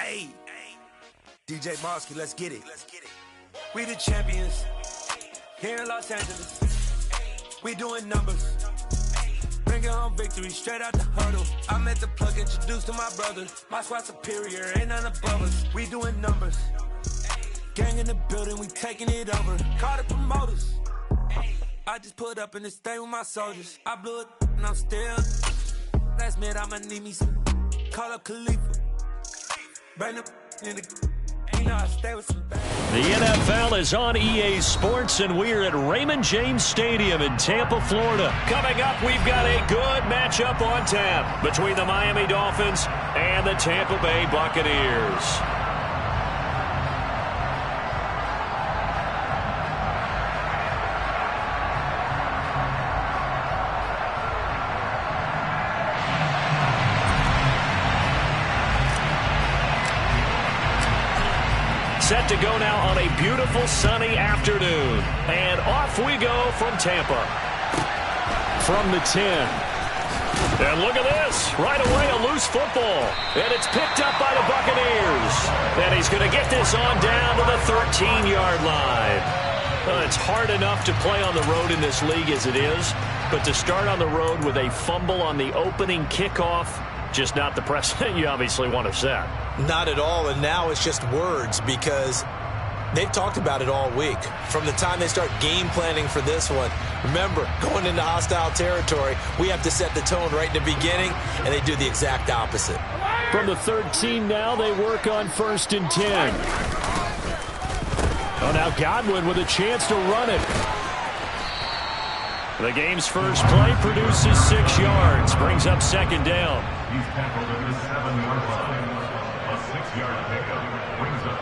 Hey, DJ Mosky, let's get it. We the champions here in Los Angeles. We doing numbers. Bringing home victory straight out the huddle. I met the plug, introduced to my brother. My squad superior, ain't none above us. We doing numbers. Gang in the building, we taking it over. Call the promoters. I just put up in this thing with my soldiers. I blew it and I'm still. Last minute I'ma need me some. Call up Khalifa. Bring them in the. You know I stay with some bad. The NFL is on EA Sports, and we're at Raymond James Stadium in Tampa, Florida. Coming up, we've got a good matchup on tap between the Miami Dolphins and the Tampa Bay Buccaneers. Set to go now on a beautiful sunny afternoon. And off we go from Tampa. From the 10. And look at this. Right away, a loose football. And it's picked up by the Buccaneers. And he's going to get this on down to the 13-yard line. It's hard enough to play on the road in this league as it is. But to start on the road with a fumble on the opening kickoff, just not the precedent you obviously want to set. Not at all, and now it's just words because they've talked about it all week. From the time they start game planning for this one, remember, going into hostile territory, we have to set the tone right in the beginning, and they do the exact opposite. From the 13 now, they work on 1st and 10. Oh, now Godwin with a chance to run it. The game's first play produces 6 yards, brings up 2nd down. He's tackled at the 7-yard line. A 6-yard pickup brings up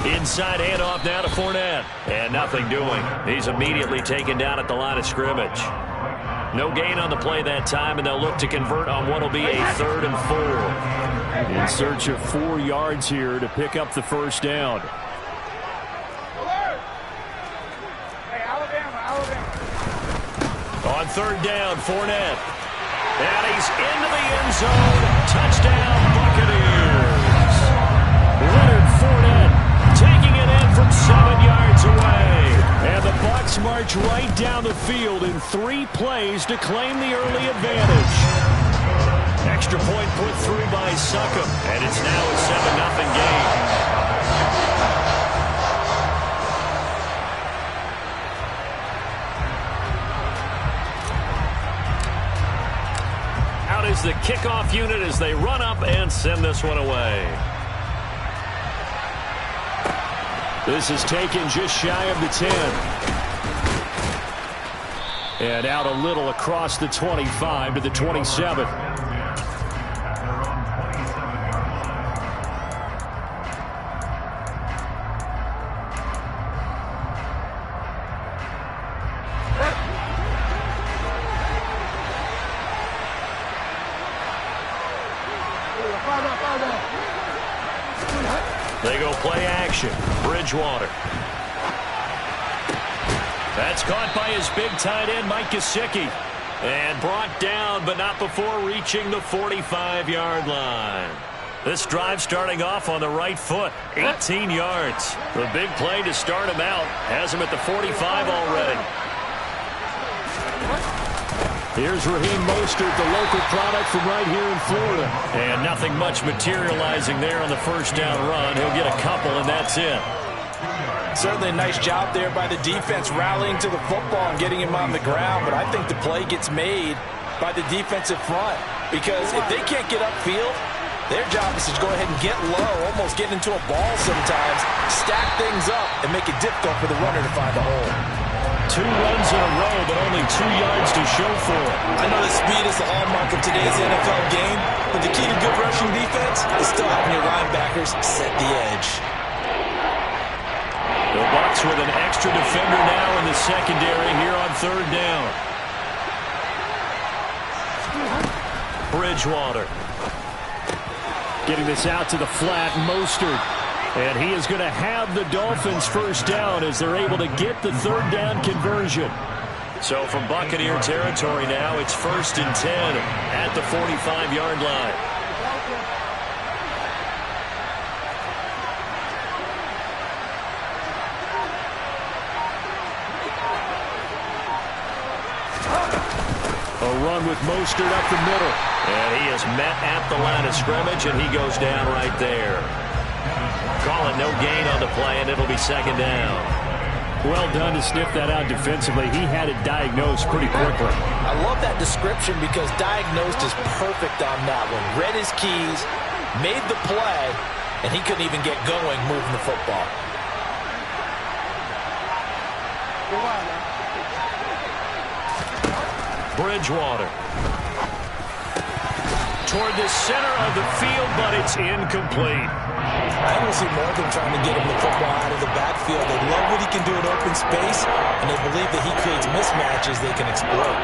7th. Inside handoff now to Fournette. And nothing doing. He's immediately taken down at the line of scrimmage. No gain on the play that time, and they'll look to convert on what will be a 3rd and 4. In search of 4 yards here to pick up the first down. On 3rd down, Fournette. And he's into the end zone. Touchdown, Buccaneers. Leonard Fournette taking it in from 7 yards away. And the Bucs march right down the field in 3 plays to claim the early advantage. Extra point put through by Succop. And it's now a 7-0 game. Is the kickoff unit as they run up and send this one away. This is taken just shy of the 10. And out a little across the 25 to the 27. They go play action. Bridgewater. That's caught by his big tight end, Mike Gesicki. And brought down, but not before reaching the 45-yard line. This drive starting off on the right foot. 18 yards. The big play to start him out. Has him at the 45 already. Here's Raheem Mostert, the local product from right here in Florida. And nothing much materializing there on the first down run. He'll get a couple, and that's it. Certainly a nice job there by the defense rallying to the football and getting him on the ground. But I think the play gets made by the defensive front. Because if they can't get upfield, their job is to go ahead and get low, almost get into a ball sometimes, stack things up, and make it difficult for the runner to find a hole. 2 runs in a row, but only 2 yards to show for it. I know that speed is the hallmark of today's NFL game, but the key to good rushing defense is still having your linebackers set the edge. The Bucs with an extra defender now in the secondary here on 3rd down. Bridgewater. Getting this out to the flat, Mostert. And he is going to have the Dolphins first down as they're able to get the 3rd down conversion. So from Buccaneer territory now, it's 1st and 10 at the 45-yard line. on with Mostert up the middle. And he is met at the line of scrimmage, and he goes down right there. Call it no gain on the play, and it'll be second down. Well done to sniff that out defensively. He had it diagnosed pretty quickly. I love that description because diagnosed is perfect on that one. Read his keys, made the play, and he couldn't even get going moving the football. Bridgewater. Toward the center of the field, but it's incomplete. I don't see more than trying to get him the football out of the backfield. They love what he can do in open space, and they believe that he creates mismatches they can exploit.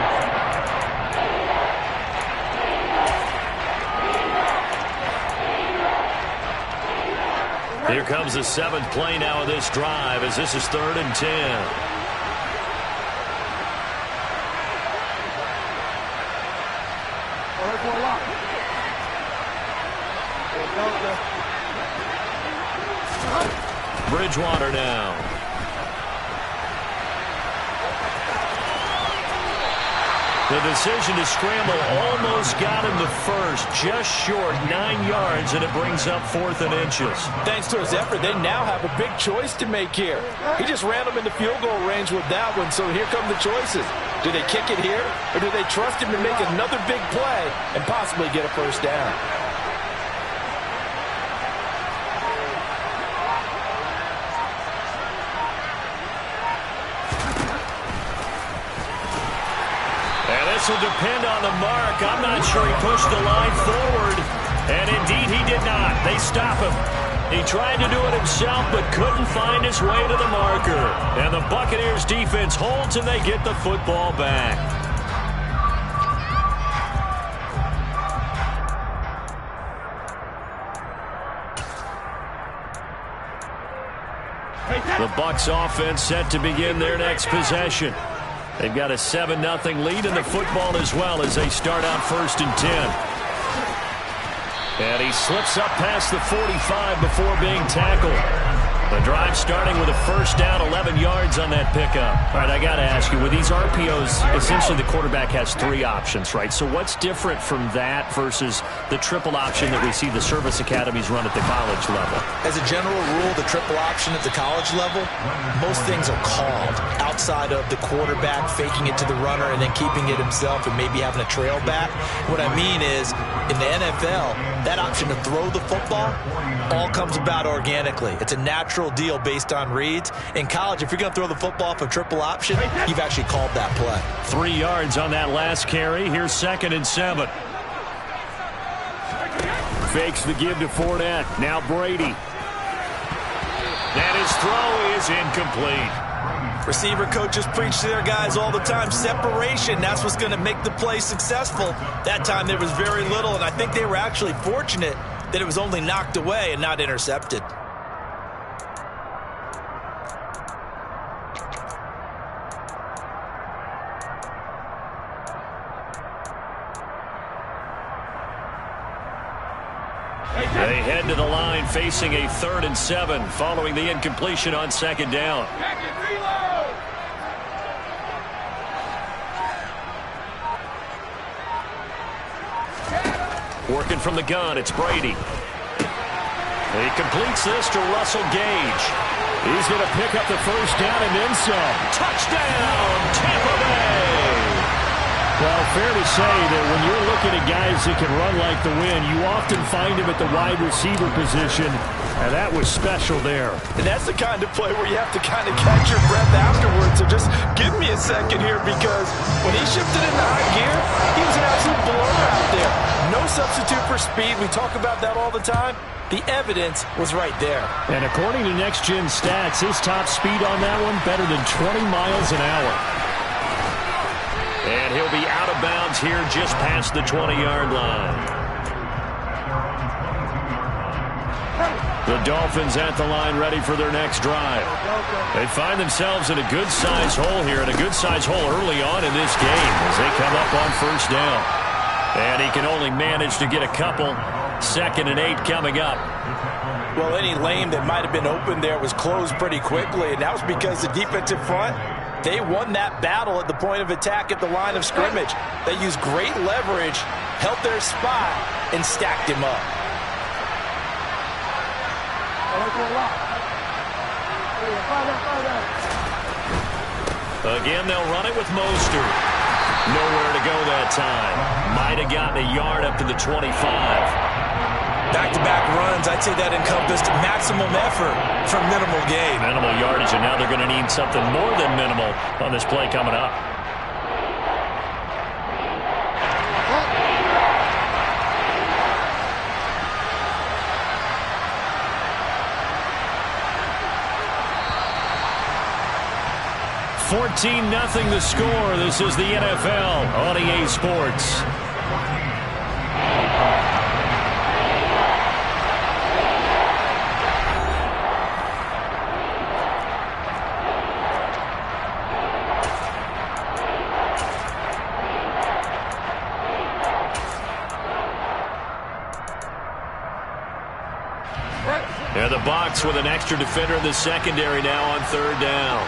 Here comes the 7th play now of this drive as this is 3rd and 10. Bridgewater now. The decision to scramble almost got him the first, just short 9 yards, and it brings up 4th and inches. Thanks to his effort, they now have a big choice to make here. He just ran them into field goal range with that one, so here come the choices. Do they kick it here, or do they trust him to make another big play and possibly get a first down? This will depend on the mark. I'm not sure he pushed the line forward. And indeed, he did not. They stop him. He tried to do it himself, but couldn't find his way to the marker. And the Buccaneers defense holds, and they get the football back. The Bucs offense set to begin their next possession. They've got a 7-0 lead in the football as well as they start out 1st and 10. And he slips up past the 45 before being tackled. The drive starting with a first down, 11 yards on that pickup. All right, I got to ask you, with these RPOs, essentially the quarterback has 3 options, right? So what's different from that versus the triple option that we see the service academies run at the college level? As a general rule, the triple option at the college level, most things are called outside of the quarterback faking it to the runner and then keeping it himself and maybe having a trail back. What I mean is, in the NFL, that option to throw the football all comes about organically. It's a natural deal based on reads. In college, if you're going to throw the football off a triple option, you've actually called that play. 3 yards on that last carry. Here's 2nd and 7. Fakes the give to Fournette. Now Brady. And his throw is incomplete. Receiver coaches preach to their guys all the time. Separation, that's what's going to make the play successful. That time there was very little, and I think they were actually fortunate that it was only knocked away and not intercepted. They head to the line facing a 3rd and 7 following the incompletion on 2nd down. Working from the gun, it's Brady. He completes this to Russell Gage. He's going to pick up the first down and then some. Touchdown, Tampa Bay! Well, fair to say that when you're looking at guys that can run like the wind, you often find them at the wide receiver position, and that was special there. And that's the kind of play where you have to kind of catch your breath afterwards. So just give me a second here, because when he shifted into high gear, he was an absolute blur out there. No substitute for speed. We talk about that all the time. The evidence was right there. And according to Next Gen Stats, his top speed on that one, better than 20 miles an hour. And he'll be out of bounds here just past the 20-yard line. The Dolphins at the line ready for their next drive. They find themselves in a good-sized hole here, and a good-sized hole early on in this game as they come up on 1st down. And he can only manage to get a couple. 2nd and 8 coming up. Well, any lane that might have been open there was closed pretty quickly, and that was because the defensive front They won that battle at the point of attack at the line of scrimmage. They used great leverage, held their spot, and stacked him up. Again, they'll run it with Mostert. Nowhere to go that time. Might have gotten a yard up to the 25. Back-to-back runs, I'd say that encompassed maximum effort for minimal gain. Minimal yardage, and now they're going to need something more than minimal on this play coming up. $14-0 the score. This is the NFL on EA Sports. And the box with an extra defender in the secondary now on third down.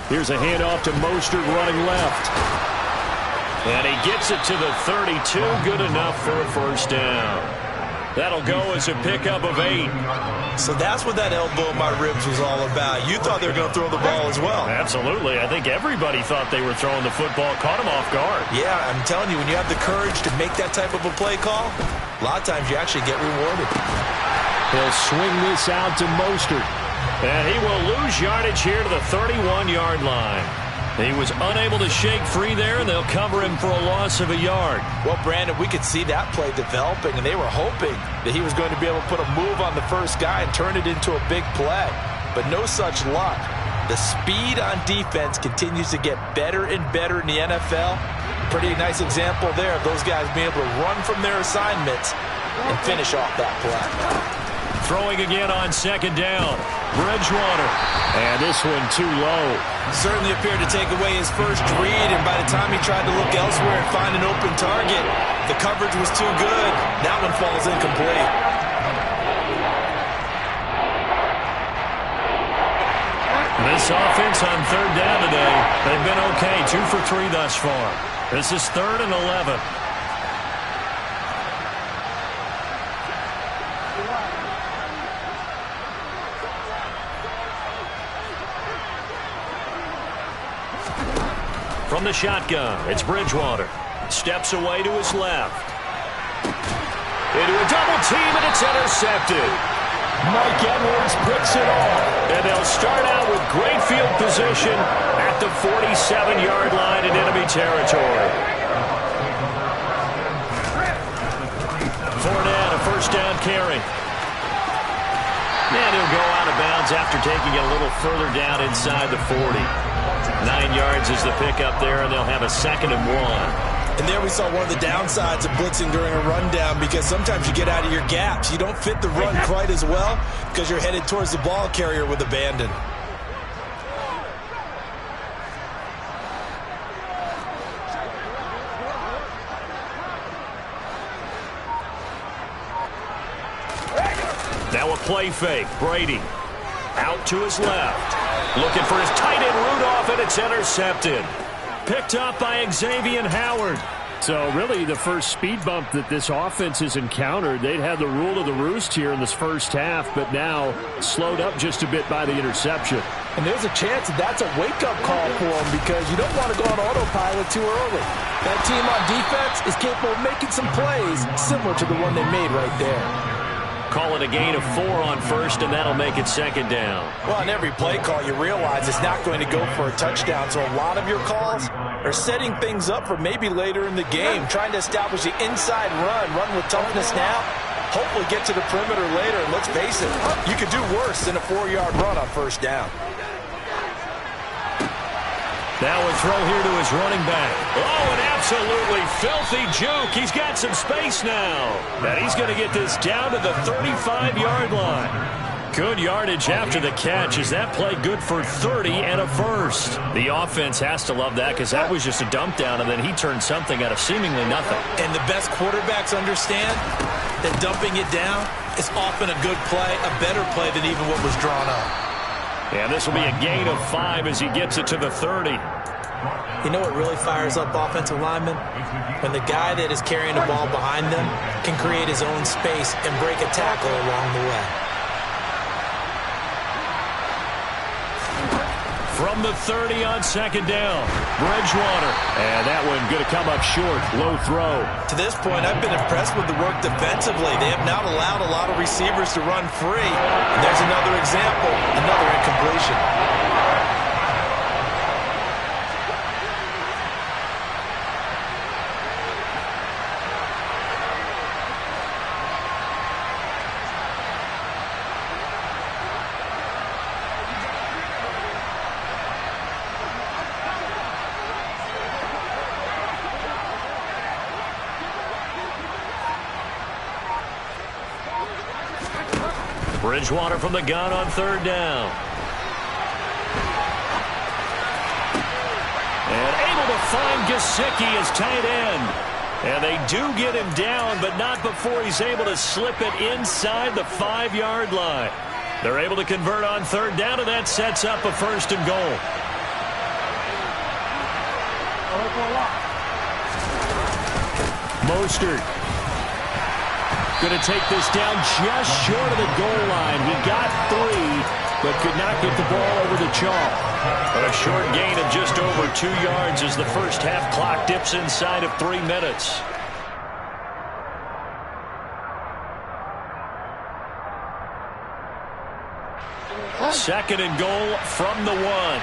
Here's a handoff to Mostert running left. And he gets it to the 32. Good enough for a first down. That'll go as a pickup of 8. So that's what that elbow in my ribs was all about. You thought they were going to throw the ball as well. Absolutely. I think everybody thought they were throwing the football. Caught him off guard. Yeah, I'm telling you, when you have the courage to make that type of a play call, a lot of times you actually get rewarded. He'll swing this out to Mostert. And he will lose yardage here to the 31-yard line. He was unable to shake free there, and they'll cover him for a loss of a yard. Well, Brandon, we could see that play developing, and they were hoping that he was going to be able to put a move on the first guy and turn it into a big play. But no such luck. The speed on defense continues to get better and better in the NFL. Pretty nice example there of those guys being able to run from their assignments and finish off that play. Throwing again on second down. Bridgewater. And this one too low. Certainly appeared to take away his first read, and by the time he tried to look elsewhere and find an open target, the coverage was too good. That one falls incomplete. This offense on third down today, they've been okay. 2 for 3 thus far. This is 3rd and 11. From the shotgun, it's Bridgewater. Steps away to his left. Into a double team, and it's intercepted. Mike Edwards puts it on. And they'll start out with great field position at the 47-yard line in enemy territory. Fournette, a first down carry. And he'll go out of bounds after taking it a little further down inside the 40. 9 yards is the pickup there, and they'll have a 2nd and 1. And there we saw one of the downsides of blitzing during a rundown, because sometimes you get out of your gaps. You don't fit the run quite as well because you're headed towards the ball carrier with abandon. Now a play fake. Brady out to his left. Looking for his tight end Rudolph, and it's intercepted. Picked up by Xavier Howard. So really the first speed bump that this offense has encountered, they'd had the rule of the roost here in this first half, but now slowed up just a bit by the interception. And there's a chance that that's a wake-up call for them, because you don't want to go on autopilot too early. That team on defense is capable of making some plays similar to the one they made right there. Call it a gain of 4 on first, and that'll make it 2nd down. Well, on every play call, you realize it's not going to go for a touchdown, so a lot of your calls are setting things up for maybe later in the game, trying to establish the inside run with toughness now, hopefully get to the perimeter later, and let's face it, you could do worse than a 4-yard run on first down. Now a throw here to his running back. Oh, an absolutely filthy juke. He's got some space now. And he's going to get this down to the 35-yard line. Good yardage after the catch. Is that play good for 30 and a first? The offense has to love that because that was just a dump down, and then he turned something out of seemingly nothing. And the best quarterbacks understand that dumping it down is often a good play, a better play than even what was drawn up. And this will be a gain of 5 as he gets it to the 30. You know what really fires up offensive linemen? When the guy that is carrying the ball behind them can create his own space and break a tackle along the way. From the 30 on second down, Bridgewater. And that one going to come up short, low throw. To this point, I've been impressed with the work defensively. They have not allowed a lot of receivers to run free. And there's another example, another incompletion. Bridgewater from the gun on third down. And able to find Gesicki as tight end. And they do get him down, but not before he's able to slip it inside the 5-yard line. They're able to convert on third down, and that sets up a first and goal. Mostert going to take this down just short of the goal line. He got 3, but could not get the ball over the chalk. But a short gain of just over 2 yards as the first half clock dips inside of 3 minutes. Second and goal from the 1.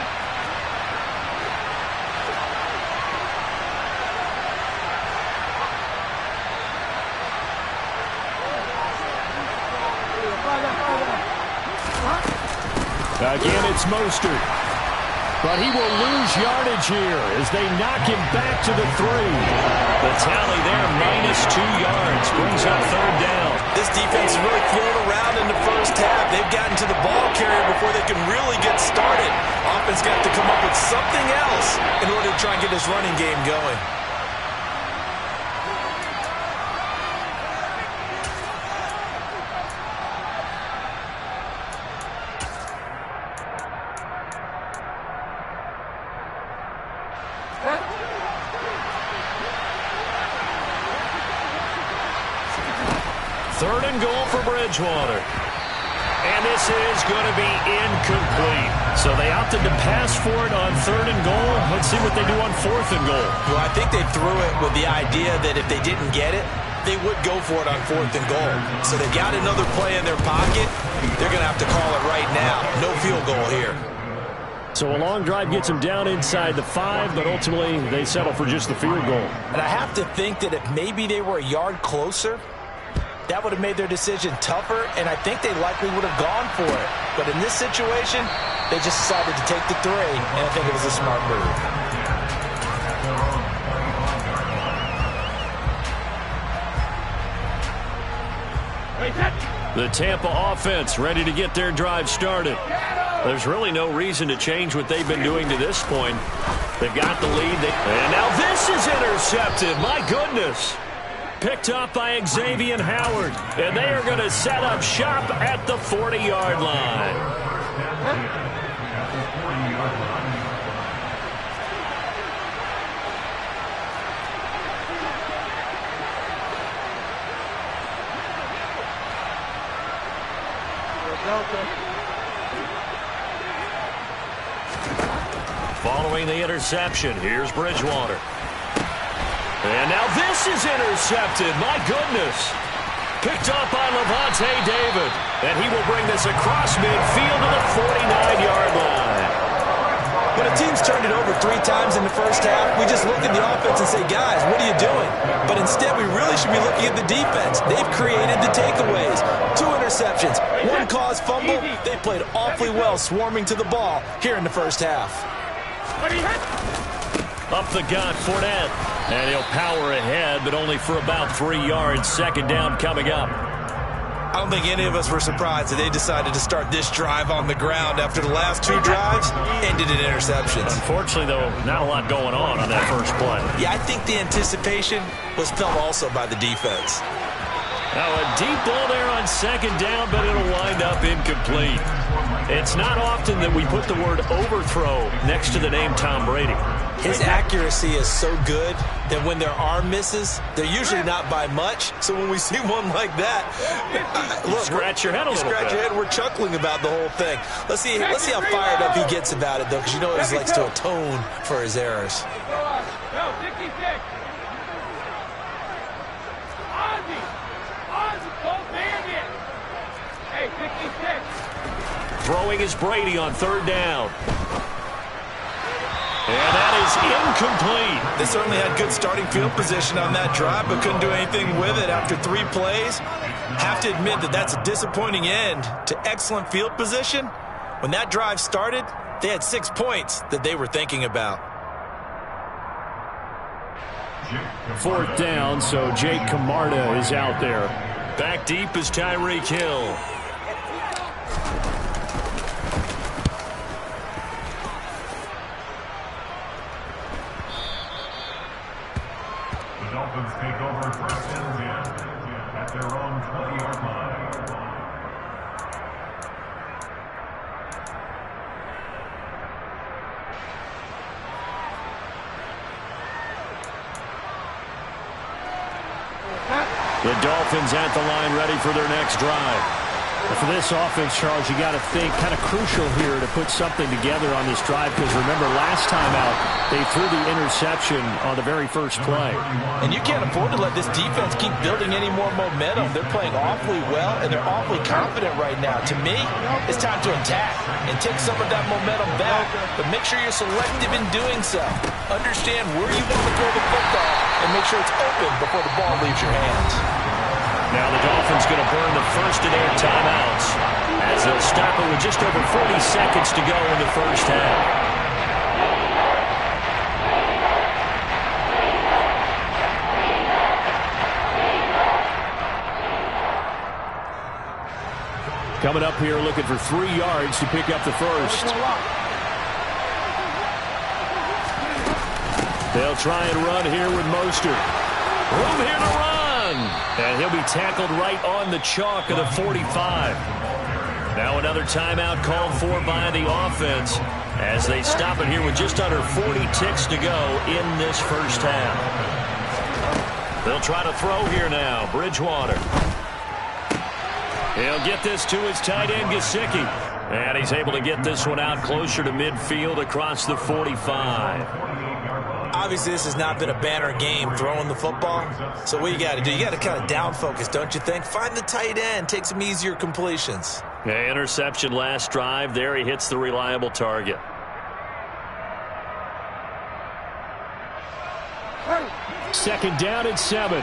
Again, it's Mostert. But he will lose yardage here as they knock him back to the 3. The tally there, -2 yards, brings up third down. This defense is really thrown around in the first half. They've gotten to the ball carrier before they can really get started. Offense got to come up with something else in order to try and get this running game going. Third and goal for Bridgewater. And this is going to be incomplete. So they opted to pass for it on third and goal. Let's see what they do on fourth and goal. Well, I think they threw it with the idea that if they didn't get it, they would go for it on fourth and goal. So they got another play in their pocket. They're going to have to call it right now. No field goal here. So a long drive gets them down inside the 5, but ultimately they settle for just the field goal. And I have to think that if maybe they were a yard closer, that would have made their decision tougher, and I think they likely would have gone for it. But in this situation, they just decided to take the 3, and I think it was a smart move. The Tampa offense ready to get their drive started. There's really no reason to change what they've been doing to this point. They've got the lead. And now this is intercepted. My goodness. Picked up by Xavier Howard. And they are going to set up shop at the 40-yard line. Following the interception, here's Bridgewater. And now this is intercepted. My goodness. Picked up by Levante David. And he will bring this across midfield to the 49-yard line. When a team's turned it over 3 times in the first half, we just look at the offense and say, guys, what are you doing? But instead, we really should be looking at the defense. They've created the takeaways. 2 interceptions, 1 caused fumble. They played awfully well swarming to the ball here in the first half. Up the gut, Fournette. And he'll power ahead, but only for about 3 yards. Second down coming up. I don't think any of us were surprised that they decided to start this drive on the ground after the last 2 drives ended in interceptions. Unfortunately, though, not a lot going on that first play. Yeah, I think the anticipation was felt also by the defense. Now a deep ball there on second down, but it'll wind up incomplete. It's not often that we put the word overthrow next to the name Tom Brady. His accuracy is so good that when there are misses, they're usually not by much. So when we see one like that, look, scratch your head a little bit. Scratch your head. We're chuckling about the whole thing. Let's see how fired up he gets about it, though, because you know he likes to atone for his errors. Throwing is Brady on third down. And that is incomplete. They certainly had good starting field position on that drive, but couldn't do anything with it after 3 plays. Have to admit that that's a disappointing end to excellent field position. When that drive started, they had 6 points that they were thinking about. Fourth down, so Jake Camarda is out there. Back deep is Tyreek Hill. Dolphins take over first and 10 at their own 20-yard line. The Dolphins at the line ready for their next drive. For this offense, Charles, you got to think kind of crucial here to put something together on this drive, because remember last time out they threw the interception on the very first play. And you can't afford to let this defense keep building any more momentum. They're playing awfully well, and they're awfully confident right now. To me, it's time to attack and take some of that momentum back, but make sure you're selective in doing so. Understand where you want to throw the football and make sure it's open before the ball leaves your hands. Now the Dolphins going to burn the first of their timeouts as they'll stop it with just over 40 seconds to go in the first half. Coming up here looking for 3 yards to pick up the first. They'll try and run here with Mostert. Room here to run. And he'll be tackled right on the chalk of the 45. Now another timeout called for by the offense as they stop it here with just under 40 ticks to go in this first half. They'll try to throw here now. Bridgewater. He'll get this to his tight end, Gesicki. And he's able to get this one out closer to midfield across the 45. Obviously, this has not been a banner game throwing the football. So what you got to do, you got to kind of down focus, don't you think? Find the tight end, take some easier completions. Yeah, interception last drive. There he hits the reliable target. Second down and 7.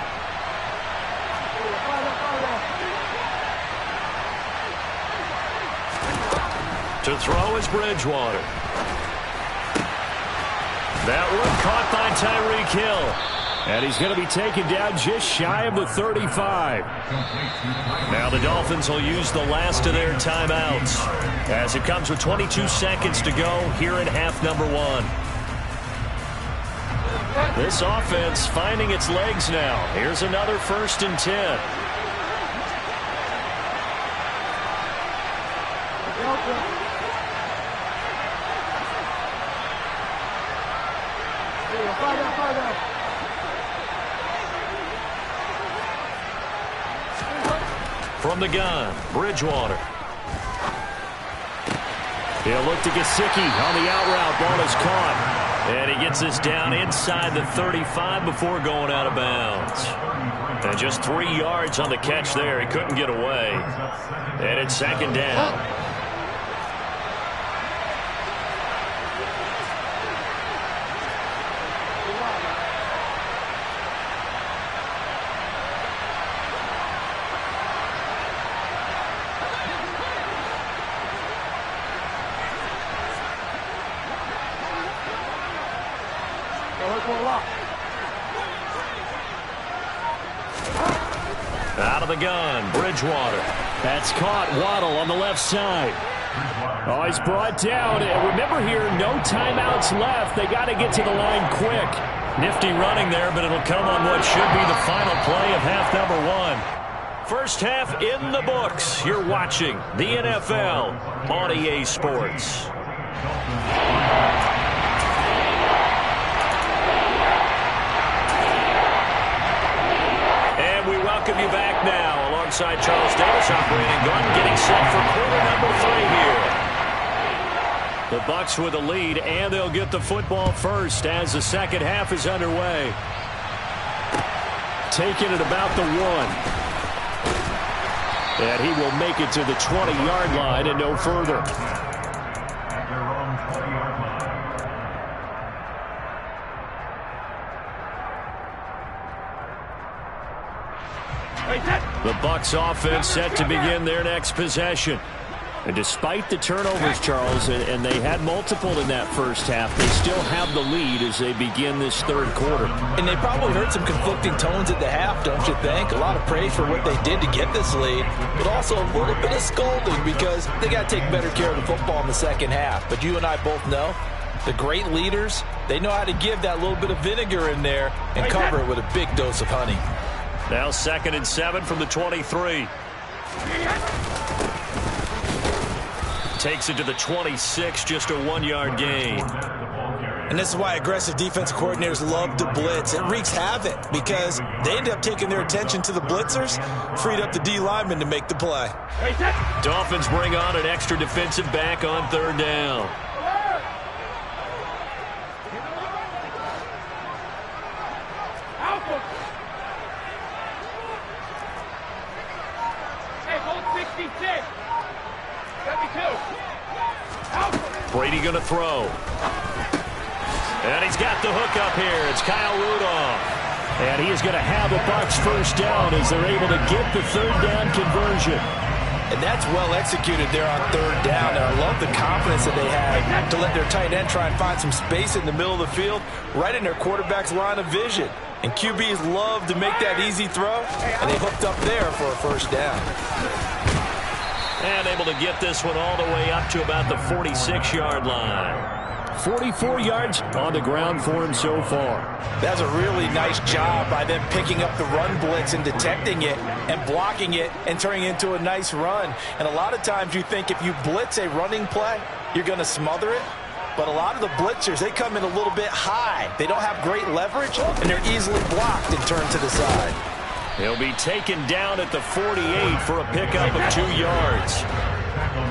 To throw is Bridgewater. That one caught by Tyreek Hill. And he's going to be taken down just shy of the 35. Now the Dolphins will use the last of their timeouts as it comes with 22 seconds to go here in half number 1. This offense finding its legs now. Here's another first and 10. From the gun, Bridgewater. He'll look to Gesicki on the out route. Ball is caught. And he gets this down inside the 35 before going out of bounds. And just 3 yards on the catch there. He couldn't get away. And it's second down. Out of the gun, Bridgewater. That's caught. Waddle on the left side. Oh, he's brought down. Remember here, no timeouts left. They got to get to the line quick. Nifty running there, but it'll come on what should be the final play of half number 1. First half in the books. You're watching the NFL on EA Sports. And we welcome you back now alongside Charles Davis operating gun, getting set for quarter number 3 here. The Bucs with a lead, and they'll get the football first as the second half is underway. Taking it about the 1. And he will make it to the 20-yard line and no further. At their own 20-yard line. The Bucs offense set to begin their next possession. And despite the turnovers, Charles, and they had multiple in that first half, they still have the lead as they begin this third quarter. And they probably heard some conflicting tones at the half, don't you think? A lot of praise for what they did to get this lead, but also a little bit of scolding because they got to take better care of the football in the second half. But you and I both know the great leaders, they know how to give that little bit of vinegar in there and cover it with a big dose of honey. Now 2nd and 7 from the 23. Takes it to the 26, just a 1-yard gain. And this is why aggressive defense coordinators love to blitz. It wreaks havoc because they end up taking their attention to the blitzers, freed up the D lineman to make the play. Dolphins bring on an extra defensive back on 3rd down. Brady going to throw. And he's got the hook up here. It's Kyle Rudolph. And he is going to have a Bucs first down as they're able to get the 3rd down conversion. And that's well executed there on 3rd down. And I love the confidence that they had to let their tight end try and find some space in the middle of the field, right in their quarterback's line of vision. And QBs love to make that easy throw, and they hooked up there for a first down. And able to get this one all the way up to about the 46-yard line. 44 yards on the ground for him so far. That's a really nice job by them picking up the run blitz and detecting it and blocking it and turning it into a nice run. And a lot of times you think if you blitz a running play, you're going to smother it. But a lot of the blitzers, they come in a little bit high. They don't have great leverage, and they're easily blocked and turned to the side. He'll be taken down at the 48 for a pickup of 2 yards.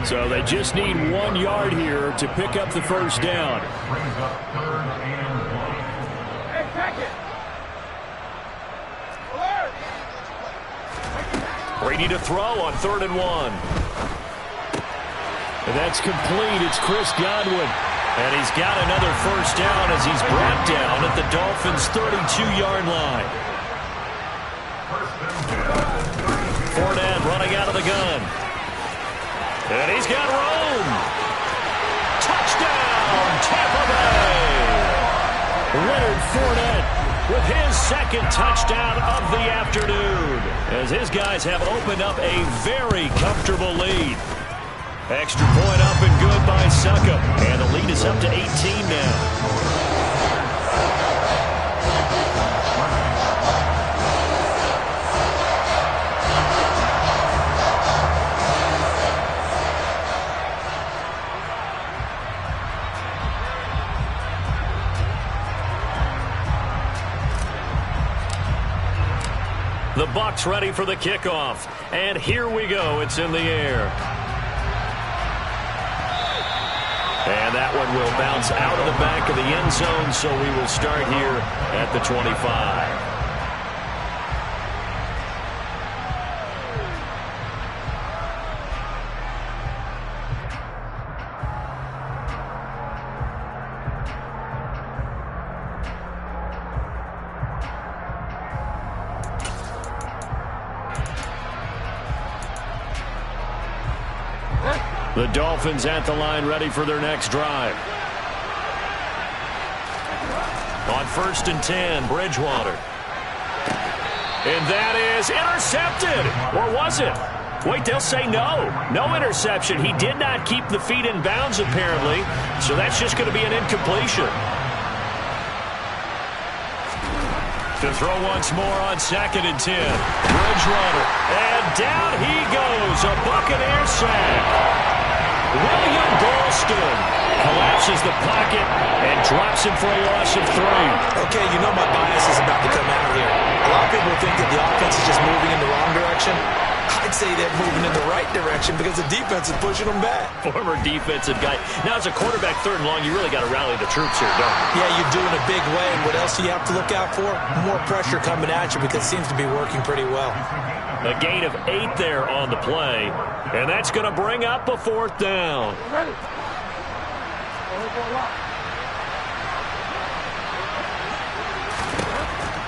So they just need 1 yard here to pick up the first down. Brings up 3rd and 1. Brady to throw on 3rd and 1. And that's complete. It's Chris Godwin. And he's got another first down as he's brought down at the Dolphins' 32-yard line. Fournette running out of the gun. And he's got room. Touchdown, Tampa Bay. Leonard Fournette with his 2nd touchdown of the afternoon, as his guys have opened up a very comfortable lead. Extra point up and good by Suckup. And the lead is up to 18 now. The Bucs ready for the kickoff. And here we go. It's in the air. And that one will bounce out of the back of the end zone, so we will start here at the 25. The Dolphins at the line ready for their next drive. On 1st and 10, Bridgewater. And that is intercepted. Or was it? Wait, they'll say no. No interception. He did not keep the feet in bounds, apparently, so that's just going to be an incompletion. To throw once more on 2nd and 10. Bridgewater. And down he goes. A Buccaneer sack. William Golston collapses the pocket and drops him for a loss of 3. Okay, you know my bias is about to come out here. A lot of people think that the offense is just moving in the wrong direction. I'd say they're moving in the right direction because the defense is pushing them back. Former defensive guy. Now, as a quarterback, 3rd and long, you really got to rally the troops here, don't you? Yeah, you do in a big way. And what else do you have to look out for? More pressure coming at you because it seems to be working pretty well. A gain of 8 there on the play, and that's going to bring up a 4th down.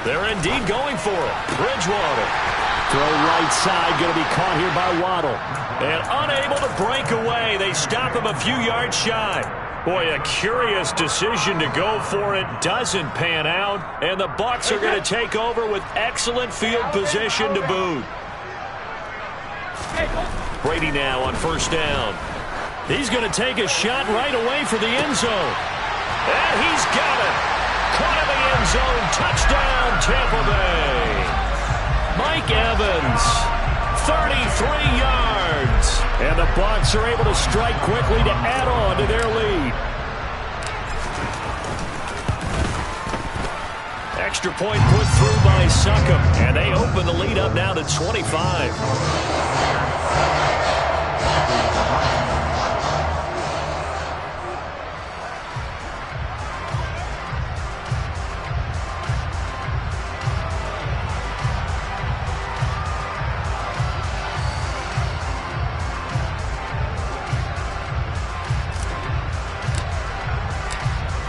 They're indeed going for it. Bridgewater. Throw right side, going to be caught here by Waddle. And unable to break away. They stop him a few yards shy. Boy, a curious decision to go for it. Doesn't pan out. And the Bucs are going to take over with excellent field position to boot. Brady now on 1st down. He's going to take a shot right away for the end zone. And he's got it. Caught in the end zone. Touchdown, Tampa Bay. Mike Evans, 33 yards. And the Bucs are able to strike quickly to add on to their lead. Extra point put through by Succop. And they open the lead up now to 25.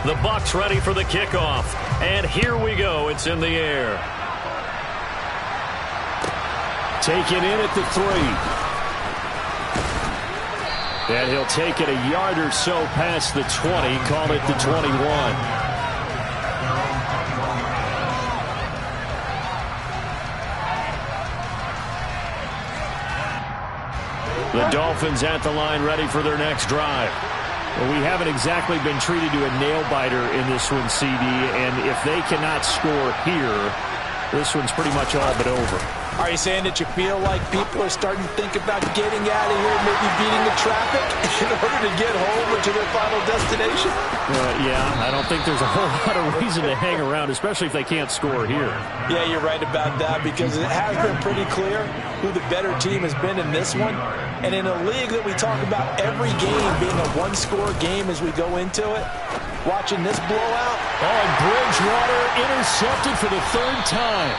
The Bucs ready for the kickoff. And here we go. It's in the air. Taken in at the 3. And he'll take it a yard or so past the 20. Call it the 21. The Dolphins at the line ready for their next drive. Well, we haven't exactly been treated to a nail-biter in this one, CD, and if they cannot score here, this one's pretty much all but over. Are you saying that you feel like people are starting to think about getting out of here, maybe beating the traffic in order to get home or to their final destination? Yeah, I don't think there's a whole lot of reason to hang around, especially if they can't score here. Yeah, you're right about that because it has been pretty clear who the better team has been in this one. And in a league that we talk about every game being a one-score game as we go into it, watching this blowout. Oh, and Bridgewater intercepted for the 3rd time.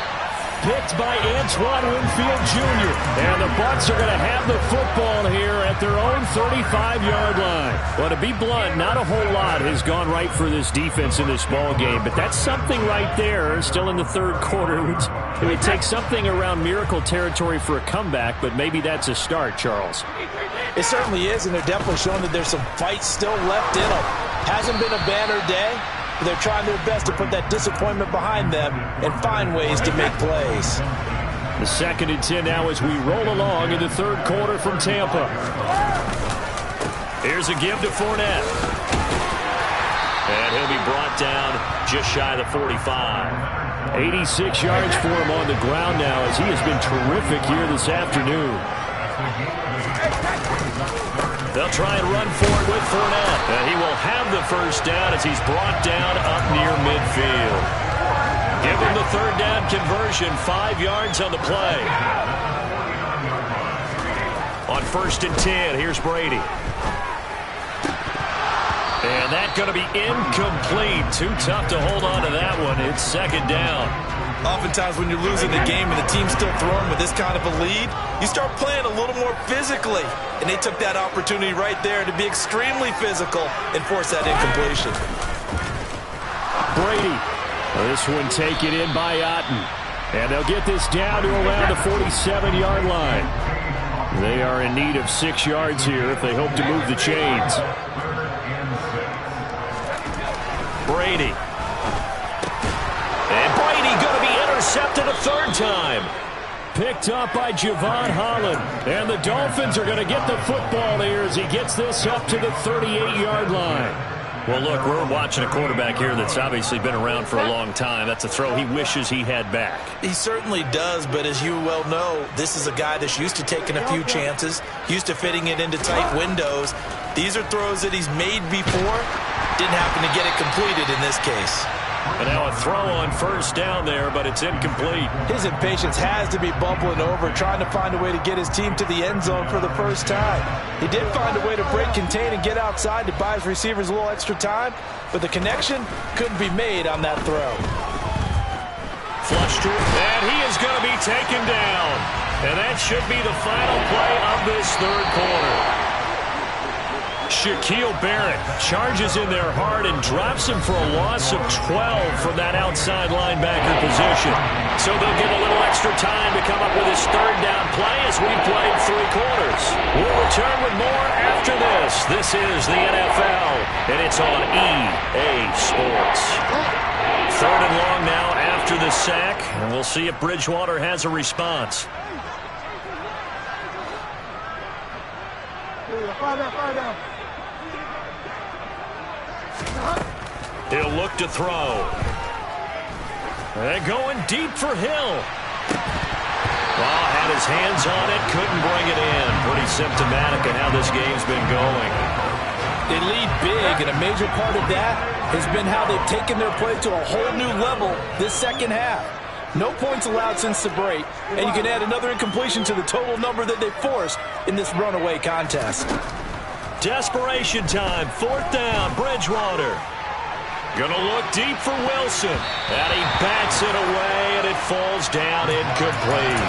Picked by Antoine Winfield Jr. And the Bucs are going to have the football here at their own 35-yard line. Well, to be blunt, not a whole lot has gone right for this defense in this ball game, but that's something right there. Still in the 3rd quarter. It would take something around miracle territory for a comeback, but maybe that's a start, Charles. It certainly is, and they're definitely showing that there's some fight still left in them. Hasn't been a banner day. They're trying their best to put that disappointment behind them and find ways to make plays. The 2nd and 10 now as we roll along in the 3rd quarter from Tampa. Here's a give to Fournette. And he'll be brought down just shy of the 45. 86 yards for him on the ground now as he has been terrific here this afternoon. They'll try and run for it with Fournette. And he will have the 1st down as he's brought down up near midfield. Give him the 3rd down conversion, 5 yards on the play. On 1st and 10, here's Brady. And that's going to be incomplete. Too tough to hold on to that one. It's 2nd down. Oftentimes when you're losing the game and the team's still throwing with this kind of a lead, you start playing a little more physically. And they took that opportunity right there to be extremely physical and force that incompletion. Brady. This one taken in by Otten. And they'll get this down to around the 47-yard line. They are in need of 6 yards here if they hope to move the chains. Brady. And Brady going to be intercepted a 3rd time. Picked up by Javon Holland. And the Dolphins are going to get the football here as he gets this up to the 38-yard line. Well, look, we're watching a quarterback here that's obviously been around for a long time. That's a throw he wishes he had back. He certainly does, but as you well know, this is a guy that's used to taking a few chances, used to fitting it into tight windows. These are throws that he's made before. Didn't happen to get it completed in this case. And now a throw on first down there, but it's incomplete. His impatience has to be bubbling over, trying to find a way to get his team to the end zone for the first time. He did find a way to break, contain, and get outside to buy his receivers a little extra time, but the connection couldn't be made on that throw. Flush to it, and he is going to be taken down. And that should be the final play of this third quarter. Shaquille Barrett charges in there hard and drops him for a loss of 12 from that outside linebacker position. So they'll get a little extra time to come up with his third down play as we've played 3 quarters. We'll return with more after this. This is the NFL, and it's on EA Sports. Third and long now after the sack, and we'll see if Bridgewater has a response. He'll look to throw. They're going deep for Hill. Well, had his hands on it, couldn't bring it in. Pretty symptomatic of how this game's been going. They lead big, and a major part of that has been how they've taken their play to a whole new level this second half. No points allowed since the break, and you can add another incompletion to the total number that they forced in this runaway contest. Desperation time, 4th down, Bridgewater. Gonna look deep for Wilson. And he bats it away, and it falls down incomplete.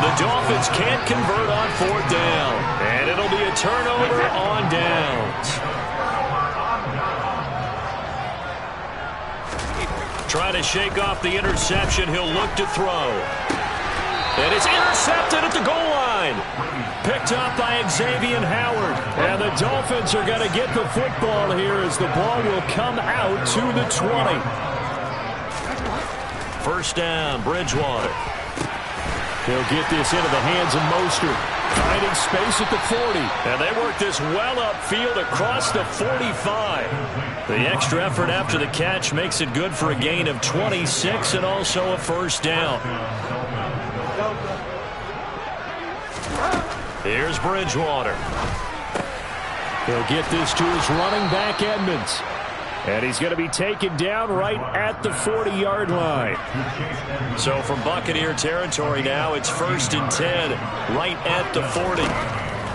The Dolphins can't convert on 4th down, and it'll be a turnover on downs. Trying to shake off the interception, he'll look to throw. And it's intercepted at the goal line. Picked up by Xavier Howard. And the Dolphins are going to get the football here as the ball will come out to the 20. First down, Bridgewater. He'll get this into the hands of Mostert. Finding space at the 40. And they work this well upfield across the 45. The extra effort after the catch makes it good for a gain of 26 and also a first down. Here's Bridgewater. He'll get this to his running back, Edmonds. And he's going to be taken down right at the 40-yard line. So from Buccaneer territory now, it's 1st and 10, right at the 40.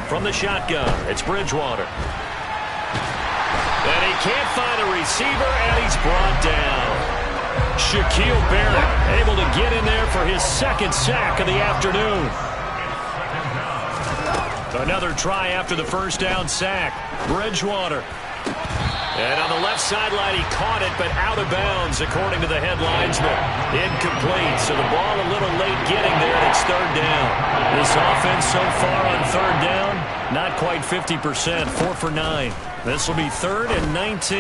From the shotgun, it's Bridgewater. And he can't find a receiver, and he's brought down. Shaquille Barrett able to get in there for his 2nd sack of the afternoon. Another try after the first down sack. Bridgewater. And on the left sideline, he caught it, but out of bounds, according to the head linesman. Incomplete, so the ball a little late getting there, and it's 3rd down. This offense so far on 3rd down, not quite 50%, 4 for 9. This will be 3rd and 19.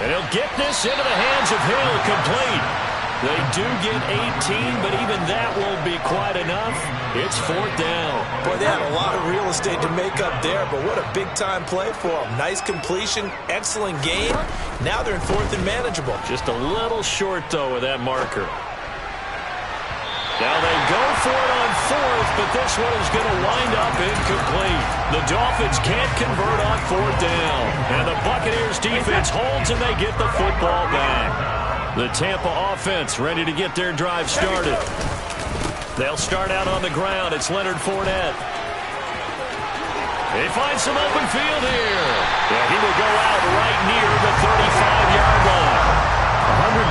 And he'll get this into the hands of Hill, complete. They do get 18, but even that won't be quite enough. It's 4th down. Boy, they had a lot of real estate to make up there, but what a big-time play for them. Nice completion, excellent game. Now they're in 4th and manageable. Just a little short, though, with that marker. Now they go for it on 4th, but this one is going to wind up incomplete. The Dolphins can't convert on 4th down. And the Buccaneers defense holds, and they get the football back. The Tampa offense ready to get their drive started. They'll start out on the ground. It's Leonard Fournette. He finds some open field here. Yeah, he will go out right near the 35-yard line.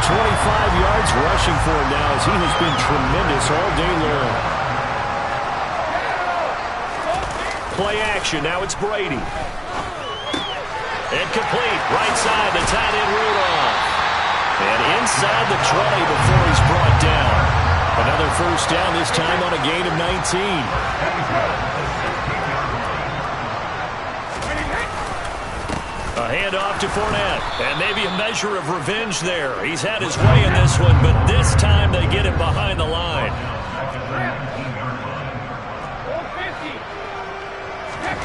125 yards rushing for him now as he has been tremendous all day long. Play action. Now it's Brady. Incomplete. Right side, the tight end Rudolph. And inside the 20 before he's brought down. Another first down, this time on a gain of 19. A handoff to Fournette. And maybe a measure of revenge there. He's had his way in this one, but this time they get him behind the line.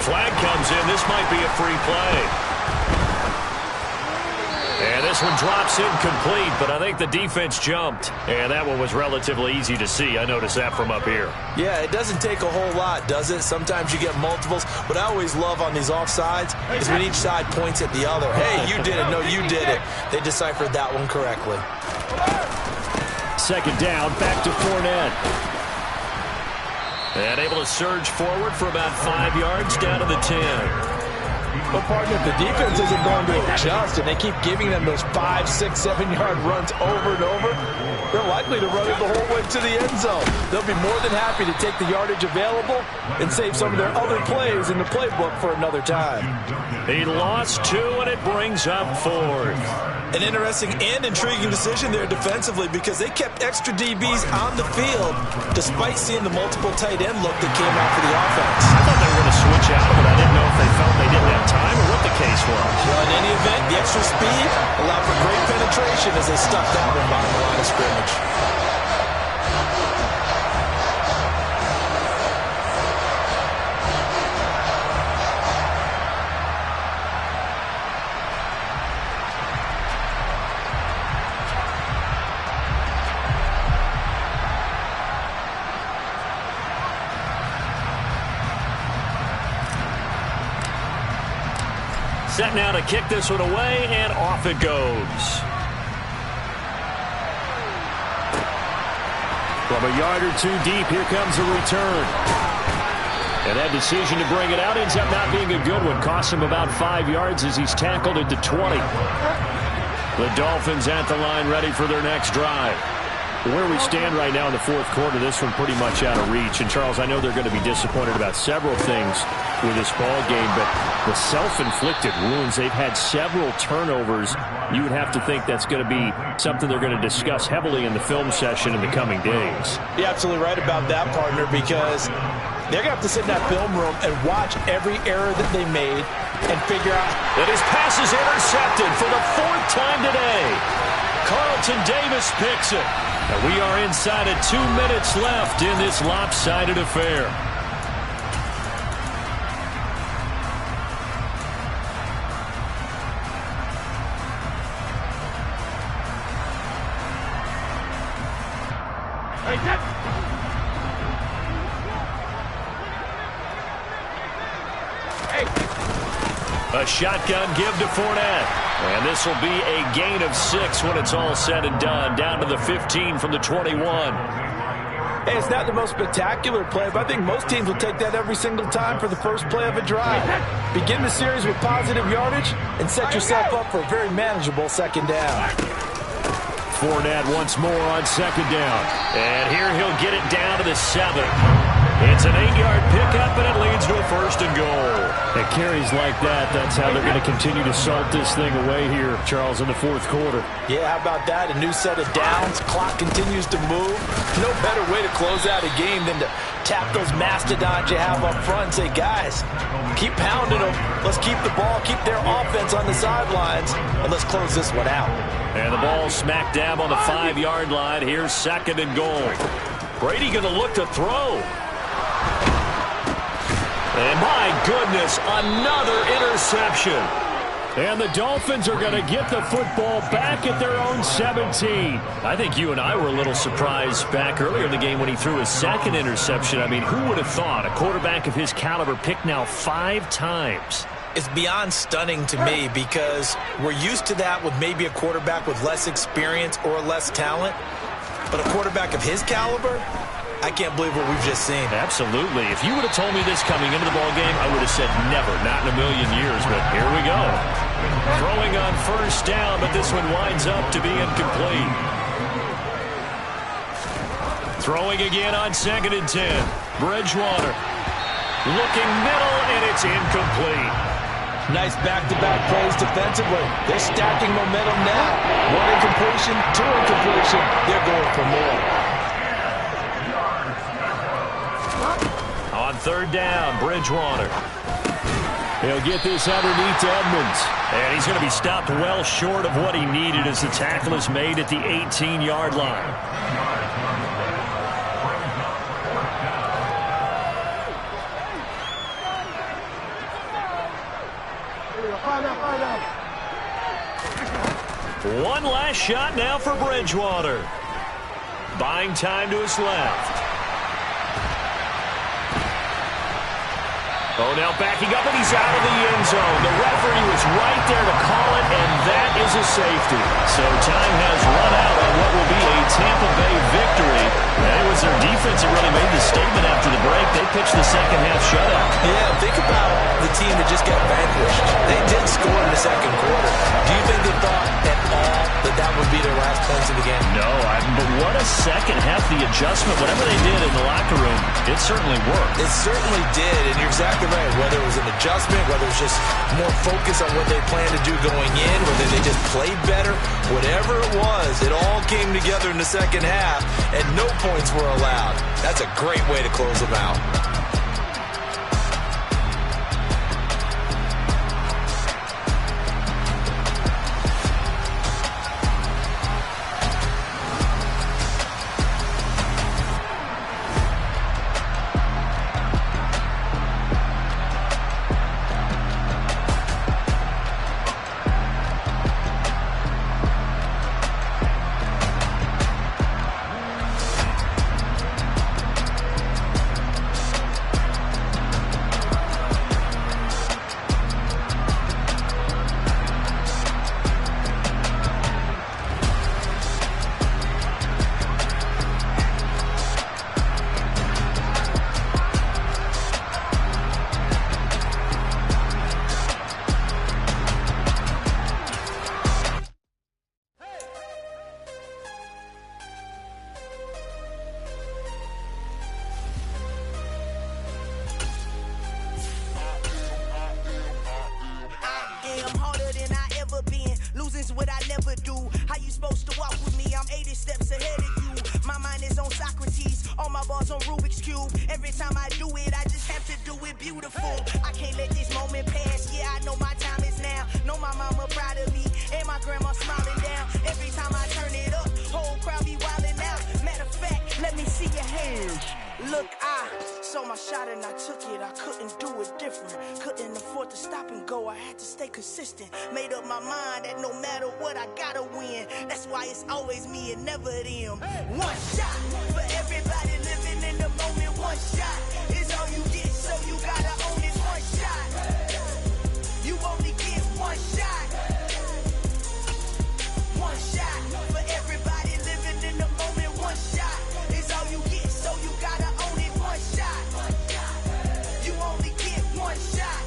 Flag comes in. This might be a free play. And this one drops incomplete, but I think the defense jumped. And that one was relatively easy to see. I noticed that from up here. Yeah, it doesn't take a whole lot, does it? Sometimes you get multiples. What I always love on these offsides is when each side points at the other. Hey, you did it. No, you did it. They deciphered that one correctly. Second down, back to Fournette. And able to surge forward for about 5 yards down to the 10. But, partner, if the defense isn't going to adjust and they keep giving them those 5, 6, 7-yard runs over and over, they're likely to run it the whole way to the end zone. They'll be more than happy to take the yardage available and save some of their other plays in the playbook for another time. He lost 2, and it brings up 4th. An interesting and intriguing decision there defensively because they kept extra DBs on the field despite seeing the multiple tight end look that came out for the offense. I thought they were going to switch out, but I didn't know if they felt they didn't have time or what the case was. Well, in any event, the extra speed allowed for great penetration as they stuck that one behind the line of scrimmage. Set now to kick this one away, and off it goes. From a yard or 2 deep, here comes a return. And that decision to bring it out ends up not being a good one. Costs him about 5 yards as he's tackled at the 20. The Dolphins at the line ready for their next drive. Where we stand right now in the fourth quarter, this one pretty much out of reach. And, Charles, I know they're going to be disappointed about several things with this ball game, but the self-inflicted wounds, they've had several turnovers. You would have to think that's going to be something they're going to discuss heavily in the film session in the coming days. You're absolutely right about that, partner, because they're going to have to sit in that film room and watch every error that they made and figure out that his pass is intercepted for the 4th time today. Carlton Davis picks it. And we are inside of 2 minutes left in this lopsided affair. A shotgun give to Fournette. And this will be a gain of 6 when it's all said and done. Down to the 15 from the 21. Hey, it's not the most spectacular play, but I think most teams will take that every single time for the first play of a drive. Begin the series with positive yardage and set yourself up for a very manageable second down. Fournette once more on second down. And here he'll get it down to the 7. It's an 8-yard pickup, and it leads to a 1st and goal. And carries like that, that's how they're going to continue to salt this thing away here, Charles, in the fourth quarter. Yeah, how about that? A new set of downs. Clock continues to move. No better way to close out a game than to tap those mastodons you have up front and say, guys, keep pounding them. Let's keep the ball, keep their offense on the sidelines, and let's close this one out. And the ball smack dab on the 5-yard line. Here's 2nd and goal. Brady going to look to throw. And my goodness, another interception. And the Dolphins are going to get the football back at their own 17. I think you and I were a little surprised back earlier in the game when he threw his 2nd interception. I mean, who would have thought a quarterback of his caliber picked now 5 times? It's beyond stunning to me because we're used to that with maybe a quarterback with less experience or less talent. But a quarterback of his caliber, I can't believe what we've just seen. Absolutely. If you would have told me this coming into the ballgame, I would have said never, not in a million years. But here we go. Throwing on 1st down, but this one winds up to be incomplete. Throwing again on 2nd and 10. Bridgewater looking middle, and it's incomplete. Nice back-to-back plays defensively. They're stacking momentum now. 1 incompletion, 2 incompletion. They're going for more. On 3rd down, Bridgewater. He'll get this underneath to Edmonds. And he's going to be stopped well short of what he needed as the tackle is made at the 18-yard line. One last shot now for Bridgewater. Buying time to his left. Oh, now backing up, and he's out of the end zone. The referee was right there to call it, and that is a safety. So time has run out on what will be a Tampa Bay victory. And it was their defense that really made the statement after the break. They pitched the second-half shutout. Yeah, think about the team that just got vanquished. They did score in the second quarter. Do you think they thought at all that that would be their last points of the game? No, but what a second half. The adjustment, whatever they did in the locker room, it certainly worked. It certainly did, and you're exactly right. Whether it was an adjustment, whether it was just more focus on what they planned to do going in, whether they just played better, whatever it was, it all came together in the second half, and no points were allowed. That's a great way to close them out. What I never do. How you supposed to walk with me? I'm 80 steps ahead of you. My mind is on Socrates, all my balls on Rubik's Cube. Every time I do it, I just have to do it beautiful. I can't let this moment pass. Yeah, I know my time is now. Know my mama proud of me, and my grandma smiling down. Every time I turn it up, whole crowd be wilding out. Matter of fact, let me see your hands. Look, I saw my shot and I took it. I couldn't do it different. Couldn't afford to stop and go. I had to stay consistent. Made up my mind that no matter what, I gotta win. That's why it's always me and never them. One shot for everybody living in the moment. One shot is all you get, so you gotta own it. One shot. You only get one shot. One shot for everybody living in the moment. One shot is all you get, so you gotta own it. One shot. You only get one shot.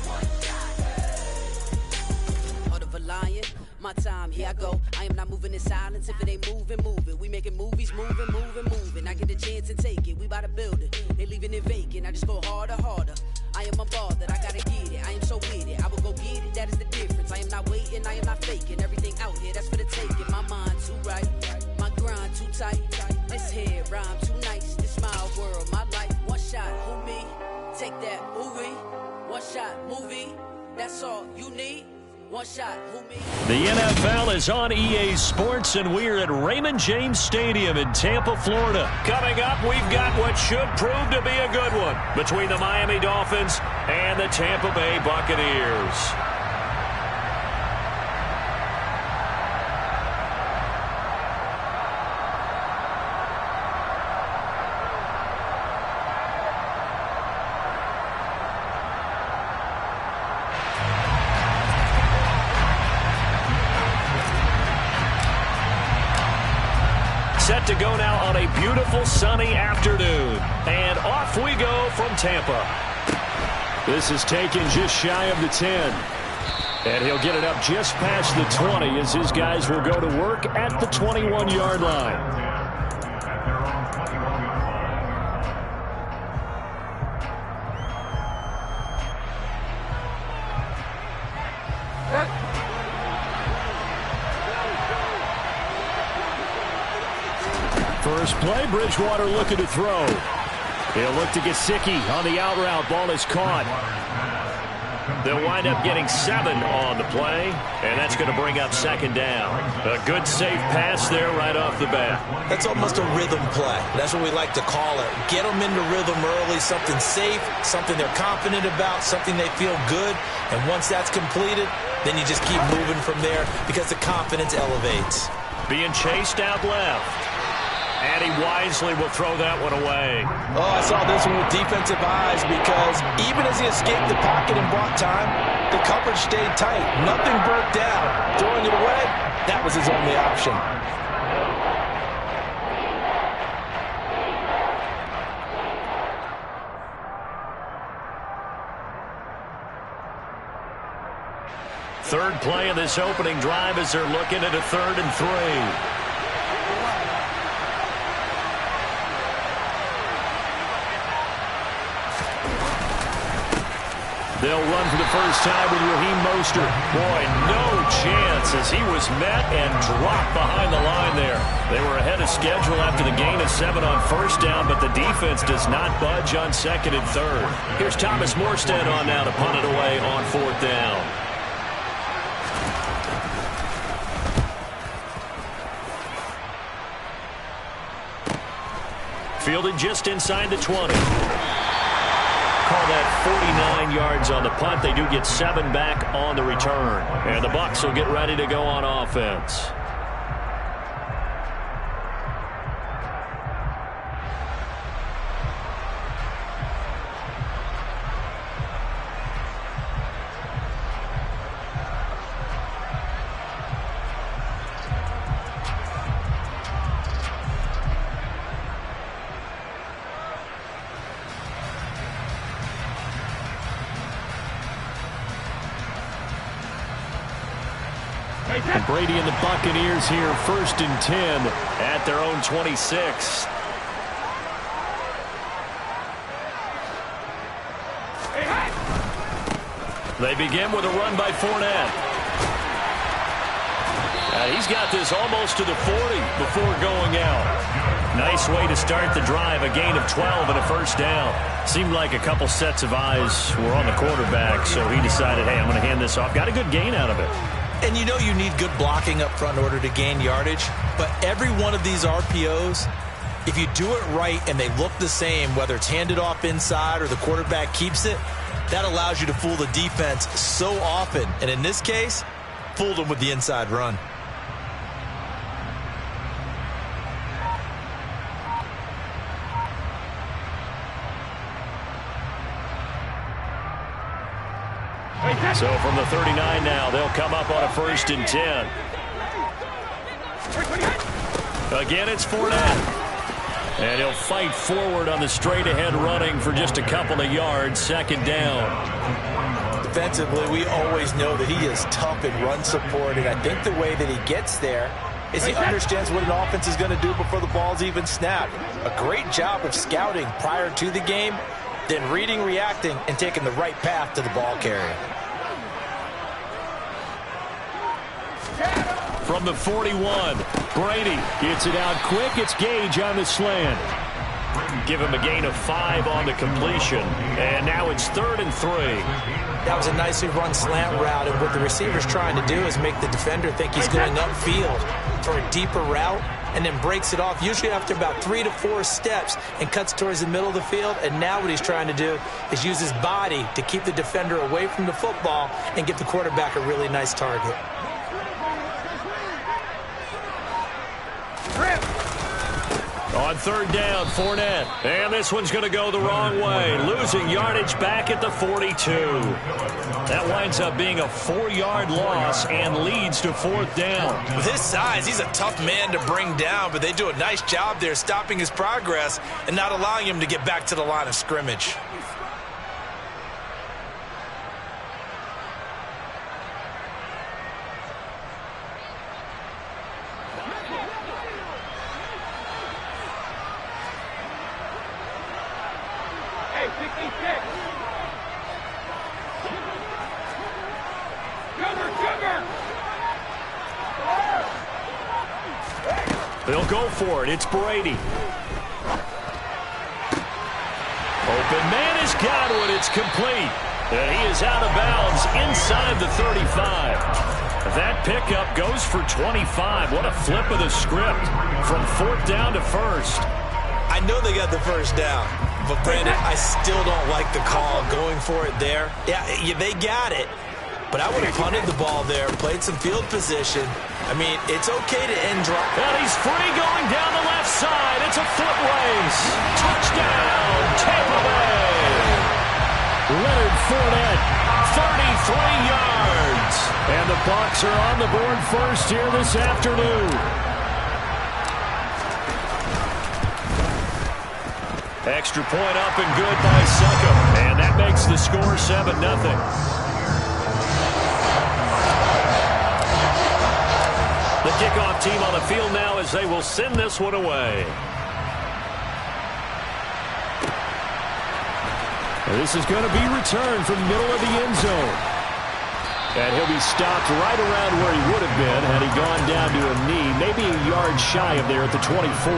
Heart of a lion, my time, here I go. I am not moving in silence. If it ain't moving, move it. We making movies, moving. I get a chance and take it. We bout to build it. They leaving it vacant. I just go harder. I am a ball that I gotta get it. I am so with it. I will go get it. That is the difference. I am not waiting. I am not faking. Everything out here, that's for the taking. My mind too right. My grind too tight. This here rhyme too nice. This my world, my life. One shot, who me? Take that, movie. One shot, movie. That's all you need. One shot, who me? The NFL is on EA Sports, and we're at Raymond James Stadium in Tampa, Florida. Coming up, we've got what should prove to be a good one between the Miami Dolphins and the Tampa Bay Buccaneers. Set to go now on a beautiful sunny afternoon. And off we go from Tampa. This is taken just shy of the 10. And he'll get it up just past the 20 as his guys will go to work at the 21-yard line. First play, Bridgewater looking to throw. He'll look to Gesicki on the out route. Ball is caught. They'll wind up getting 7 on the play, and that's going to bring up 2nd down. A good, safe pass there right off the bat. That's almost a rhythm play. That's what we like to call it. Get them into rhythm early, something safe, something they're confident about, something they feel good. And once that's completed, then you just keep moving from there because the confidence elevates. Being chased out left. And he wisely will throw that one away. Oh, I saw this one with defensive eyes because even as he escaped the pocket and bought time, the coverage stayed tight. Nothing broke down. Throwing it away, that was his only option. Third play of this opening drive as they're looking at a 3rd and 3. They'll run for the first time with Raheem Mostert. Boy, no chance as he was met and dropped behind the line there. They were ahead of schedule after the gain of 7 on 1st down, but the defense does not budge on 2nd and 3rd. Here's Thomas Morstead on now to punt it away on 4th down. Fielded just inside the 20. Call that 49 yards on the punt. They do get 7 back on the return. And the Bucs will get ready to go on offense. And Brady and the Buccaneers here, 1st and 10 at their own 26. They begin with a run by Fournette. He's got this almost to the 40 before going out. Nice way to start the drive, a gain of 12 and a 1st down. Seemed like a couple sets of eyes were on the quarterback, so he decided, hey, I'm going to hand this off. Got a good gain out of it. And you know you need good blocking up front in order to gain yardage, but every one of these RPOs, if you do it right and they look the same, whether it's handed off inside or the quarterback keeps it, that allows you to fool the defense so often. And in this case, fooled them with the inside run. So from the 39 now, they'll come up on a 1st and 10. Again, it's Fournette. And he'll fight forward on the straight-ahead running for just a couple of yards, 2nd down. Defensively, we always know that he is tough in run support, and I think the way that he gets there is he understands what an offense is going to do before the ball's even snapped. A great job of scouting prior to the game, then reading, reacting, and taking the right path to the ball carrier. From the 41, Brady gets it out quick. It's Gage on the slant. Give him a gain of 5 on the completion. And now it's 3rd and 3. That was a nicely run slant route, and what the receiver's trying to do is make the defender think he's going upfield for a deeper route, and then breaks it off, usually after about 3 to 4 steps, and cuts towards the middle of the field. And now what he's trying to do is use his body to keep the defender away from the football and give the quarterback a really nice target. On 3rd down, Fournette. And this one's going to go the wrong way. Losing yardage back at the 42. That winds up being a 4-yard loss and leads to 4th down. With his size, he's a tough man to bring down, but they do a nice job there stopping his progress and not allowing him to get back to the line of scrimmage. They'll go for it. It's Brady. Open man is Godwin. It's complete. And he is out of bounds inside the 35. That pickup goes for 25. What a flip of the script from 4th down to 1st. I know they got the first down, but Brandon, I still don't like the call going for it there. Yeah, they got it, but I would have punted the ball there, played some field position. I mean, it's okay to end drive. And he's free going down the left side. It's a foot race. Touchdown, Tampa Bay. Leonard Fournette, 33 yards. And the Bucs are on the board first here this afternoon. Extra point up and good by Suckup. And that makes the score 7-0. The kickoff team on the field now as they will send this one away. This is going to be returned from the middle of the end zone. And he'll be stopped right around where he would have been had he gone down to a knee, maybe a yard shy of there at the 24.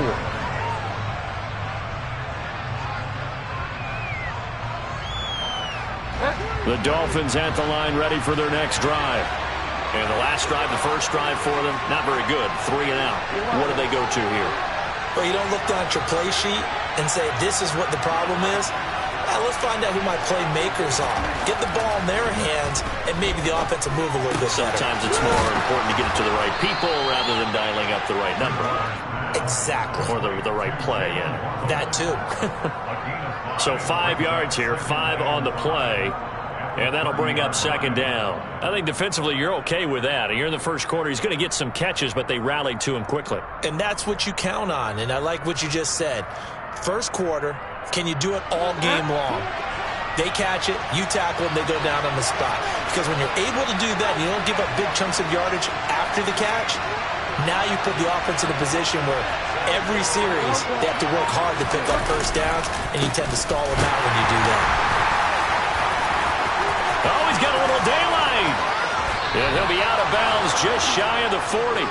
The Dolphins at the line ready for their next drive. And the last drive, the first drive for them, not very good. 3 and out. What do they go to here? Well, you don't look down at your play sheet and say, this is what the problem is. Let's find out who my playmakers are. Get the ball in their hands, and maybe the offense will move a little bit better. Sometimes it's more important to get it to the right people rather than dialing up the right number. Exactly. Or the right play, yeah. That too. So 5 yards here, 5 on the play. And that'll bring up 2nd down. I think defensively you're okay with that. You're in the first quarter. He's going to get some catches, but they rallied to him quickly. And that's what you count on. And I like what you just said. First quarter, can you do it all game long? They catch it, you tackle them, they go down on the spot. Because when you're able to do that and you don't give up big chunks of yardage after the catch, now you put the offense in a position where every series they have to work hard to pick up first downs, and you tend to stall them out when you do that. Oh, he's got a little daylight. And he'll be out of bounds just shy of the 40.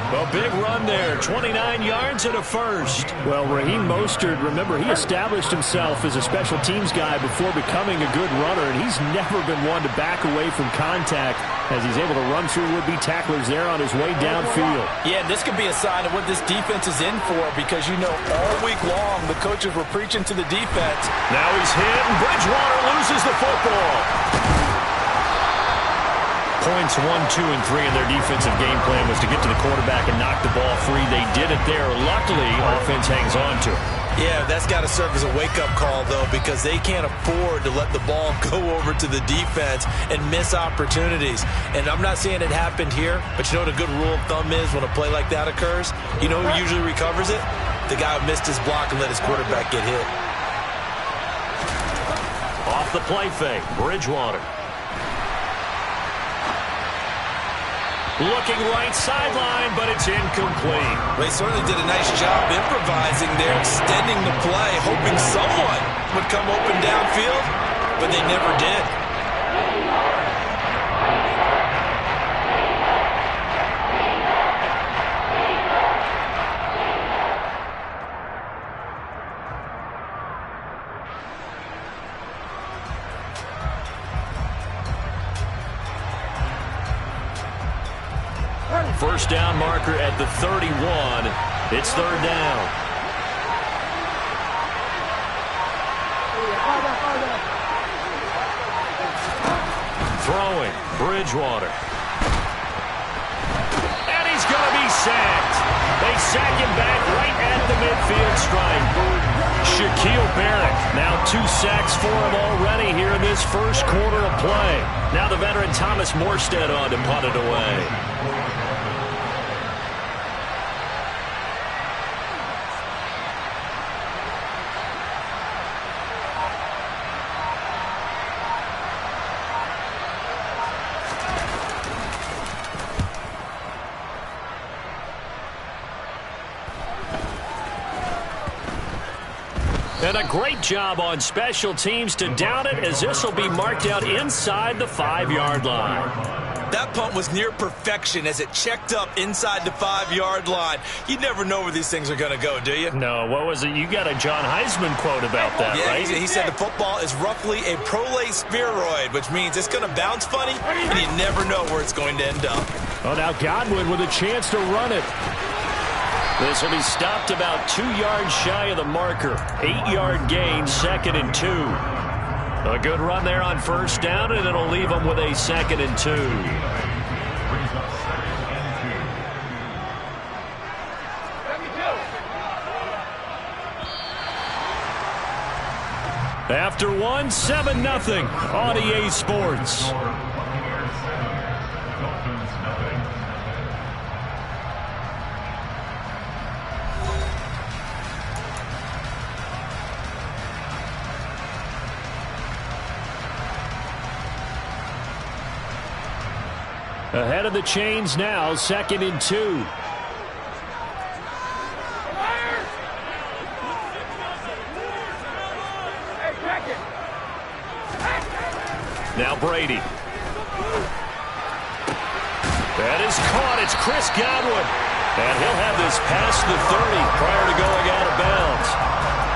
A big run there, 29 yards and a first. Well, Raheem Mostert, remember, he established himself as a special teams guy before becoming a good runner, and he's never been one to back away from contact as he's able to run through would-be tacklers there on his way downfield. Yeah, this could be a sign of what this defense is in for, because you know all week long the coaches were preaching to the defense. Now he's hit, and Bridgewater loses the football. Points 1, 2, and 3 in their defensive game plan was to get to the quarterback and knock the ball free. They did it there. Luckily, offense hangs on to it. Yeah, that's got to serve as a wake-up call, though, because they can't afford to let the ball go over to the defense and miss opportunities. And I'm not saying it happened here, but you know what a good rule of thumb is when a play like that occurs? You know who usually recovers it? The guy who missed his block and let his quarterback get hit. Off the play fake, Bridgewater. Looking right sideline, but it's incomplete. They certainly did a nice job improvising there, extending the play, hoping someone would come open downfield, but they never did. First down marker at the 31. It's 3rd down. Throwing, Bridgewater. And he's going to be sacked. They sack him back right at the midfield stripe. Shaquille Barrett, now 2 sacks for him already here in this first quarter of play. Now the veteran Thomas Morstead on to punt it away. And a great job on special teams to down it, as this will be marked out inside the 5-yard line. That punt was near perfection as it checked up inside the 5-yard line. You never know where these things are going to go, do you? No, what was it? You got a John Heisman quote about that, right? He said the football is roughly a prolate spheroid, which means it's going to bounce funny, and you never know where it's going to end up. Oh, now Godwin with a chance to run it. This will be stopped about 2 yards shy of the marker. 8-yard gain, 2nd and 2. A good run there on first down, and it'll leave them with a 2nd and 2. After 1, 7-0 on EA Sports. Ahead of the chains now, 2nd and 2. Now Brady. That is caught. It's Chris Godwin. And he'll have this past the 30 prior to going out of bounds.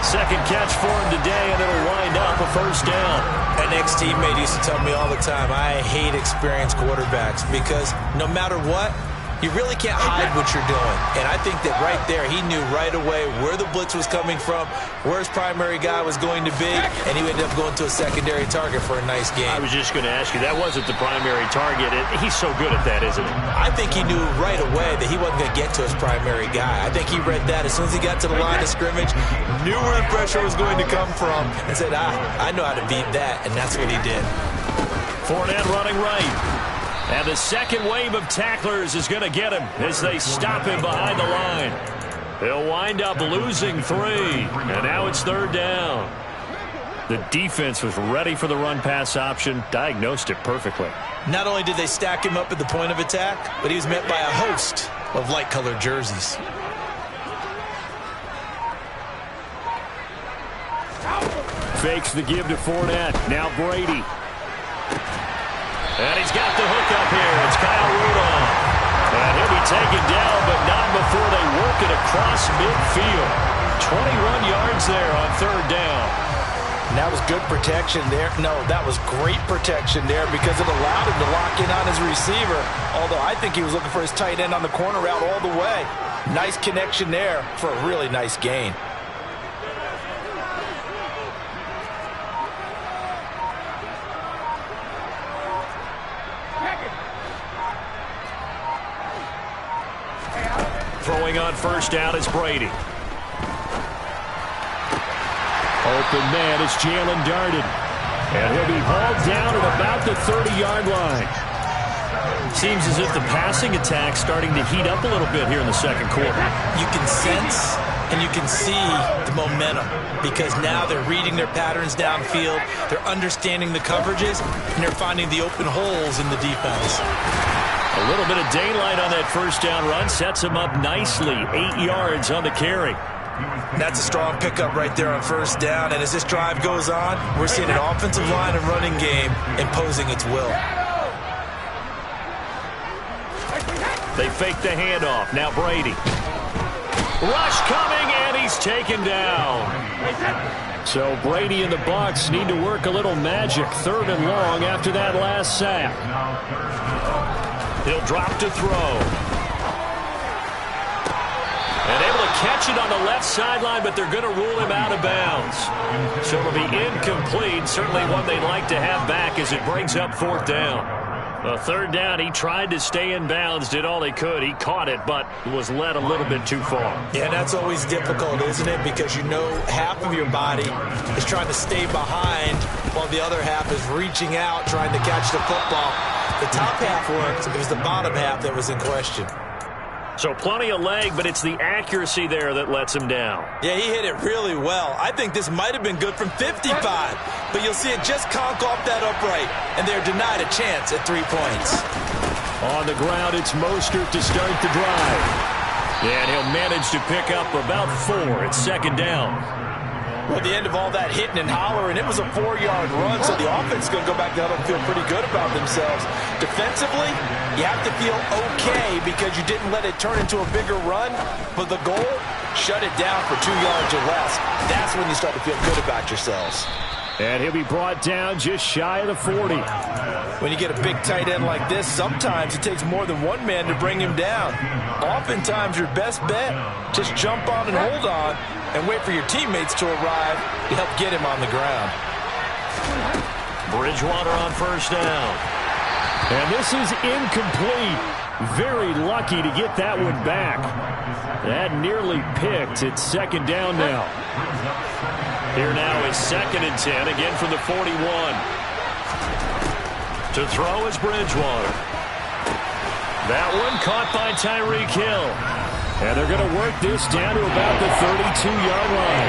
Second catch for him today, and it'll wind up a first down. An ex-teammate used to tell me all the time, I hate experienced quarterbacks because no matter what, you really can't hide what you're doing. And I think that right there, he knew right away where the blitz was coming from, where his primary guy was going to be, and he ended up going to a secondary target for a nice game. I was just going to ask you, that wasn't the primary target. He's so good at that, isn't he? I think he knew right away that he wasn't going to get to his primary guy. I think he read that as soon as he got to the line of scrimmage, knew where the pressure was going to come from, and said, I know how to beat that, and that's what he did. Fournette running right. And the second wave of tacklers is going to get him as they stop him behind the line. He'll wind up losing 3, and now it's 3rd down. The defense was ready for the run-pass option, diagnosed it perfectly. Not only did they stack him up at the point of attack, but he was met by a host of light-colored jerseys. Fakes the give to Fournette. Now Brady. And he's got the hook up here. It's Kyle Rudolph. And he'll be taken down, but not before they work it across midfield. 21 yards there on 3rd down. And that was good protection there. No, that was great protection there because it allowed him to lock in on his receiver. Although I think he was looking for his tight end on the corner route all the way. Nice connection there for a really nice gain. Throwing on first down is Brady. Open man is Jalen Darden. And he'll be hauled down at about the 30-yard line. Seems as if the passing attack's starting to heat up a little bit here in the second quarter. You can sense and you can see the momentum because now they're reading their patterns downfield, they're understanding the coverages, and they're finding the open holes in the defense. A little bit of daylight on that first down run sets him up nicely. 8 yards on the carry. That's a strong pickup right there on first down. And as this drive goes on, we're seeing an offensive line and running game imposing its will. They fake the handoff. Now Brady. Rush coming, and he's taken down. So Brady and the Bucs need to work a little magic. 3rd and long after that last sack. He'll drop to throw. And able to catch it on the left sideline, but they're going to rule him out of bounds. So it'll be incomplete. Certainly one they'd like to have back as it brings up 4th down. 3rd down, he tried to stay in bounds, did all he could. He caught it, but was led a little bit too far. Yeah, that's always difficult, isn't it? Because you know half of your body is trying to stay behind while the other half is reaching out, trying to catch the football. The top half worked. It was the bottom half that was in question. So plenty of leg, but it's the accuracy there that lets him down. Yeah, he hit it really well. I think this might have been good from 55, but you'll see it just conk off that upright, and they're denied a chance at 3 points. On the ground, it's Mostert to start the drive. And he'll manage to pick up about 4 at 2nd down. Well, at the end of all that hitting and hollering, it was a 4-yard run, so the offense is going to go back to huddle and feel pretty good about themselves. Defensively, you have to feel okay because you didn't let it turn into a bigger run, but the goal, shut it down for 2 yards or less. That's when you start to feel good about yourselves. And he'll be brought down just shy of the 40. When you get a big tight end like this, sometimes it takes more than one man to bring him down. Oftentimes, your best bet, just jump on and hold on and wait for your teammates to arrive to help get him on the ground. Bridgewater on first down. And this is incomplete. Very lucky to get that one back. That nearly picked. It's second down now. Here now is 2nd and 10, again from the 41. To throw is Bridgewater. That one caught by Tyreek Hill. And they're going to work this down to about the 32-yard line.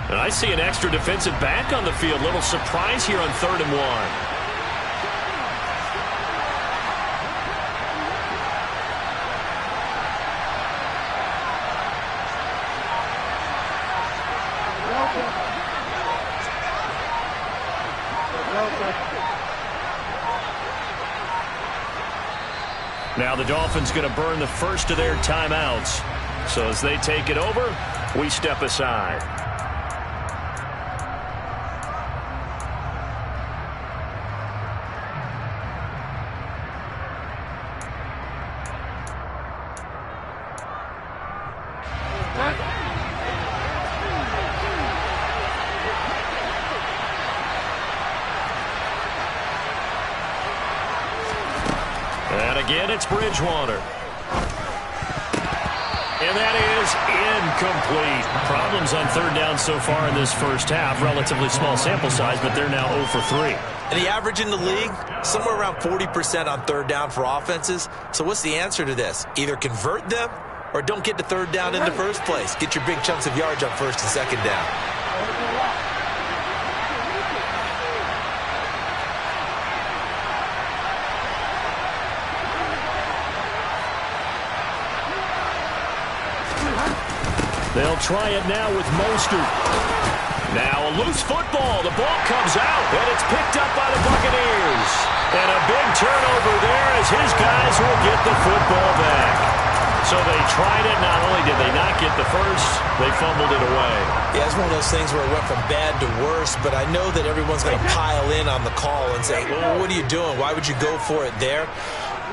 And I see an extra defensive back on the field. Little surprise here on 3rd and 1. Now the Dolphins going to burn the first of their timeouts. So as they take it over, we step aside. And again, it's Bridgewater. And that is incomplete. Problems on 3rd down so far in this first half. Relatively small sample size, but they're now 0 for 3. And the average in the league, somewhere around 40% on 3rd down for offenses. So what's the answer to this? Either convert them or don't get to 3rd down in the first place. Get your big chunks of yards on 1st and 2nd down. They'll try it now with Mostert. Now a loose football. The ball comes out, and it's picked up by the Buccaneers. And a big turnover there as his guys will get the football back. So they tried it. Not only did they not get the first, they fumbled it away. Yeah, it's one of those things where it went from bad to worse, but I know that everyone's going to pile in on the call and say, well, what are you doing? Why would you go for it there?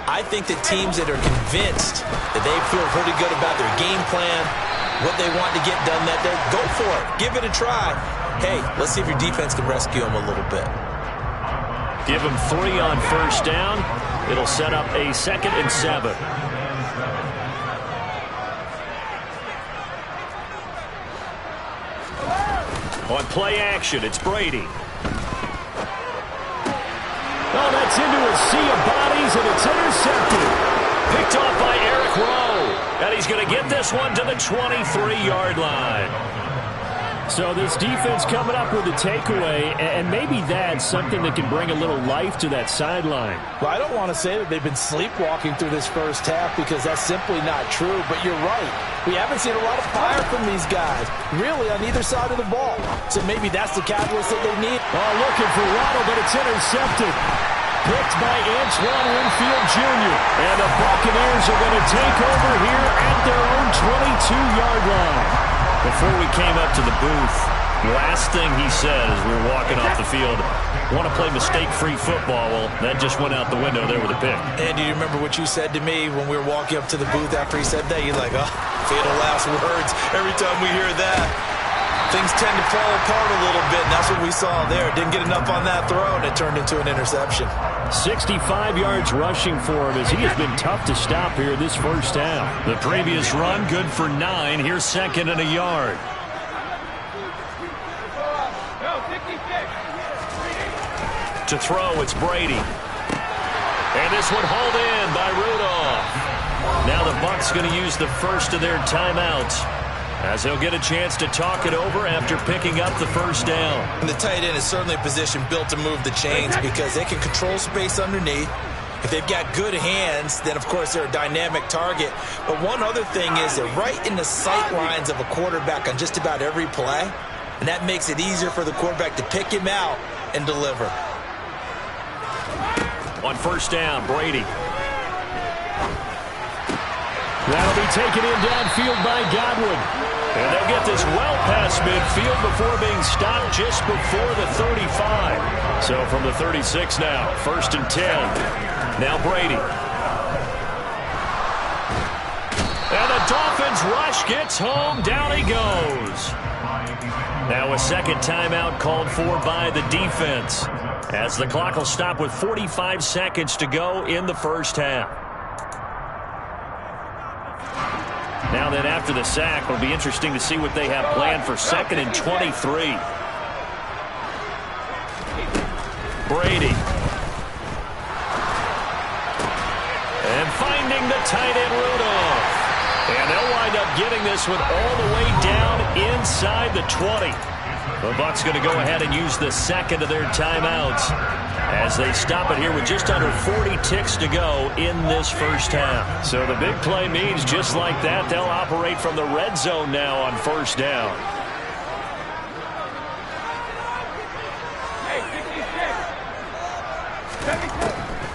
I think that teams that are convinced that they feel pretty good about their game plan, what they want to get done that day, go for it. Give it a try. Hey, let's see if your defense can rescue them a little bit. Give them 3 on first down. It'll set up a 2nd and 7. On play action, it's Brady. Oh, that's into a sea of bodies, and it's intercepted. Picked off by Eric Rowe. And he's going to get this one to the 23-yard line. So this defense coming up with a takeaway, and maybe that's something that can bring a little life to that sideline. Well, I don't want to say that they've been sleepwalking through this first half because that's simply not true, but you're right. We haven't seen a lot of fire from these guys, really, on either side of the ball. So maybe that's the catalyst that they need. Oh, looking for Waddle, but it's intercepted. Picked by Antoine Winfield Jr. And the Buccaneers are going to take over here at their own 22-yard line. Before we came up to the booth, last thing he said as we were walking off the field, want to play mistake-free football. Well, that just went out the window there with a pick. And do you remember what you said to me when we were walking up to the booth after he said that? You're like, oh, fatal last words. Every time we hear that, things tend to fall apart a little bit, and that's what we saw there. Didn't get enough on that throw, and it turned into an interception. 65 yards rushing for him as he has been tough to stop here this first half. The previous run, good for 9. Here's 2nd and a yard. To throw, it's Brady. And this one hauled in by Rudolph. Now the Bucs going to use the first of their timeouts. as he'll get a chance to talk it over after picking up the first down. And the tight end is certainly a position built to move the chains because they can control space underneath. If they've got good hands, then, of course, they're a dynamic target. But one other thing is they're right in the sight lines of a quarterback on just about every play, and that makes it easier for the quarterback to pick him out and deliver. On first down, Brady. That'll be taken in downfield by Godwin. And they'll get this well past midfield before being stopped just before the 35. So from the 36 now, 1st and 10. Now Brady. And the Dolphins rush gets home. Down he goes. Now a second timeout called for by the defense, as the clock will stop with 45 seconds to go in the first half. Now then, after the sack, it'll be interesting to see what they have planned for 2nd and 23. Brady. And finding the tight end, Rudolph. And they'll wind up getting this one all the way down inside the 20. The Bucs going to go ahead and use the second of their timeouts as they stop it here with just under 40 ticks to go in this first half. So the big play means just like that, they'll operate from the red zone now on first down.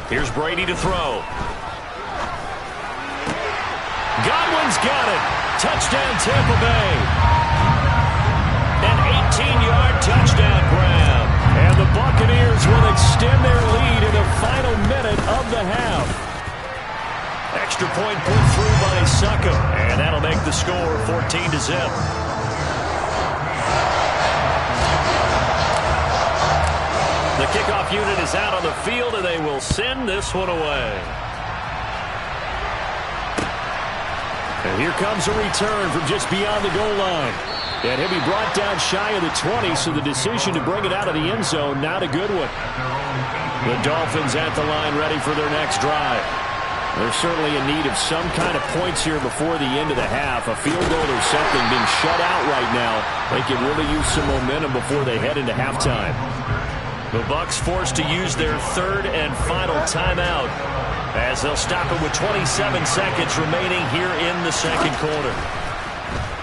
Here's Brady to throw. Godwin's got it. Touchdown, Tampa Bay. An 18-yard touchdown grab. And the Buccaneers will extend their lead in the final minute of the half. Extra point put through by Suckum. And that'll make the score 14-0. The kickoff unit is out on the field, and they will send this one away. And here comes a return from just beyond the goal line. And he'll be brought down shy of the 20, so the decision to bring it out of the end zone, not a good one. The Dolphins at the line ready for their next drive. They're certainly in need of some kind of points here before the end of the half. A field goal or something, being shut out right now. They can really use some momentum before they head into halftime. The Bucs forced to use their 3rd and final timeout, as they'll stop it with 27 seconds remaining here in the second quarter.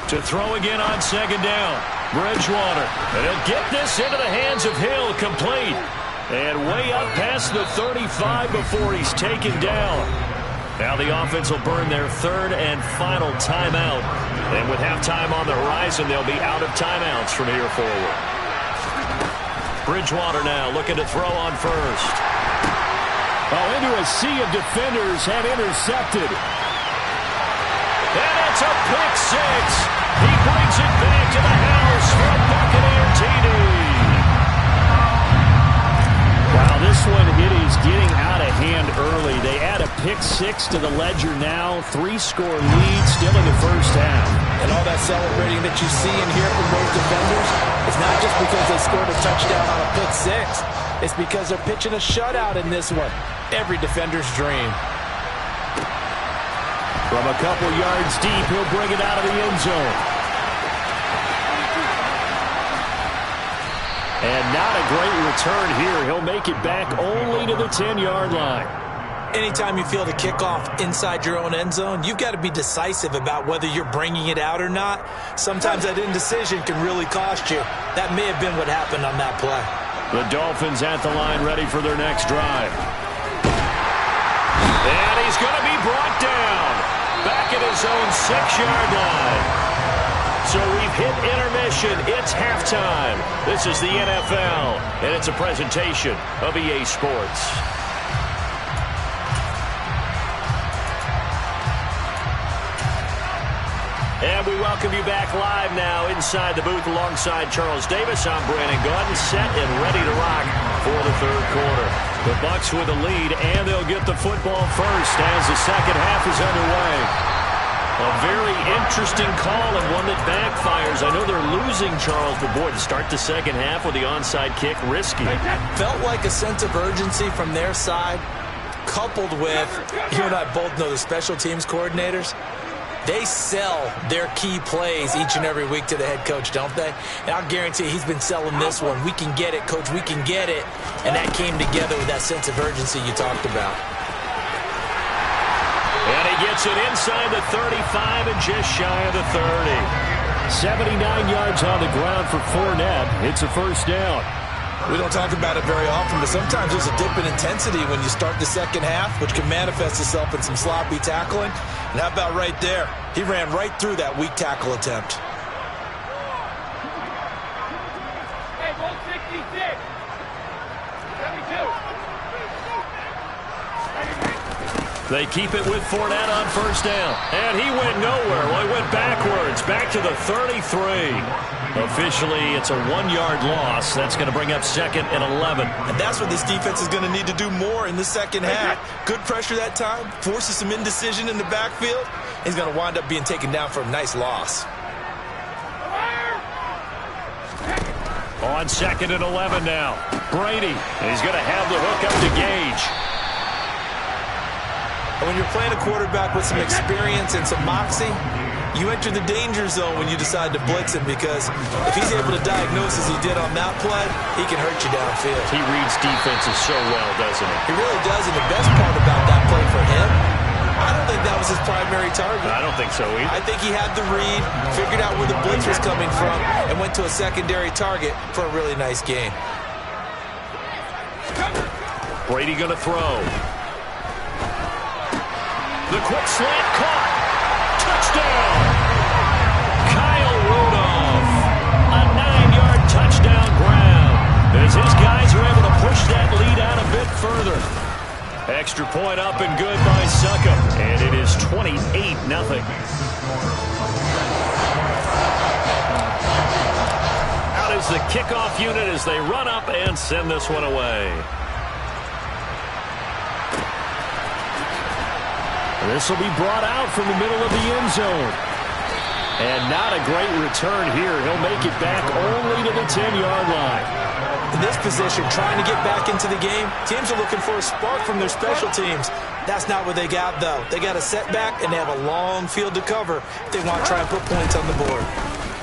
To throw again on 2nd down, Bridgewater. And he'll get this into the hands of Hill, complete. And way up past the 35 before he's taken down. Now the offense will burn their 3rd and final timeout. And with halftime on the horizon, they'll be out of timeouts from here forward. Bridgewater now looking to throw on first. Oh, into a sea of defenders, had intercepted. And it's a pick six. He brings it back to the house for a Buccaneer TD. Wow, this one is getting out of hand early. They add a pick six to the ledger now. 3-score lead still in the first half. And all that celebrating that you see and hear from those defenders is not just because they scored a touchdown on a pick six. It's because they're pitching a shutout in this one. Every defender's dream. From a couple yards deep, he'll bring it out of the end zone. And not a great return here. He'll make it back only to the 10-yard line. Anytime you feel the kickoff inside your own end zone, you've got to be decisive about whether you're bringing it out or not. Sometimes that indecision can really cost you. That may have been what happened on that play. The Dolphins at the line ready for their next drive. And he's going to be brought down back at his own 6-yard line. So we've hit intermission. It's halftime. This is the NFL, and it's a presentation of EA Sports. And we welcome you back live now inside the booth alongside Charles Davis. I'm Brandon Gaudin, set and ready to rock for the third quarter. The Bucs with the lead, and they'll get the football first as the second half is underway. A very interesting call and one that backfires. I know they're losing, Charles, but boy, to start the second half with the onside kick, risky. Felt like a sense of urgency from their side, coupled with, you and I both know the special teams coordinators. They sell their key plays each and every week to the head coach, don't they? And I'll guarantee he's been selling this one. We can get it, coach, we can get it. And that came together with that sense of urgency you talked about. And he gets it inside the 35 and just shy of the 30. 79 yards on the ground for Fournette. It's a first down. We don't talk about it very often, but sometimes there's a dip in intensity when you start the second half, which can manifest itself in some sloppy tackling. And how about right there? He ran right through that weak tackle attempt. They keep it with Fournette on first down. And he went nowhere. Well, he went backwards, back to the 33. Officially, it's a 1-yard loss. That's going to bring up 2nd and 11. And that's what this defense is going to need to do more in the second half. Good pressure that time, forces some indecision in the backfield. He's going to wind up being taken down for a nice loss. On 2nd and 11 now. Brady. And he's going to have the hook up to Gage. And when you're playing a quarterback with some experience and some moxie, you enter the danger zone when you decide to blitz him, because if he's able to diagnose as he did on that play, he can hurt you downfield. He reads defenses so well, doesn't he? He really does, and the best part about that play for him, I don't think that was his primary target. I don't think so either. I think he had the read, figured out where the blitz was coming from, and went to a secondary target for a really nice gain. Brady going to throw. The quick slant caught. Touchdown. Kyle Rudolph. A 9-yard touchdown ground. As his guys are able to push that lead out a bit further. Extra point up and good by Suckup. And it is 28-0. Out is the kickoff unit as they run up and send this one away. This will be brought out from the middle of the end zone. And not a great return here. He'll make it back only to the 10-yard line. In this position, trying to get back into the game, teams are looking for a spark from their special teams. That's not what they got, though. They got a setback, and they have a long field to cover if they want to try and put points on the board.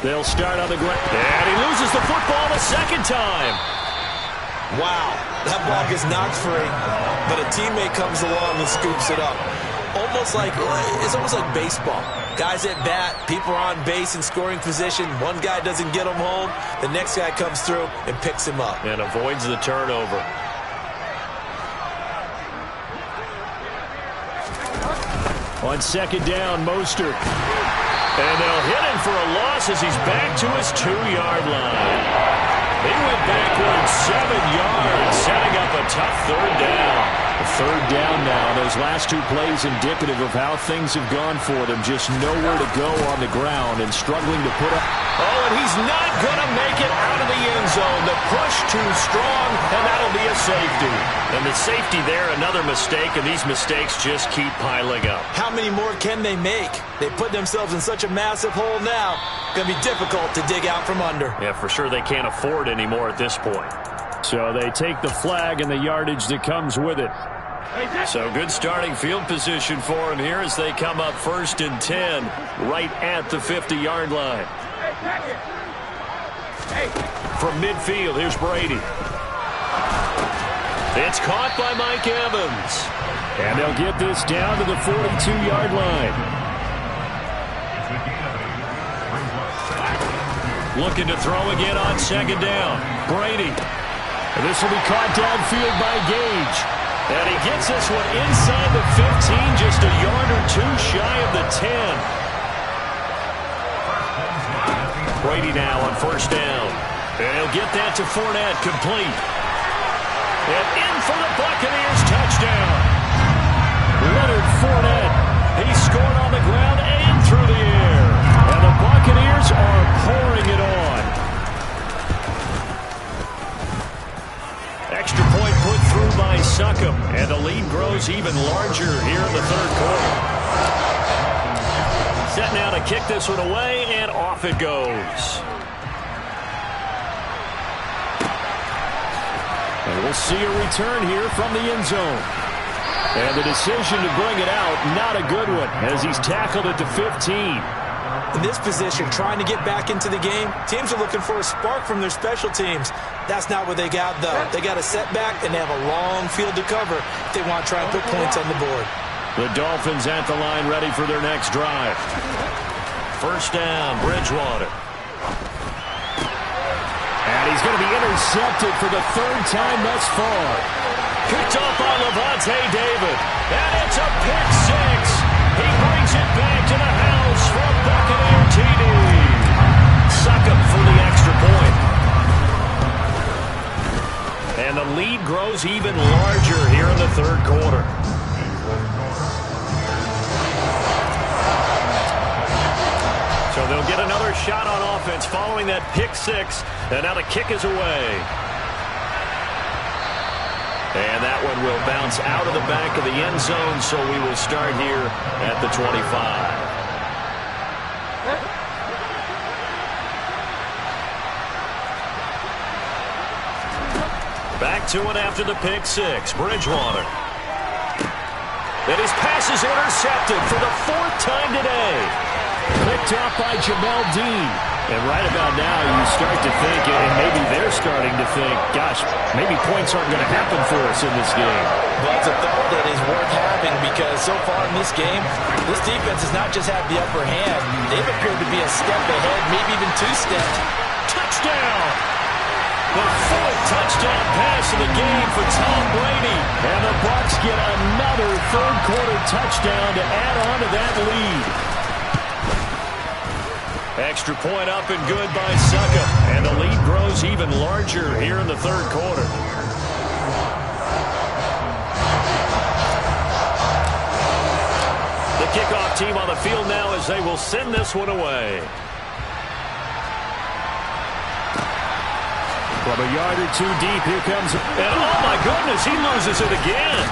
They'll start on the ground. And he loses the football the second time. Wow, that ball gets knocked free, but a teammate comes along and scoops it up. It's almost like baseball. Guys at bat, people are on base in scoring position. One guy doesn't get him home. The next guy comes through and picks him up. And avoids the turnover. On second down, Mostert. And they'll hit him for a loss as he's back to his 2-yard line. He went backwards 7 yards, setting up a tough third down. Third down now. Those last 2 plays indicative of how things have gone for them. Just nowhere to go on the ground and struggling to put up. Oh, and he's not going to make it out of the end zone. The push too strong, and that'll be a safety. And the safety there, another mistake, and these mistakes just keep piling up. How many more can they make? They put themselves in such a massive hole now. Going to be difficult to dig out from under. Yeah, for sure they can't afford anymore at this point. So they take the flag and the yardage that comes with it. So good starting field position for him here as they come up 1st and 10 right at the 50-yard line. From midfield, here's Brady. It's caught by Mike Evans. And they'll get this down to the 42-yard line. Looking to throw again on second down. Brady. And this will be caught downfield by Gage. And he gets this one inside the 15, just a yard or 2 shy of the 10. Brady now on first down. And he'll get that to Fournette, complete. And in for the Buccaneers touchdown. Leonard Fournette. He scored on the ground and through the air. And the Buccaneers are pouring it on. Extra point put through by Suckup, and the lead grows even larger here in the third quarter. Set now to kick this one away, and off it goes. And we'll see a return here from the end zone. And the decision to bring it out, not a good one, as he's tackled at the 15. In this position, trying to get back into the game, teams are looking for a spark from their special teams. That's not what they got, though. They got a setback, and they have a long field to cover if they want to try and put points on the board. The Dolphins at the line ready for their next drive. First down, Bridgewater. And he's going to be intercepted for the third time thus far. Picked up by Levante David. And it's a pick six. He brings it back to the house for a Buccaneer TD. Suck up for the extra point. And the lead grows even larger here in the third quarter. So they'll get another shot on offense following that pick six. And now the kick is away. And that one will bounce out of the back of the end zone, so we will start here at the 25. Back to it after the pick six. Bridgewater. And his pass is intercepted for the fourth time today. Picked up by Jamel Dean. And right about now, you start to think, and maybe they're starting to think, gosh, maybe points aren't going to happen for us in this game. Well, it's a thought that is worth having because so far in this game, this defense has not just had the upper hand. They've appeared to be a step ahead, maybe even two steps. Touchdown! The fourth touchdown pass of the game for Tom Brady. And the Bucs get another third quarter touchdown to add on to that lead. Extra point up and good by Suckup. And the lead grows even larger here in the third quarter. The kickoff team on the field now as they will send this one away. From a yard or two deep, here comes... And oh my goodness, he loses it again.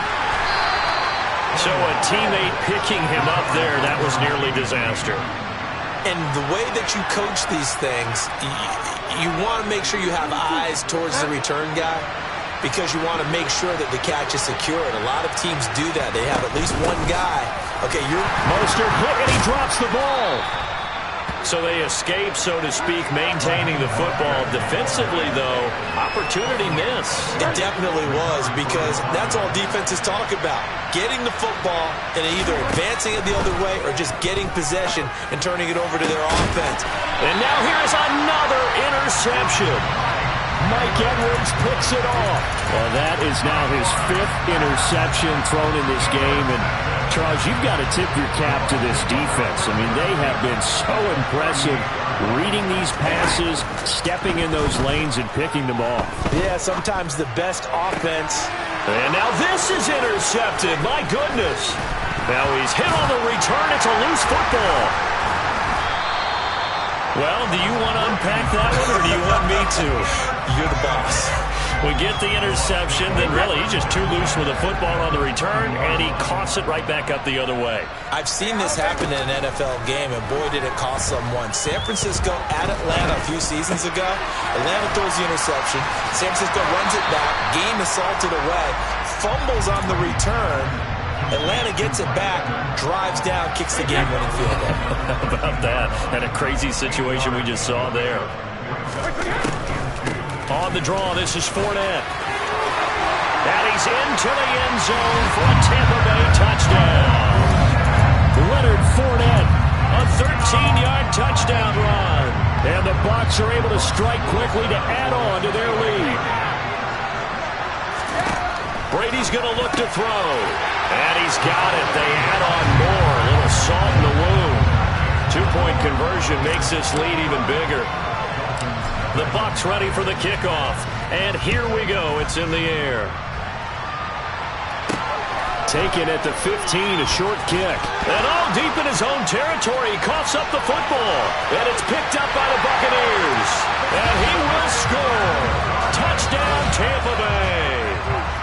So a teammate picking him up there, that was nearly disaster. And the way that you coach these things, you want to make sure you have eyes towards the return guy because you want to make sure that the catch is secured. A lot of teams do that. They have at least one guy. Okay, Mostert hit and he drops the ball. So they escape, so to speak, maintaining the football. Defensively, though, opportunity miss. It definitely was because that's all defenses talk about. Getting the football and either advancing it the other way or just getting possession and turning it over to their offense. And now here is another interception. Mike Edwards picks it off. Well, that is now his fifth interception thrown in this game. And, Charles, you've got to tip your cap to this defense. I mean, they have been so impressive reading these passes, stepping in those lanes, and picking them off. Yeah, sometimes the best offense. And now this is intercepted. My goodness. Now he's hit on the return. It's a loose football. Well, do you want to unpack that one, or do you want me to? You're the boss. We get the interception, then really he's just too loose with the football on the return, and he coughs it right back up the other way. I've seen this happen in an NFL game, and boy, did it cost someone. San Francisco at Atlanta a few seasons ago. Atlanta throws the interception. San Francisco runs it back. Game is salted away. Fumbles on the return. Atlanta gets it back, drives down, kicks the game-winning field goal. How about that? And a crazy situation we just saw there. On the draw, this is Fournette. And he's into the end zone for a Tampa Bay touchdown. Leonard Fournette, a 13-yard touchdown run. And the Bucs are able to strike quickly to add on to their lead. Brady's going to look to throw. And he's got it. They add on more. A little salt in the wound. Two-point conversion makes this lead even bigger. The Bucs ready for the kickoff. And here we go. It's in the air. Taken at the 15, a short kick. And all deep in his own territory. He coughs up the football. And it's picked up by the Buccaneers. And he will score. Touchdown, Tampa Bay.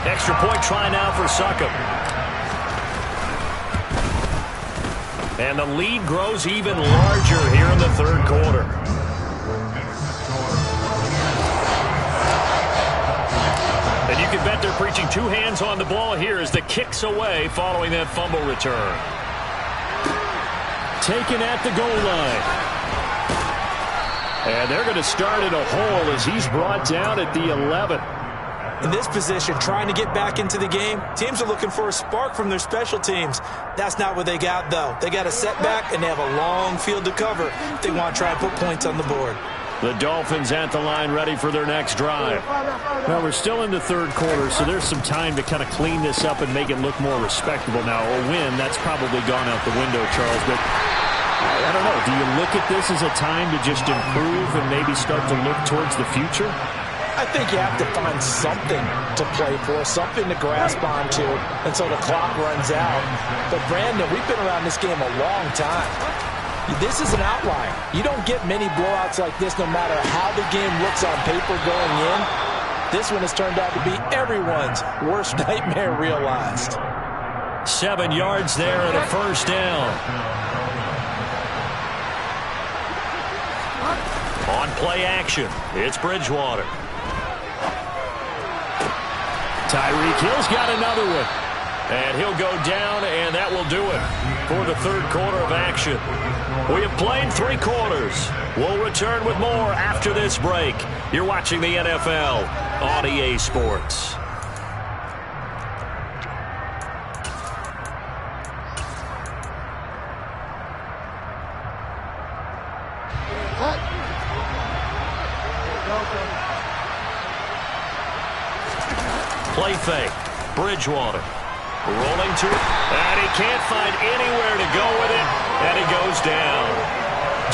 Extra point try now for Suckup. And the lead grows even larger here in the third quarter. And And you can bet they're preaching two hands on the ball here as the kick's away following that fumble return. Taken at the goal line. And they're going to start in a hole as he's brought down at the 11. In this position, trying to get back into the game, teams are looking for a spark from their special teams. That's not what they got, though. They got a setback, and they have a long field to cover if they want to try and put points on the board. The Dolphins at the line ready for their next drive. Well, we're still in the third quarter, so there's some time to kind of clean this up and make it look more respectable. Now, a win, that's probably gone out the window, Charles, but I don't know. Do you look at this as a time to just improve and maybe start to look towards the future? I think you have to find something to play for, something to grasp onto until the clock runs out. But, Brandon, we've been around this game a long time. This is an outlier. You don't get many blowouts like this no matter how the game looks on paper going in. This one has turned out to be everyone's worst nightmare realized. 7 yards there and a first down. On play action, it's Bridgewater. Tyreek Hill's got another one. And he'll go down, and that will do it for the third quarter of action. We have played 3 quarters. We'll return with more after this break. You're watching the NFL on EA Sports. Play fake. Bridgewater. Rolling to it. And he can't find anywhere to go with it. And he goes down.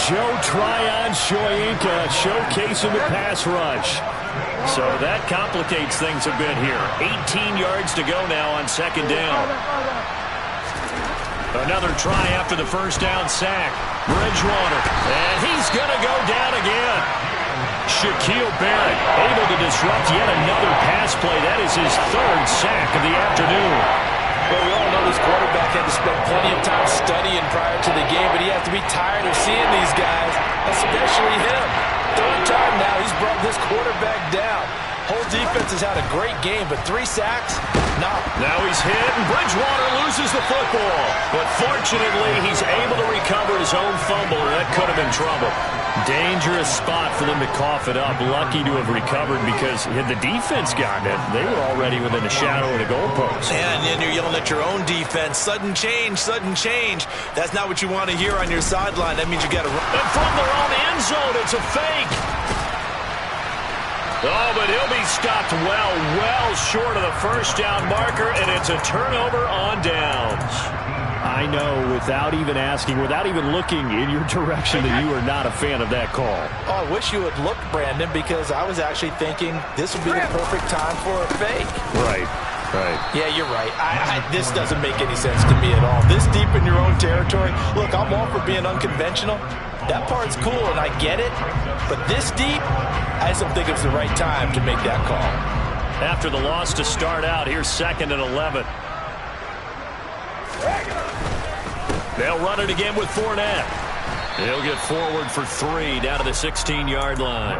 Joe Tryon-Shoyinka showcasing the pass rush. So that complicates things a bit here. 18 yards to go now on second down. Another try after the first down sack. Bridgewater. And he's going to go down again. Shaquille Barrett able to disrupt yet another pass play. That is his 3rd sack of the afternoon. Well, we all know this quarterback had to spend plenty of time studying prior to the game, but he has to be tired of seeing these guys, especially him. 3rd time now he's brought this quarterback down. Whole defense has had a great game, but 3 sacks? No. Now he's hit, and Bridgewater loses the football. But fortunately, he's able to recover his own fumble, and that could have been trouble. Dangerous spot for them to cough it up. Lucky to have recovered because had the defense gotten it, they were already within a shadow of the goalpost. And then you're yelling at your own defense. Sudden change, sudden change. That's not what you want to hear on your sideline. That means you got to run. And from their own end zone, it's a fake. Oh, but he'll be stopped well short of the first down marker, and it's a turnover on downs. I know, without even asking, without even looking in your direction, that you are not a fan of that call. Oh, I wish you would look, Brandon, because I was actually thinking this would be the perfect time for a fake. Right. Yeah, you're right. This doesn't make any sense to me at all. This deep in your own territory. Look, I'm all for being unconventional. That part's cool, and I get it. But this deep, I just don't think it was the right time to make that call. After the loss to start out, here's 2nd and 11. They'll run it again with Fournette. He'll get forward for 3 down to the 16-yard line.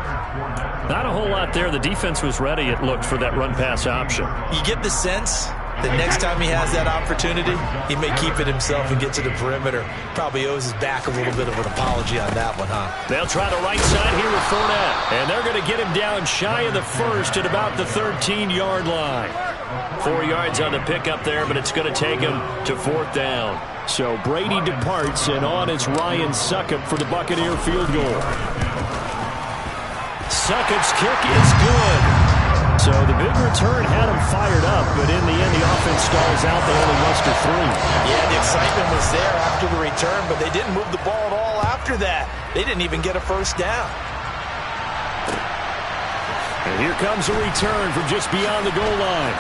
Not a whole lot there. The defense was ready, it looked, for that run-pass option. You get the sense that next time he has that opportunity, he may keep it himself and get to the perimeter. Probably owes his back a little bit of an apology on that one, huh? They'll try the right side here with Fournette. And they're going to get him down shy of the first at about the 13-yard line. 4 yards on the pickup there, but it's going to take him to 4th down. So Brady departs, and on is Ryan Succop for the Buccaneer field goal. Succop's kick is good. So the big return had him fired up, but in the end, the offense stalls out. They only muster 3. Yeah, the excitement was there after the return, but they didn't move the ball at all after that. They didn't even get a first down. And here comes a return from just beyond the goal line.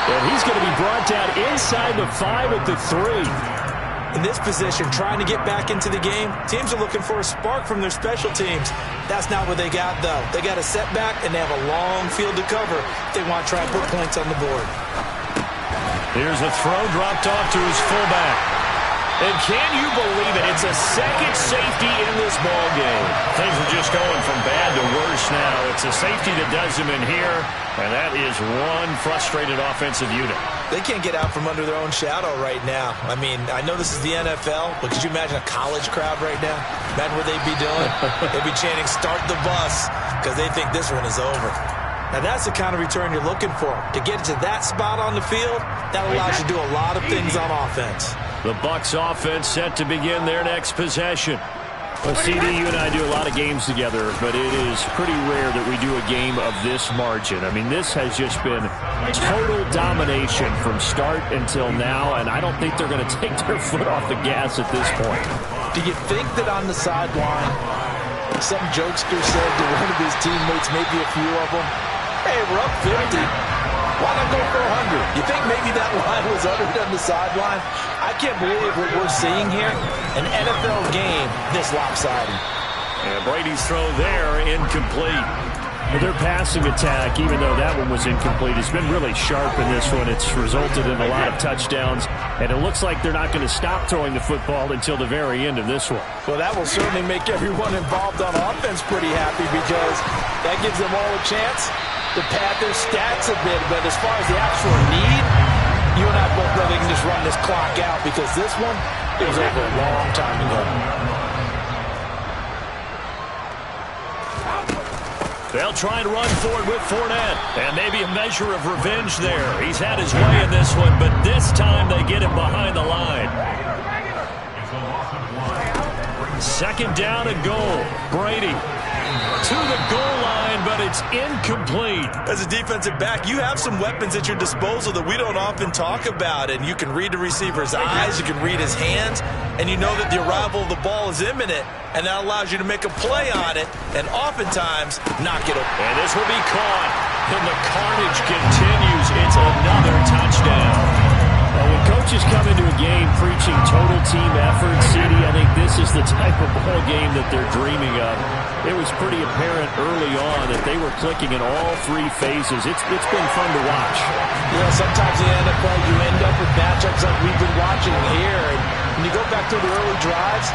And he's going to be brought down inside the 5 at the 3. In this position, trying to get back into the game, teams are looking for a spark from their special teams. That's not what they got, though. They got a setback, and they have a long field to cover if they want to try and put points on the board. Here's a throw dropped off to his fullback. And can you believe it? It's a second safety in this ball game. Things are just going from bad to worse now. It's a safety that does them in here, and that is one frustrated offensive unit. They can't get out from under their own shadow right now. I mean, I know this is the NFL, but could you imagine a college crowd right now? Imagine what they'd be doing. They'd be chanting, "Start the bus," because they think this one is over. Now, that's the kind of return you're looking for. To get to that spot on the field, that allows you to do a lot of things on offense. The Bucs offense set to begin their next possession. Well, CD, you and I do a lot of games together, but it is pretty rare that we do a game of this margin. I mean, this has just been total domination from start until now, and I don't think they're going to take their foot off the gas at this point. Do you think that on the sideline, some jokester said to one of his teammates, maybe a few of them, "Hey, we're up 50. Why not go for 100? You think maybe that line was uttered on the sideline? I can't believe what we're seeing here. An NFL game this lopsided. And Brady's throw there, incomplete. Their passing attack, even though that one was incomplete, has been really sharp in this one. It's resulted in a lot of touchdowns, and it looks like they're not going to stop throwing the football until the very end of this one. Well, that will certainly make everyone involved on offense pretty happy, because that gives them all a chance to pad their stats a bit. But as far as the actual need, you and I both know they can just run this clock out, because this one, it was over a long time ago. They'll try and run forward with Fournette. And maybe a measure of revenge there. He's had his way in this one, but this time they get him behind the line. Second down and goal. Brady to the goal line, but it's incomplete. As a defensive back, you have some weapons at your disposal that we don't often talk about, and you can read the receiver's eyes, you can read his hands, and you know that the arrival of the ball is imminent, and that allows you to make a play on it, and oftentimes knock it over. And this will be caught, and the carnage continues. It's another touchdown. Well, when coaches come into a game preaching total team effort, CD, I think this is the type of ball game that they're dreaming of. It was pretty apparent early on that they were clicking in all three phases. It's been fun to watch. You know, sometimes in the NFL you end up with matchups like we've been watching here. And when you go back to the early drives,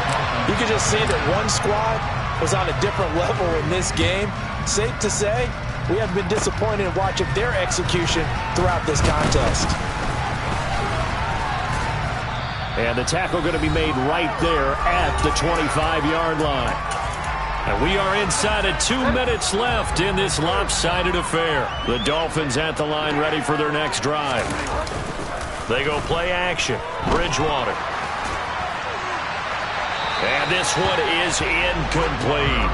you can just see that one squad was on a different level in this game. Safe to say, we haven't been disappointed in watching their execution throughout this contest. And the tackle going to be made right there at the 25-yard line. And we are inside of 2 minutes left in this lopsided affair. The Dolphins at the line ready for their next drive. They go play action. Bridgewater. And this one is incomplete.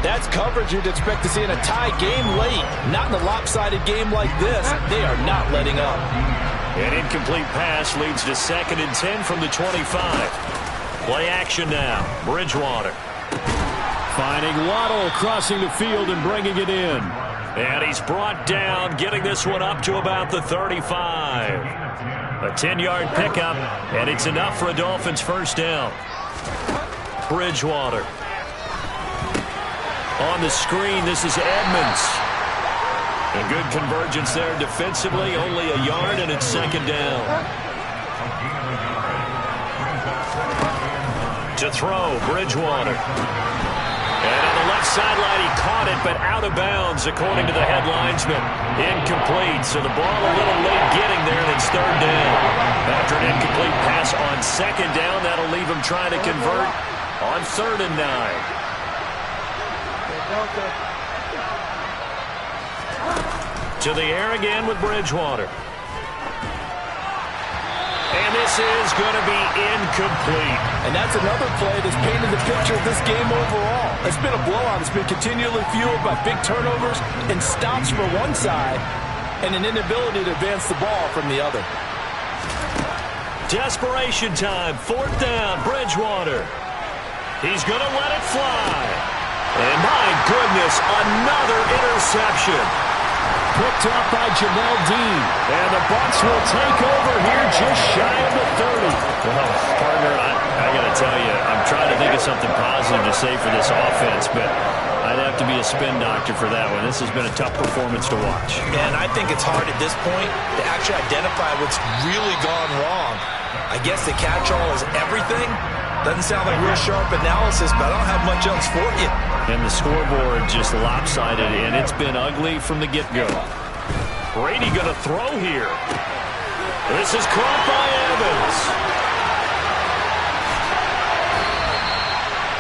That's coverage you'd expect to see in a tie game late. Not in a lopsided game like this. They are not letting up. An incomplete pass leads to 2nd and 10 from the 25. Play action now. Bridgewater. Finding Waddle crossing the field and bringing it in. And he's brought down, getting this one up to about the 35. A 10-yard pickup, and it's enough for a Dolphins first down. Bridgewater. On the screen, this is Edmonds. A good convergence there defensively, only a yard, and it's 2nd down. To throw, Bridgewater. And on the left sideline, he caught it, but out of bounds, according to the head linesman. Incomplete, so the ball a little late getting there, and it's 3rd down. After an incomplete pass on 2nd down, that'll leave him trying to convert on 3rd and 9. To the air again with Bridgewater. And this is going to be incomplete. And that's another play that's painted the picture of this game overall. It's been a blowout. It's been continually fueled by big turnovers and stops from one side and an inability to advance the ball from the other. Desperation time. 4th down. Bridgewater. He's going to let it fly. And my goodness, another interception. Picked up by Jamel Dean. And the Bucs will take over here just shy of the 30. Well, partner, I got to tell you, I'm trying to think of something positive to say for this offense, but I'd have have to be a spin doctor for that one. This has been a tough performance to watch. And I think it's hard at this point to actually identify what's really gone wrong. I guess the catch-all is everything. Doesn't sound like real sharp analysis, but I don't have much else for you. And the scoreboard just lopsided, and it's been ugly from the get-go. Brady going to throw here. This is caught by Evans.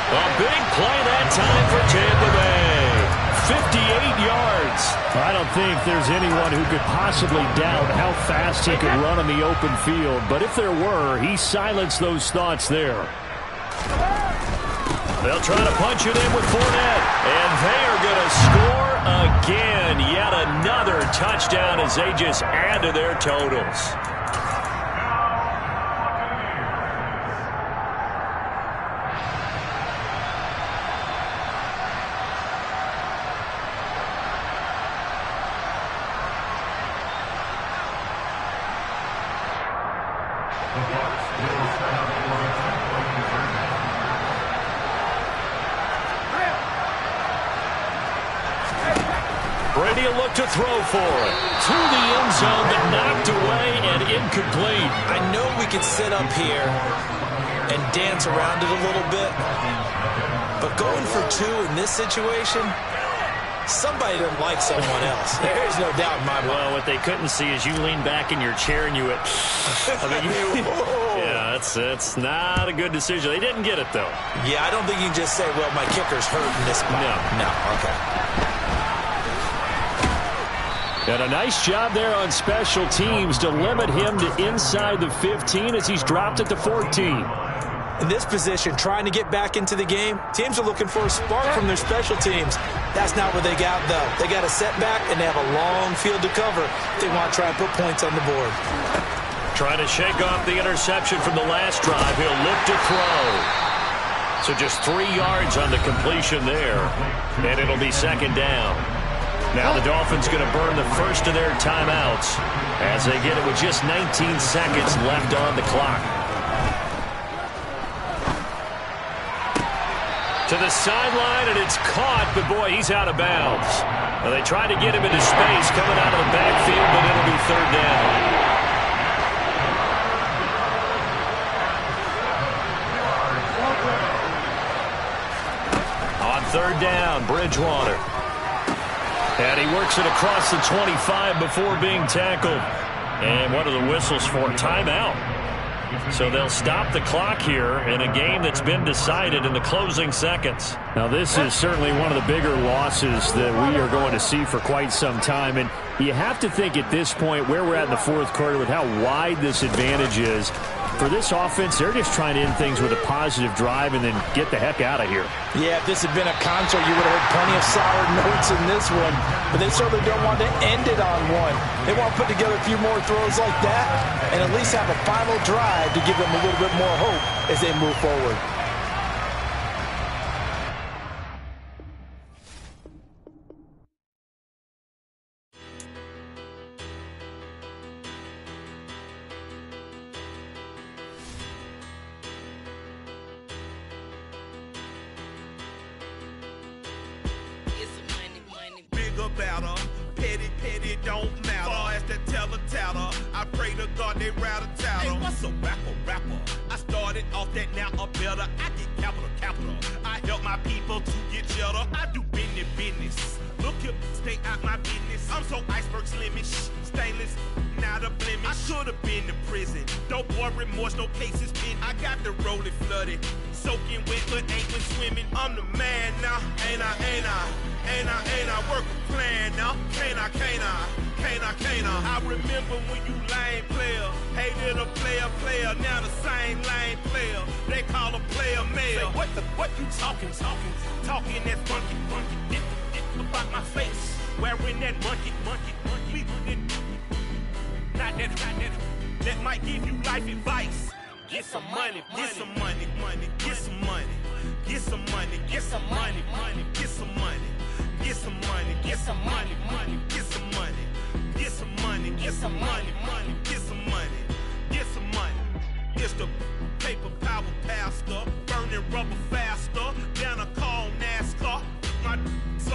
A big play that time for Tampa Bay. 58 yards. I don't think there's anyone who could possibly doubt how fast he could run on the open field. But if there were, he silenced those thoughts there. They'll try to punch it in with Fournette. And they are going to score again. Yet another touchdown as they just add to their totals. Brady will look to throw for it. To the end zone, but knocked away and incomplete. I know we could sit up here and dance around it a little bit, but going for two in this situation, somebody doesn't like someone else. There's no doubt in my mind. Well, what they couldn't see is you lean back in your chair and you went, yeah, that's not a good decision. They didn't get it, though. Yeah, I don't think you can just say, well, my kicker's hurt in this spot. No, okay. And a nice job there on special teams to limit him to inside the 15 as he's dropped at the 14. In this position, trying to get back into the game, teams are looking for a spark from their special teams. That's not what they got, though. They got a setback, and they have a long field to cover if they want to try and put points on the board. Trying to shake off the interception from the last drive. He'll look to throw. So just 3 yards on the completion there, and it'll be second down. Now the Dolphins going to burn the first of their timeouts as they get it with just 19 seconds left on the clock. To the sideline, and it's caught, but boy, he's out of bounds. Well, they tried to get him into space coming out of the backfield, but it'll be third down. On third down, Bridgewater. And he works it across the 25 before being tackled. And what are the whistles for? Timeout. So they'll stop the clock here in a game that's been decided in the closing seconds. Now, this is certainly one of the bigger losses that we are going to see for quite some time. And you have to think at this point where we're at in the fourth quarter with how wide this advantage is. For this offense, they're just trying to end things with a positive drive and then get the heck out of here. Yeah, if this had been a concert, you would have heard plenty of sour notes in this one. But they certainly don't want to end it on one. They want to put together a few more throws like that and at least have a final drive to give them a little bit more hope as they move forward. Better, petty don't matter. Far as the teller, I pray to God they rattle tattle. Hey, what's a rapper? I started off that, now I'm better. I get capital. I help my people to get cheddar. I do business. Look here, stay out my business. I'm so iceberg slimish, stainless, not a blemish. I should have been to prison. Don't boy remorse, no cases pinned. I got the rolling flooded, soaking wet, but ain't been swimming. I'm the man now, ain't I? Work a plan now, can't I? I remember when you lame player, hated a player, now the same lame player. They call a player mayor. Say, what you talking that funky, about my face, wearing that monkey. Not that might give you life advice. Get some money. It's the paper power pastor, burning rubber faster, down a call NASCAR. My so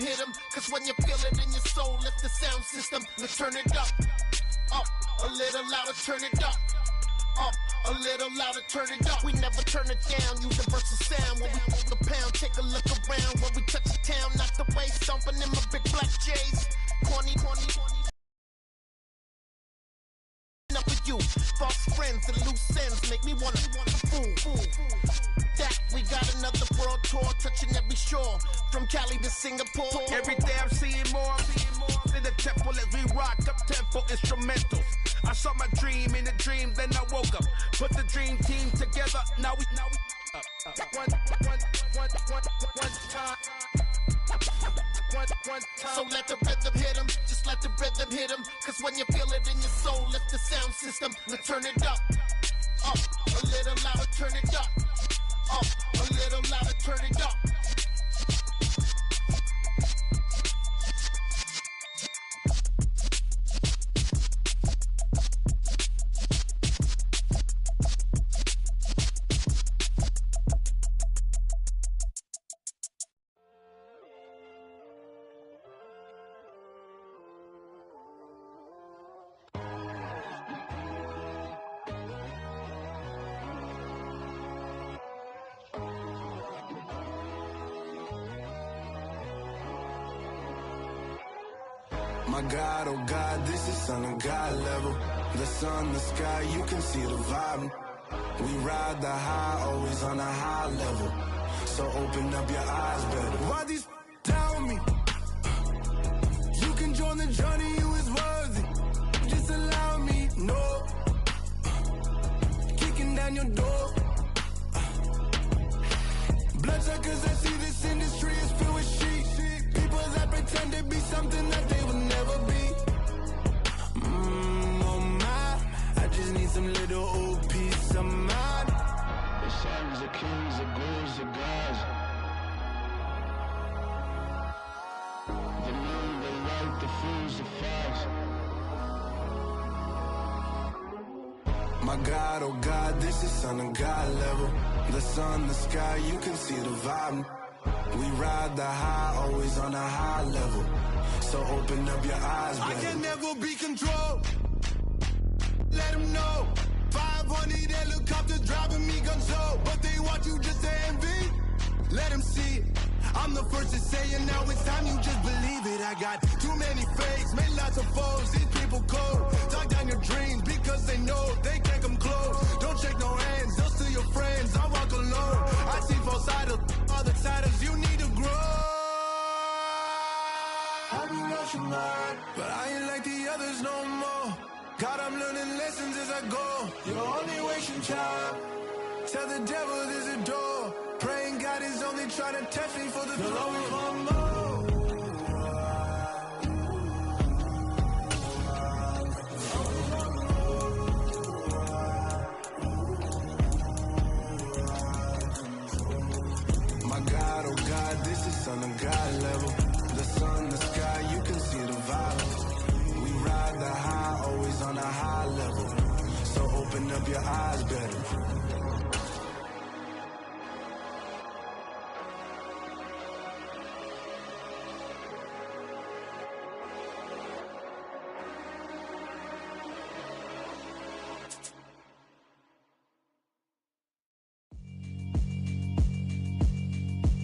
hit them. Cause when you feel it in your soul, lift the sound system. Let's turn it up, a little louder, turn it up, a little louder, turn it up. We never turn it down, universal sound. When we move the pound, take a look around. When we touch the town, knock the way, stomping in my big black J's. Corny. Up with you, false friends and loose ends make me wanna fool. That we got another world tour, touching every shore, from Cali to Singapore. Every day I'm seeing more in the temple as we rock up tempo instrumentals. I saw my dream in a dream, then I woke up. Put the dream team together. Now we one time. So let the rhythm hit him, just let the rhythm hit him. Cause when you feel it in your soul, lift the sound system. Let's turn it up, a little louder, turn it up, a little louder, turn it up. My God, oh God, this is Son of God level. The sun, the sky, you can see the vibe. We ride the high, always on a high level. So open up your eyes better. Why these down me? You can join the journey, you is worthy. Just allow me, no. Kicking down your door. Bloodsuckers, I see this industry is filled with sheep. People that pretend to be something that they will never be. Oh my, I just need some little old peace of mind. The sons of kings, the ghouls, the gods. The moon, the light, the fools, the facts. My God, oh God, this is Son of God level. The sun, the sky, you can see the vibe. We ride the high, always on a high level. So open up your eyes, baby. I can never be controlled. Let them know. 500 helicopters driving me gonzo. But they want you just to envy. Let them see it. I'm the first to say it, now it's time you just believe it. I got too many fakes, made lots of foes. These people cold. Talk down your dreams because they know they can't come close. Don't shake no hands, they'll steal your friends. I walk alone. I see false idols, other siders, you need to grow. I be lost your mind, but I ain't like the others no more. God, I'm learning lessons as I go. You're only wasting time. Tell the devil there's a door. Praying God is only trying to test me for the glory. You'll always want more. My God, oh God, this is Son of God level. The sun, the sky, you can see the vibe. We ride the high, always on a high level. So open up your eyes better.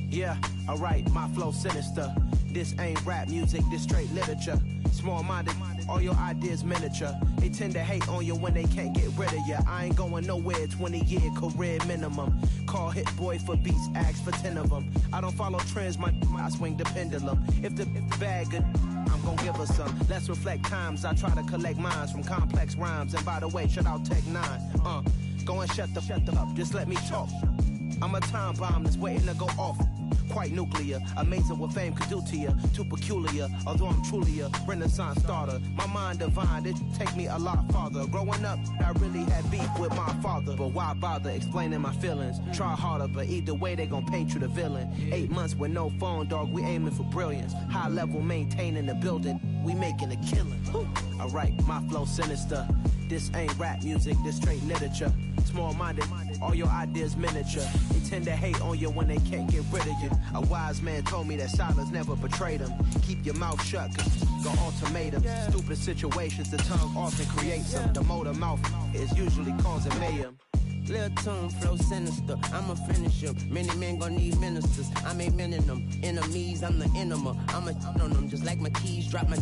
Yeah, alright, my flow sinister. This ain't rap music, this straight literature. Small-minded, all your ideas miniature. They tend to hate on you when they can't get rid of you. I ain't going nowhere, 20-year career minimum. Call Hit Boy for beats, ask for 10 of them. I don't follow trends, I swing the pendulum. If the bag good, I'm gon' give her some. Let's reflect times, I try to collect minds from complex rhymes. And by the way, shout out Tech 9. Go and shut the up, just let me talk. I'm a time bomb that's waiting to go off. Quite nuclear, amazing what fame could do to you. Too peculiar, although I'm truly a renaissance starter. My mind divine, it take me a lot farther. Growing up, I really had beef with my father. But why bother explaining my feelings? Try harder, but either way they gon' paint you the villain. 8 months with no phone, dog, we aiming for brilliance. High level maintaining the building, we making a killing. Alright, my flow sinister. This ain't rap music, this straight literature. Small-minded, all your ideas miniature. They tend to hate on you when they can't get rid of you. A wise man told me that silence never betrayed him. Keep your mouth shut, go ultimatums. Stupid situations, the tongue often creates them. The motor mouth is usually causing mayhem. Lil' tune, flow sinister, I'ma finish him. Many men gon' need ministers, I'm a men in them. Enemies, I'm the enema, I'm a on them. Just like my keys, drop my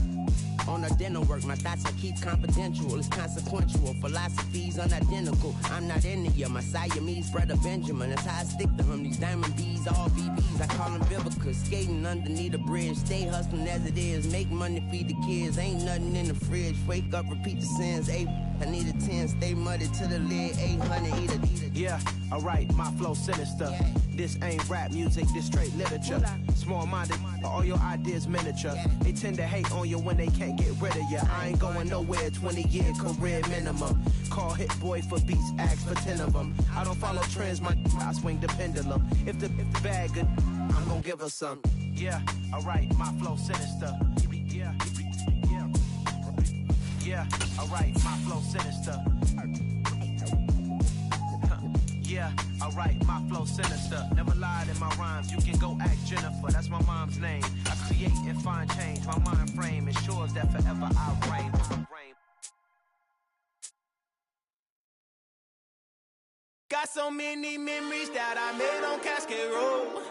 on a dental work. My thoughts I keep confidential, it's consequential. Philosophies unidentical, I'm not into you. My Siamese brother Benjamin, that's how I stick to him. These diamond bees, all BBs, I call them Vivica. Skating underneath a bridge, stay hustling as it is. Make money, feed the kids, ain't nothing in the fridge. Wake up, repeat the sins, I need a 10, stay muddy to the lid, 800, eat a. Yeah, alright, my flow sinister. This ain't rap music, this straight literature. Small-minded, all your ideas miniature. They tend to hate on you when they can't get rid of you. I ain't going nowhere, 20-year career minimum. Call Hit Boy for beats, ask for 10 of them. I don't follow trends, I swing the pendulum. If the bag good, I'm gonna give her some. Yeah, alright, my flow sinister. Yeah, alright, my flow sinister. Yeah, alright, my flow sinister. Never lied in my rhymes, you can go ask Jennifer, that's my mom's name. I create and find change, my mind frame ensures that forever I reign. Got so many memories that I made on Cascade Road.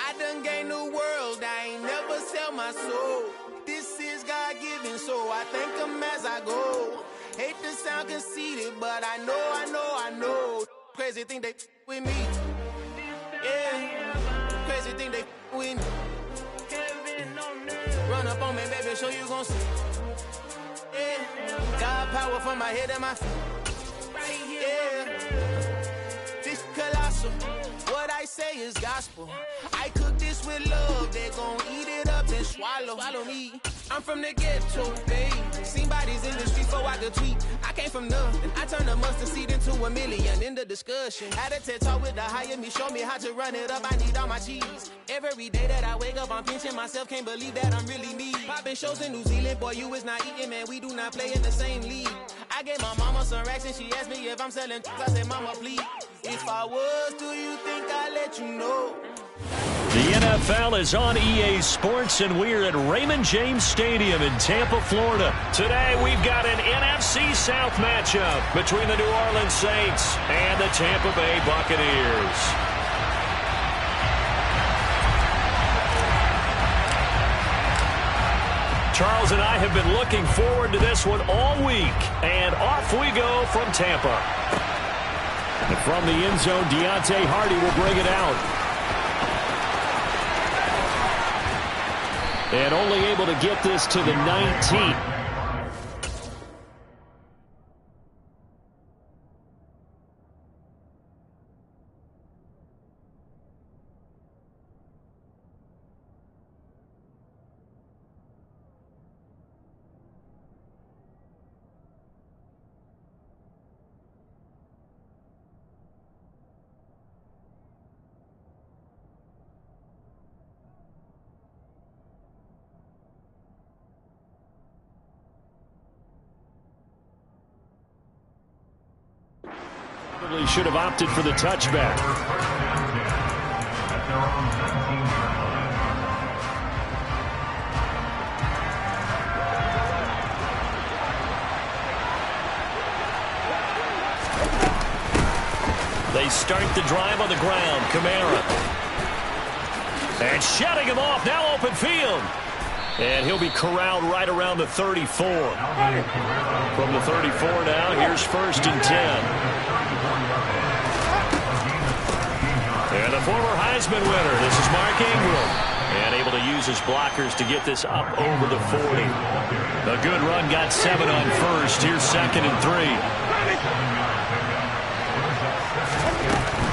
I done gained the world, I ain't never sell my soul. This is God-given, so I thank him as I go. Hate to sound conceited, but I know. Crazy thing they with me. Yeah, crazy thing they with me. Run up on me, baby, show you gon' see. Yeah, God power from my head and my feet. Yeah, this colossal. What I say is gospel. I cook this with love, they gon' eat it up and swallow me. I'm from the ghetto, babe. Seen bodies in the street before I could tweet. I came from nothing, I turned a mustard seed into a million. In the discussion, had a TED talk with the higher me, show me how to run it up, I need all my cheese. Every day that I wake up, I'm pinching myself, can't believe that I'm really me. Popping shows in New Zealand, boy, you is not eating, man, we do not play in the same league. I gave my mama some racks and she asked me if I'm selling, I said, mama, please. If I was, do you think I'd let you know? The NFL is on EA Sports, and we're at Raymond James Stadium in Tampa, Florida. Today, we've got an NFC South matchup between the New Orleans Saints and the Tampa Bay Buccaneers. Charles and I have been looking forward to this one all week, and off we go from Tampa. And from the end zone, Deontay Hardy will bring it out. And only able to get this to the 19. Probably should have opted for the touchback. They start the drive on the ground. Kamara. And shutting him off. Now open field. And he'll be corralled right around the 34. From the 34 now, here's 1st and 10. And the former Heisman winner, this is Mark Ingram. And able to use his blockers to get this up over the 40. A good run, got 7 on 1st. Here's 2nd and 3.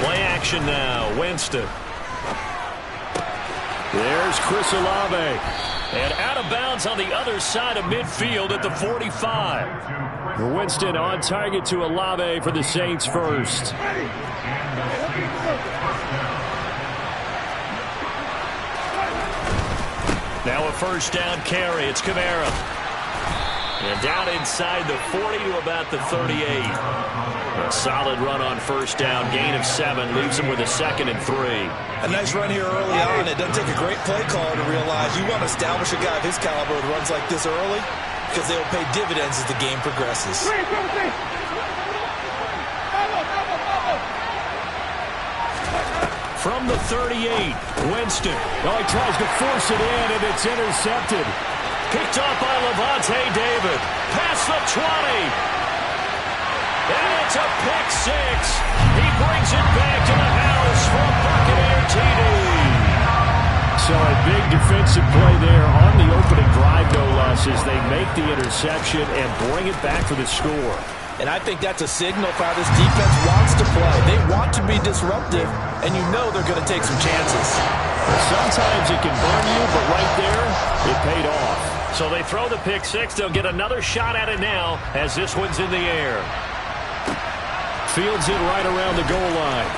Play action now, Winston. There's Chris Olave. And out of bounds on the other side of midfield at the 45. Winston on target to Olave for the Saints first. Now a 1st down carry. It's Kamara. And down inside the 40 to about the 38. A solid run on first down. Gain of 7 leaves him with a 2nd and 3. A nice run here early on. It doesn't take a great play caller to realize you want to establish a guy of his caliber with runs like this early because they will pay dividends as the game progresses. From the 38, Winston. Oh, he tries to force it in, and it's intercepted. Picked off by Levante David. Past the 20. And it's a pick 6. He brings it back to the house for a Buccaneer TD. So a big defensive play there on the opening drive, no less, as they make the interception and bring it back for the score. And I think that's a signal for how this defense wants to play. They want to be disruptive, and you know they're going to take some chances. Sometimes it can burn you, but right there, it paid off. So they throw the pick 6. They'll get another shot at it now as this one's in the air. Fields it right around the goal line.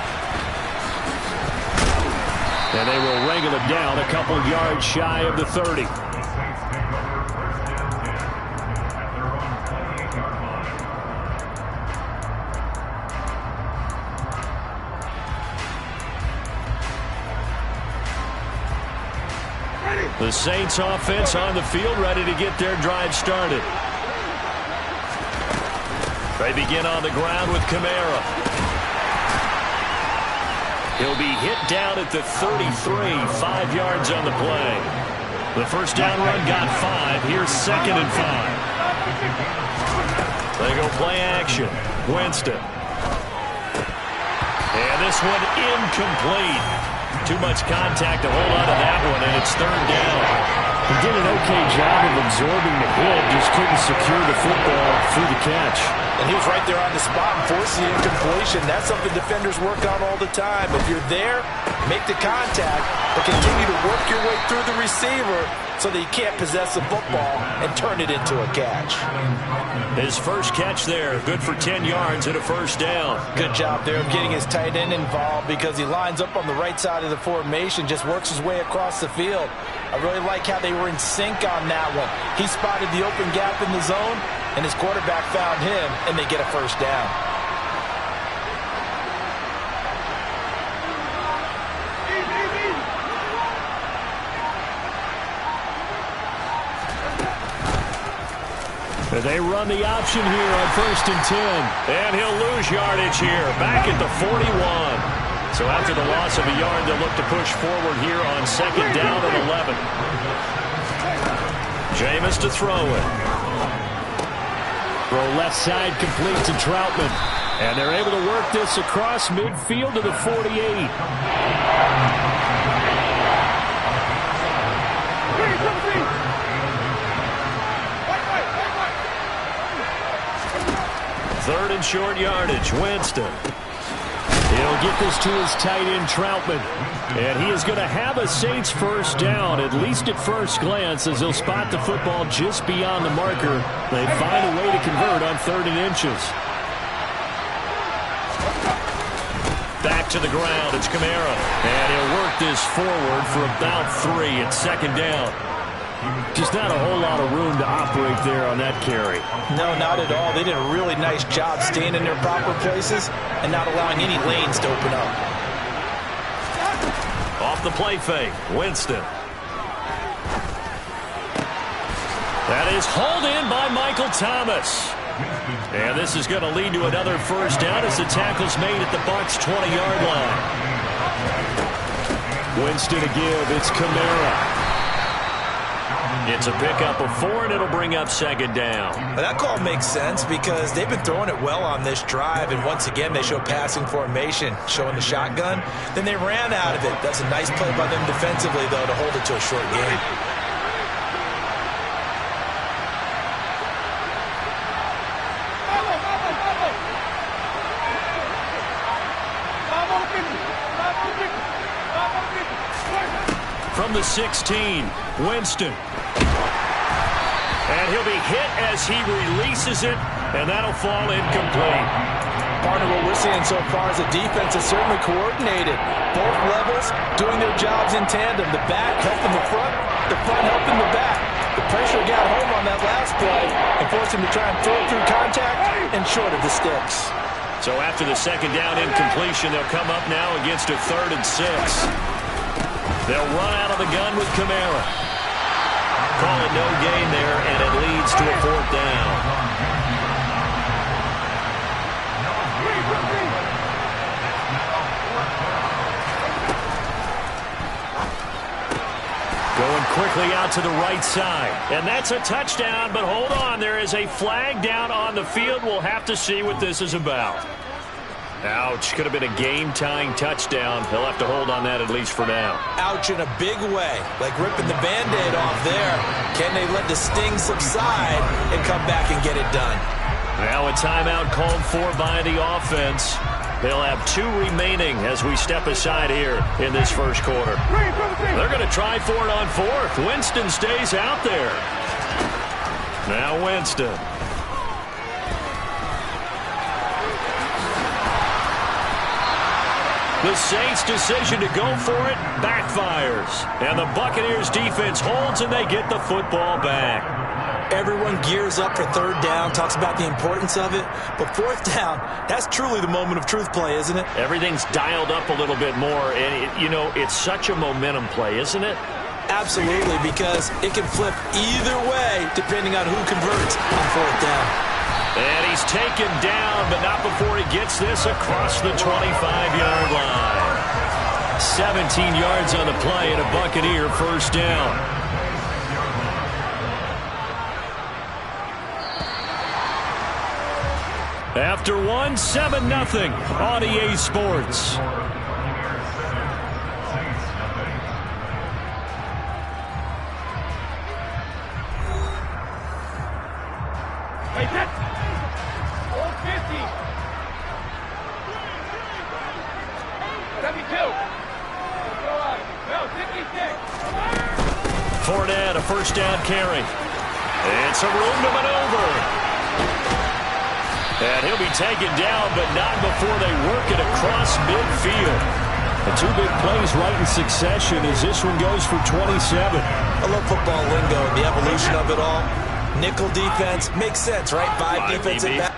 And they will wrangle it down a couple yards shy of the 30. The Saints offense on the field, ready to get their drive started. They begin on the ground with Kamara. He'll be hit down at the 33, 5 yards on the play. The first down run got 5. Here's 2nd and 5. They go play action. Winston. And this one incomplete. Too much contact to hold on to that one, and it's 3rd down. He did an okay job of absorbing the hit, just couldn't secure the football through the catch. And he was right there on the spot and forced the incompletion. That's something defenders work on all the time. If you're there, make the contact, but continue to work your way through the receiver so that you can't possess the football and turn it into a catch. His first catch there, good for 10 yards and a first down. Good job there of getting his tight end involved because he lines up on the right side of the formation, just works his way across the field. I really like how they were in sync on that one. He spotted the open gap in the zone, and his quarterback found him, and they get a first down. They run the option here on 1st and 10. And he'll lose yardage here, back at the 41. So after the loss of a yard, they'll look to push forward here on 2nd down and 11. Jameis to throw it. Throw left side complete to Troutman. And they're able to work this across midfield to the 48. Third and short yardage, Winston. He'll get this to his tight end, Troutman. And he is going to have a Saints first down, at least at first glance, as he'll spot the football just beyond the marker. They find a way to convert on 3rd and inches. Back to the ground, it's Kamara. And he'll work this forward for about 3 at 2nd down. Just not a whole lot of room to operate there on that carry. No, not at all. They did a really nice job staying in their proper places and not allowing any lanes to open up. Off the play fake, Winston. That is hauled in by Michael Thomas. And this is going to lead to another first down as the tackle's made at the Bucs' 20-yard line. Winston to give, it's Kamara. It's a pickup of 4, and it'll bring up 2nd down. That call makes sense because they've been throwing it well on this drive, and once again they show passing formation, showing the shotgun. Then they ran out of it. That's a nice play by them defensively, though, to hold it to a short game. From the 16, Winston. And he'll be hit as he releases it, and that'll fall incomplete. Partner, what we're seeing so far is the defense is certainly coordinated. Both levels doing their jobs in tandem. The back helping the front helping the back. The pressure got home on that last play and forced him to try and throw through contact and short of the sticks. So after the second down incompletion, they'll come up now against a 3rd and 6. They'll run out of the gun with Kamara. Call it no gain there, and it leads to a 4th down. Going quickly out to the right side. And that's a touchdown, but hold on. There is a flag down on the field. We'll have to see what this is about. Ouch. Could have been a game-tying touchdown. He'll have to hold on that at least for now. Ouch in a big way. Like ripping the Band-Aid off there. Can they let the sting subside and come back and get it done? Now a timeout called for by the offense. They'll have 2 remaining as we step aside here in this first quarter. They're going to try for it on 4th. Winston stays out there. Now Winston. The Saints' decision to go for it backfires. And the Buccaneers defense holds and they get the football back. Everyone gears up for 3rd down, talks about the importance of it. But 4th down, that's truly the moment of truth play, isn't it? Everything's dialed up a little bit more. And, it's such a momentum play, isn't it? Absolutely, because it can flip either way depending on who converts on 4th down. And he's taken down, but not before he gets this across the 25-yard line. 17 yards on the play and a Buccaneer 1st down. After 1, 7-0 on EA Sports. Hey, that's 450. 72. No, 56. Fournette, a 1st down carry. It's a room to maneuver. And he'll be taken down, but not before they work it across midfield. The 2 big plays right in succession as this one goes for 27. I love football lingo and the evolution of it all. Nickel defense makes sense, right? 5 defensive backs.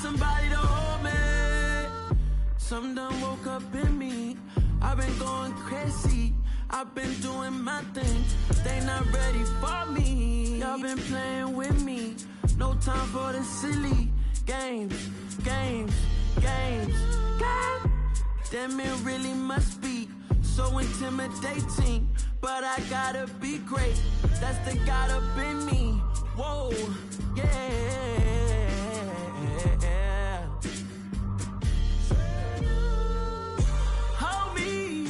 Somebody to hold me. Something done woke up in me. I've been going crazy. I've been doing my thing. They not ready for me. Y'all been playing with me. No time for the silly games. God damn, it really must be so intimidating. But I gotta be great. That's the God up in me. Whoa, yeah. Hold me,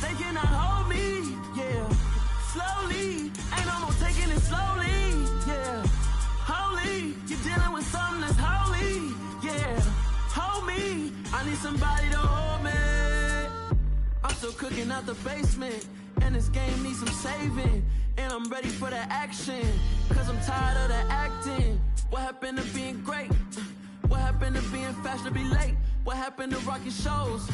they cannot hold me, yeah. Slowly, ain't no more taking it slowly, yeah. Holy, you're dealing with something that's holy, yeah. Hold me, I need somebody to hold me. I'm still cooking out the basement, and this game needs some saving. And I'm ready for the action, cause I'm tired of the acting. What happened to being great? What happened to being fashionably late? What happened to rocking shows?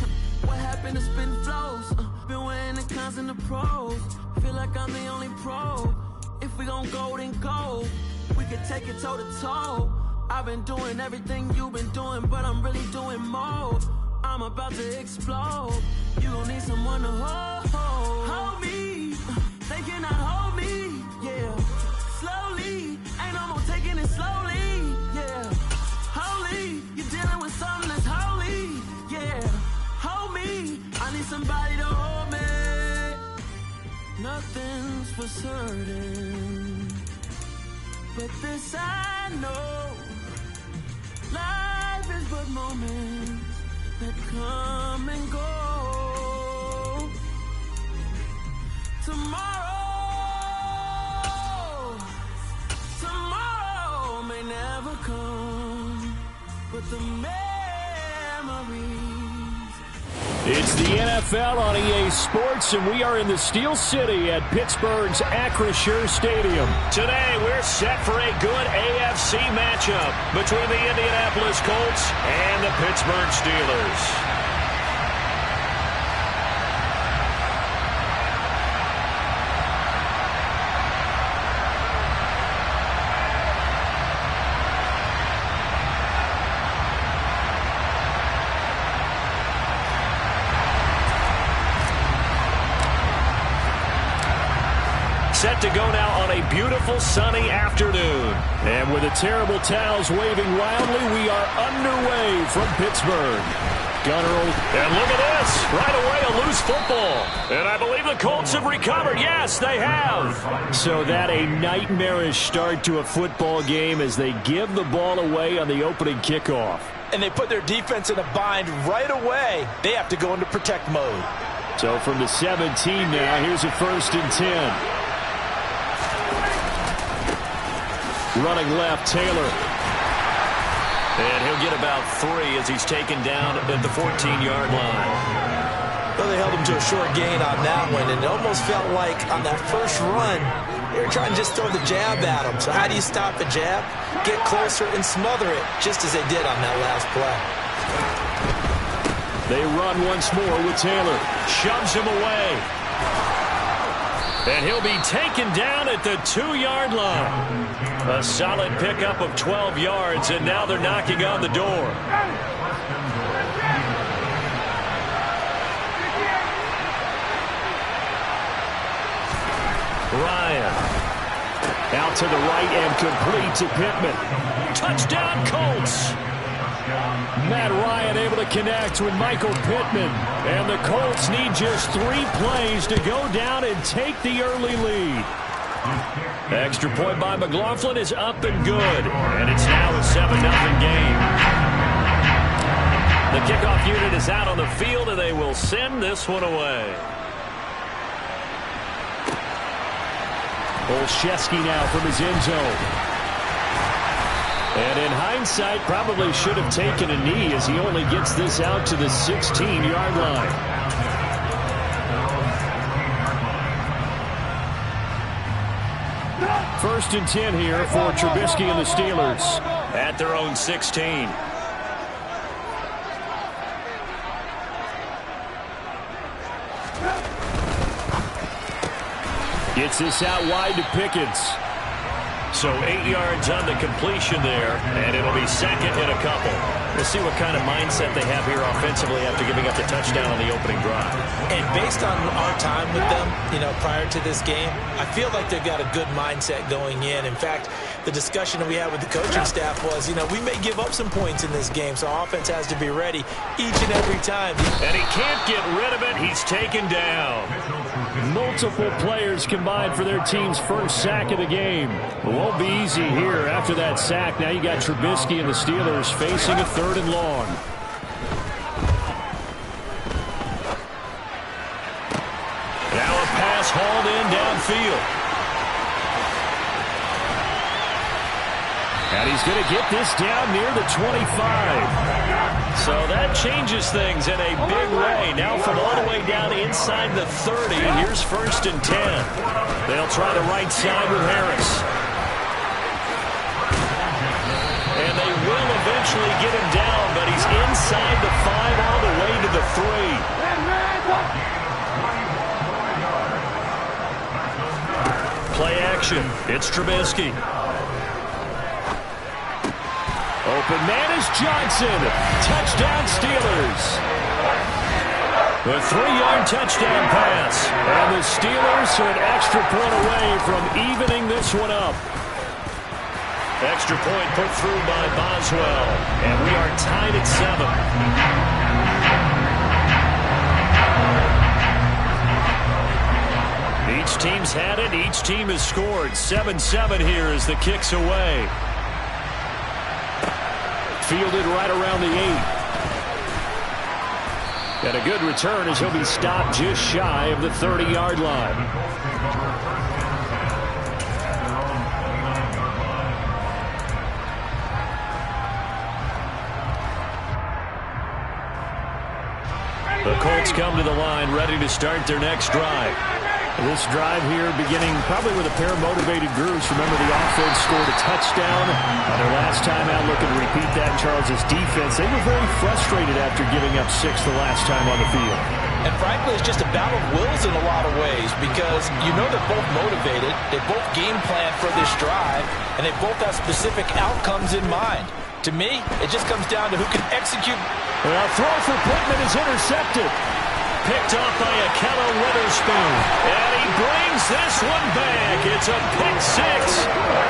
What happened to spitting flows? Been weighing the cons and the pros. Feel like I'm the only pro. If we gon' go, then go. We could take it toe to toe. I've been doing everything you've been doing, but I'm really doing more. I'm about to explode. You gon' need someone to hold me. They cannot hold me. somebody to hold me. Nothing's for certain, but this I know. Life is but moments that come and go. Tomorrow may never come, but the memories. It's the NFL on EA Sports, and we are in the Steel City at Pittsburgh's Acrisure Stadium. Today, we're set for a good AFC matchup between the Indianapolis Colts and the Pittsburgh Steelers. Set to go now on a beautiful sunny afternoon. And with the terrible towels waving wildly, we are underway from Pittsburgh. Gunner. And look at this. Right away, a loose football. And I believe the Colts have recovered. Yes, they have. So that a nightmarish start to a football game as they give the ball away on the opening kickoff. And they put their defense in a bind right away. They have to go into protect mode. So from the 17 now, here's a 1st and 10. Running left, Taylor. And he'll get about 3 as he's taken down at the 14-yard line. Well, they held him to a short gain on that one, and it almost felt like on that first run, they were trying to just throw the jab at him. So how do you stop a jab? Get closer and smother it, just as they did on that last play. They run once more with Taylor. Shoves him away. And he'll be taken down at the 2-yard line. A solid pickup of 12 yards, and now they're knocking on the door. Ryan. Out to the right and complete to Pittman. Touchdown, Colts. Matt Ryan able to connect with Michael Pittman. And the Colts need just 3 plays to go down and take the early lead. Extra point by McLaughlin is up and good. And it's now a 7-0 game. The kickoff unit is out on the field, and they will send this one away. Olszewski now from his end zone. And in hindsight, probably should have taken a knee as he only gets this out to the 16-yard line. First and 10 here for Trubisky and the Steelers. At their own 16. Gets this out wide to Pickens. So 8 yards on the completion there, and it'll be second and a couple. We'll see what kind of mindset they have here offensively after giving up the touchdown on the opening drive. And based on our time with them, prior to this game, I feel like they've got a good mindset going in. In fact, the discussion that we had with the coaching staff was, we may give up some points in this game, so our offense has to be ready each and every time. And he can't get rid of it. He's taken down. Multiple players combined for their team's first sack of the game. It won't be easy here after that sack. Now you got Trubisky and the Steelers facing a 3rd and long. Now a pass hauled in downfield. And he's going to get this down near the 25. So that changes things in a big way. Now from all the way down inside the 30, here's 1st and 10. They'll try the right side with Harris. And they will eventually get him down, but he's inside the 5 all the way to the 3. Play action. It's Trubisky. Open man is Johnson. Touchdown Steelers. A 3-yard touchdown pass. And the Steelers are an extra point away from evening this one up. Extra point put through by Boswell. And we are tied at 7. Each team's had it. Each team has scored. 7-7 here as the kick's away. Fielded right around the 8. And a good return as he'll be stopped just shy of the 30-yard line. The Colts come to the line ready to start their next drive. This drive here beginning probably with a pair of motivated groups. Remember, the offense scored a touchdown on their last time out. Looking to repeat that. Charles' defense, they were very frustrated after giving up 6 the last time on the field. And frankly, it's just a battle of wills in a lot of ways because you know they're both motivated. They both game plan for this drive, and they both have specific outcomes in mind. To me, it just comes down to who can execute. A throw for Pittman is intercepted. Picked off by Akello Witherspoon. And he brings this one back. It's a pick 6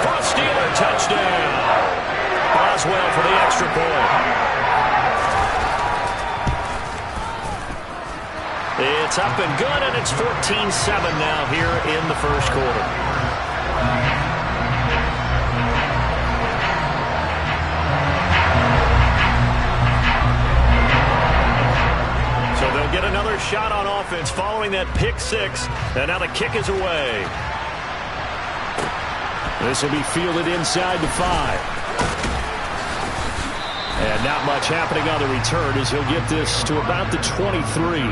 for a Steeler touchdown. Boswell for the extra point. It's up and good, and it's 14-7 now here in the first quarter. They'll get another shot on offense following that pick 6, and now the kick is away. This will be fielded inside the 5. And not much happening on the return as he'll get this to about the 23.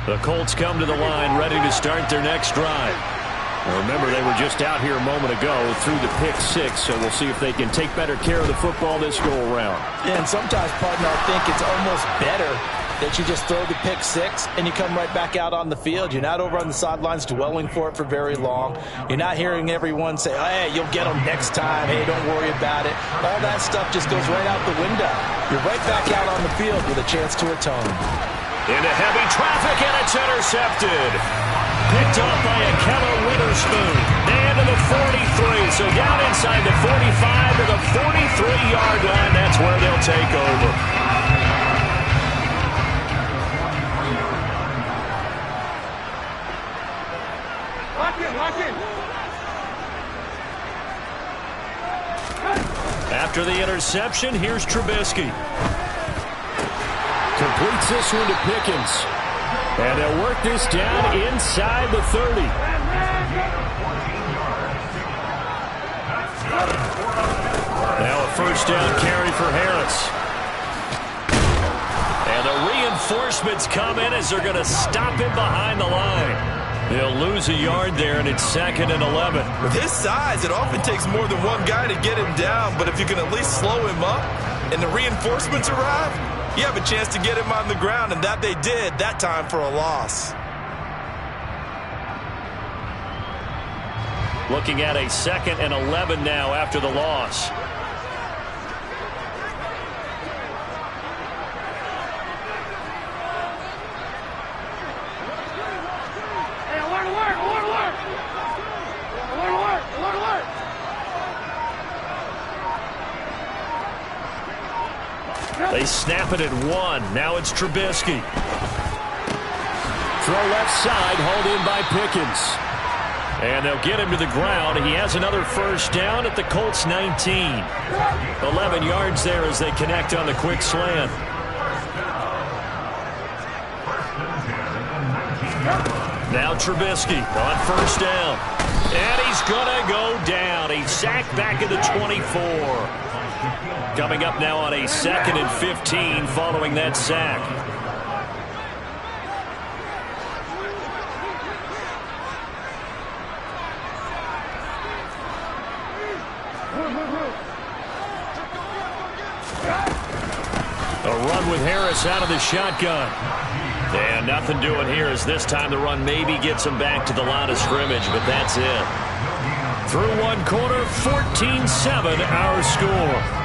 The Colts come to the line ready to start their next drive. Remember, they were just out here a moment ago through the pick 6, so we'll see if they can take better care of the football this go-around. Yeah, and sometimes, partner, I think it's almost better that you just throw the pick 6 and you come right back out on the field. You're not over on the sidelines dwelling for it for very long. You're not hearing everyone say, oh, hey, you'll get them next time. Hey, don't worry about it. All that stuff just goes right out the window. You're right back out on the field with a chance to atone. Into heavy traffic, and it's intercepted. Picked off by Akello Witherspoon. And to the 43. So down inside the 45 to the 43-yard line. That's where they'll take over. Lock in. After the interception, here's Trubisky. Completes this one to Pickens. And they'll work this down inside the 30. Now a first down carry for Harris. And the reinforcements come in as they're going to stop him behind the line. They'll lose a yard there, and it's 2nd and 11. With his size, it often takes more than one guy to get him down. But if you can at least slow him up and the reinforcements arrive, you have a chance to get him on the ground, and that they did, that time for a loss. Looking at a 2nd and 11 now after the loss. They snap it at 1. Now it's Trubisky. Throw left side, hauled in by Pickens. And they'll get him to the ground. He has another first down at the Colts 19. 11 yards there as they connect on the quick slant. Now Trubisky on first down. And he's going to go down. He's sacked back at the 24. Coming up now on a 2nd and 15 following that sack. A run with Harris out of the shotgun. And nothing doing here as this time the run maybe gets him back to the line of scrimmage, but that's it. Through one quarter, 14-7 our score.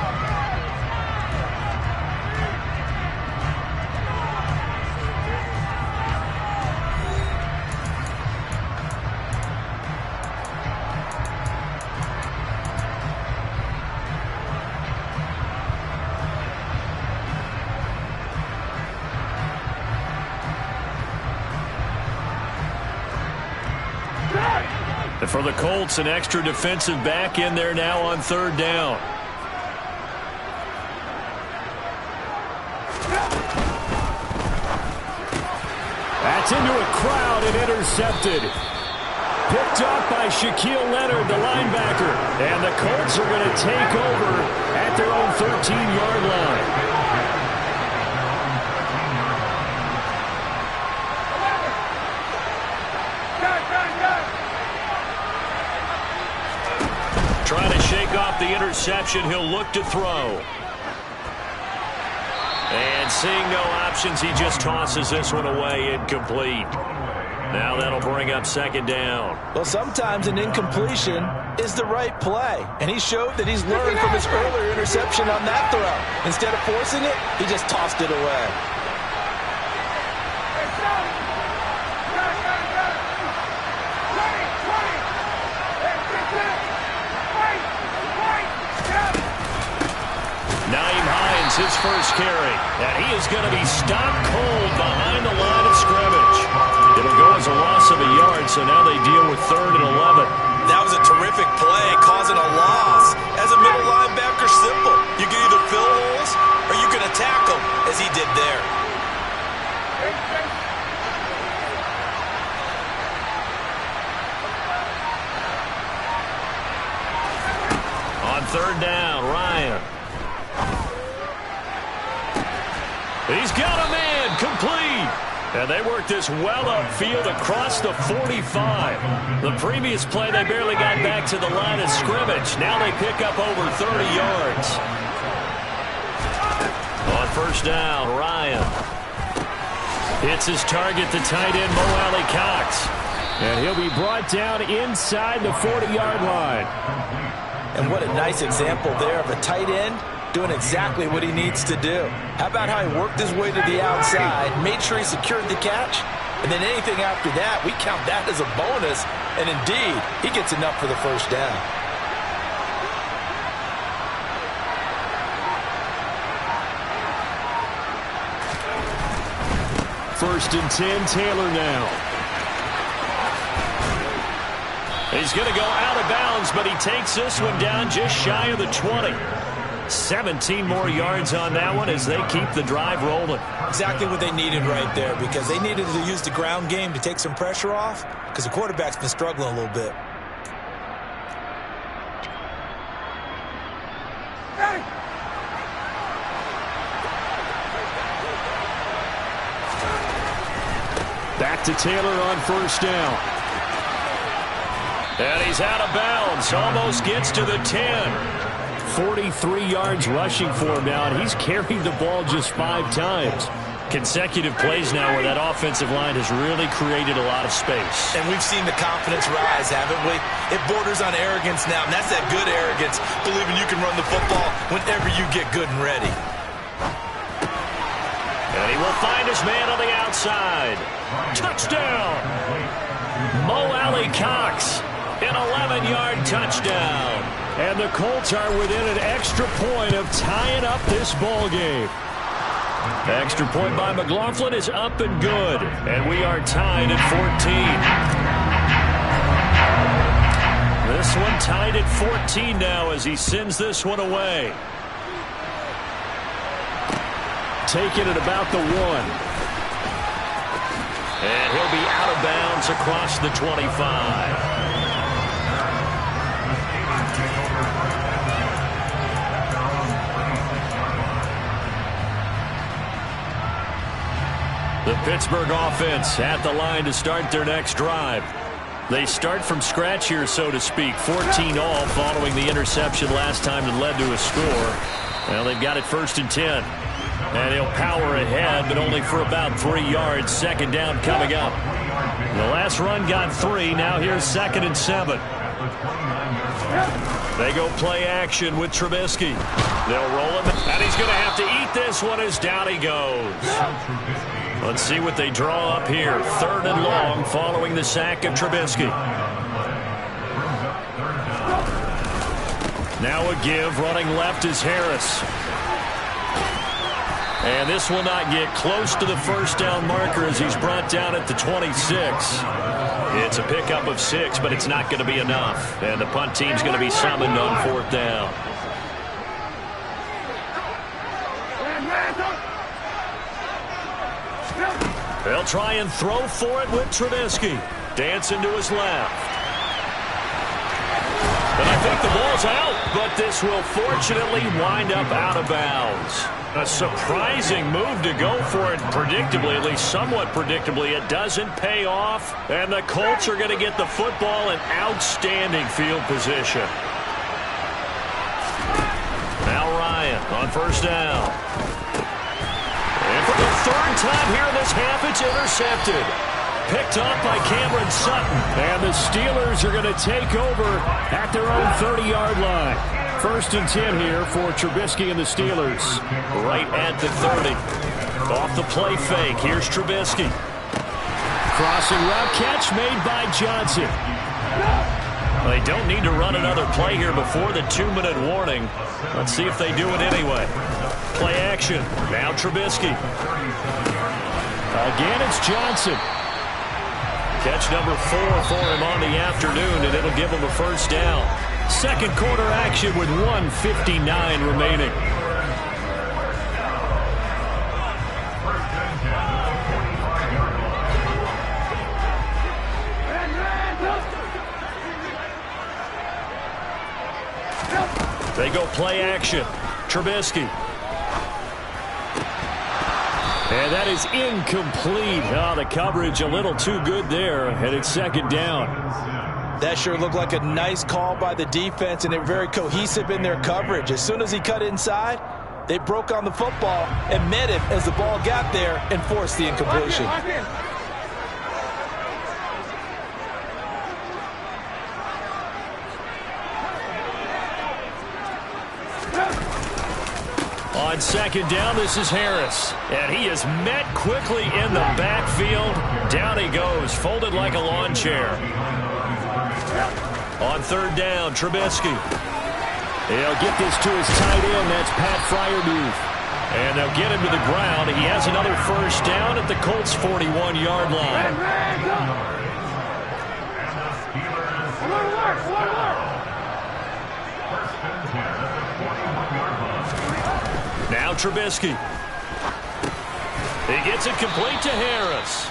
And for the Colts, an extra defensive back in there now on third down. That's into a crowd and intercepted. Picked off by Shaquille Leonard, the linebacker. And the Colts are going to take over at their own 13-yard line. Trying to shake off the interception. He'll look to throw. And seeing no options, he just tosses this one away, incomplete. Now that'll bring up second down. Well, sometimes an incompletion is the right play. And he showed that he's learned from his earlier interception on that throw. Instead of forcing it, he just tossed it away. His first carry, and he is going to be stopped cold behind the line of scrimmage. It'll go as a loss of a yard, so now they deal with 3rd and 11. That was a terrific play, causing a loss. As a middle linebacker, simple. You can either fill holes or you can attack them, as he did there. On third down, Ryan. He's got a man, complete. And they work this well upfield across the 45. The previous play, they barely got back to the line of scrimmage. Now they pick up over 30 yards. On first down, Ryan. Hits his target, the tight end, Mo Alley-Cox. And he'll be brought down inside the 40-yard line. And what a nice example there of a tight end doing exactly what he needs to do. How about how he worked his way to the outside, made sure he secured the catch, and then anything after that, we count that as a bonus, and indeed, he gets enough for the first down. First and 10, Taylor now. He's going to go out of bounds, but he takes this one down just shy of the 20. 17 more yards on that one as they keep the drive rolling. Exactly what they needed right there, because they needed to use the ground game to take some pressure off, because the quarterback's been struggling a little bit. Back to Taylor on first down. And he's out of bounds. Almost gets to the 10. 43 yards rushing for him now, and he's carried the ball just 5 times. Consecutive plays now where that offensive line has really created a lot of space. And we've seen the confidence rise, haven't we? It borders on arrogance now, and that's that good arrogance, believing you can run the football whenever you get good and ready. And he will find his man on the outside. Touchdown! Mo Alley-Cox, an 11-yard touchdown. And the Colts are within an extra point of tying up this ball game. Extra point by McLaughlin is up and good. And we are tied at 14. This one tied at 14 now as he sends this one away. Taking it about the 1. And he'll be out of bounds across the 25. The Pittsburgh offense at the line to start their next drive. They start from scratch here, so to speak. 14 all following the interception last time that led to a score. Well, they've got it first and 10. And he'll power ahead, but only for about 3 yards. Second down coming up. The last run got 3. Now here's 2nd and 7. They go play action with Trubisky. They'll roll him, and he's going to have to eat this one as down he goes. Let's see what they draw up here. 3rd and long following the sack of Trubisky. Now a give. Running left is Harris. And this will not get close to the first down marker as he's brought down at the 26. It's a pickup of 6, but it's not going to be enough. And the punt team's going to be summoned on 4th down. They'll try and throw for it with Trubisky. Dancing to his left. And I think the ball's out, but this will fortunately wind up out of bounds. A surprising move to go for it predictably, at least somewhat predictably. It doesn't pay off, and the Colts are going to get the football in outstanding field position. Now Ryan on 1st down. And for the 3rd time here in this half, it's intercepted. Picked off by Cameron Sutton. And the Steelers are going to take over at their own 30-yard line. 1st and 10 here for Trubisky and the Steelers. Right at the 30. Off the play fake. Here's Trubisky. Crossing route catch made by Johnson. They don't need to run another play here before the 2-minute warning. Let's see if they do it anyway. Play action. Now Trubisky. Again, it's Johnson. Catch number 4 for him on the afternoon, and it'll give him a 1st down. 2nd quarter action with 1:59 remaining. They go play action. Trubisky. And that is incomplete. Oh, the coverage a little too good there, and it's 2nd down. That sure looked like a nice call by the defense, and they're very cohesive in their coverage. As soon as he cut inside, they broke on the football and met him as the ball got there and forced the incompletion. On 2nd down, this is Harris. And he is met quickly in the backfield. Down he goes, folded like a lawn chair. On 3rd down, Trubisky. He'll get this to his tight end. That's Pat Freiermuth. And they'll get him to the ground. He has another 1st down at the Colts' 41-yard line. Now Trubisky. He gets it complete to Harris.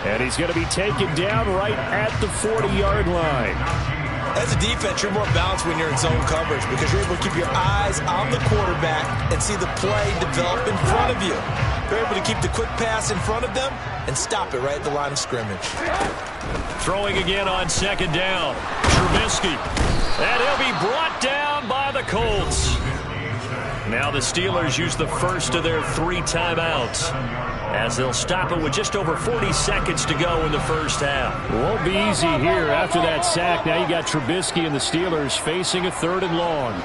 And he's going to be taken down right at the 40-yard line. As a defense, you're more balanced when you're in zone coverage because you're able to keep your eyes on the quarterback and see the play develop in front of you. You're able to keep the quick pass in front of them and stop it right at the line of scrimmage. Throwing again on 2nd down. Trubisky. And he'll be brought down by the Colts. Now the Steelers use the first of their 3 timeouts as they'll stop it with just over 40 seconds to go in the first half. It won't be easy here after that sack. Now you got Trubisky and the Steelers facing a 3rd and long.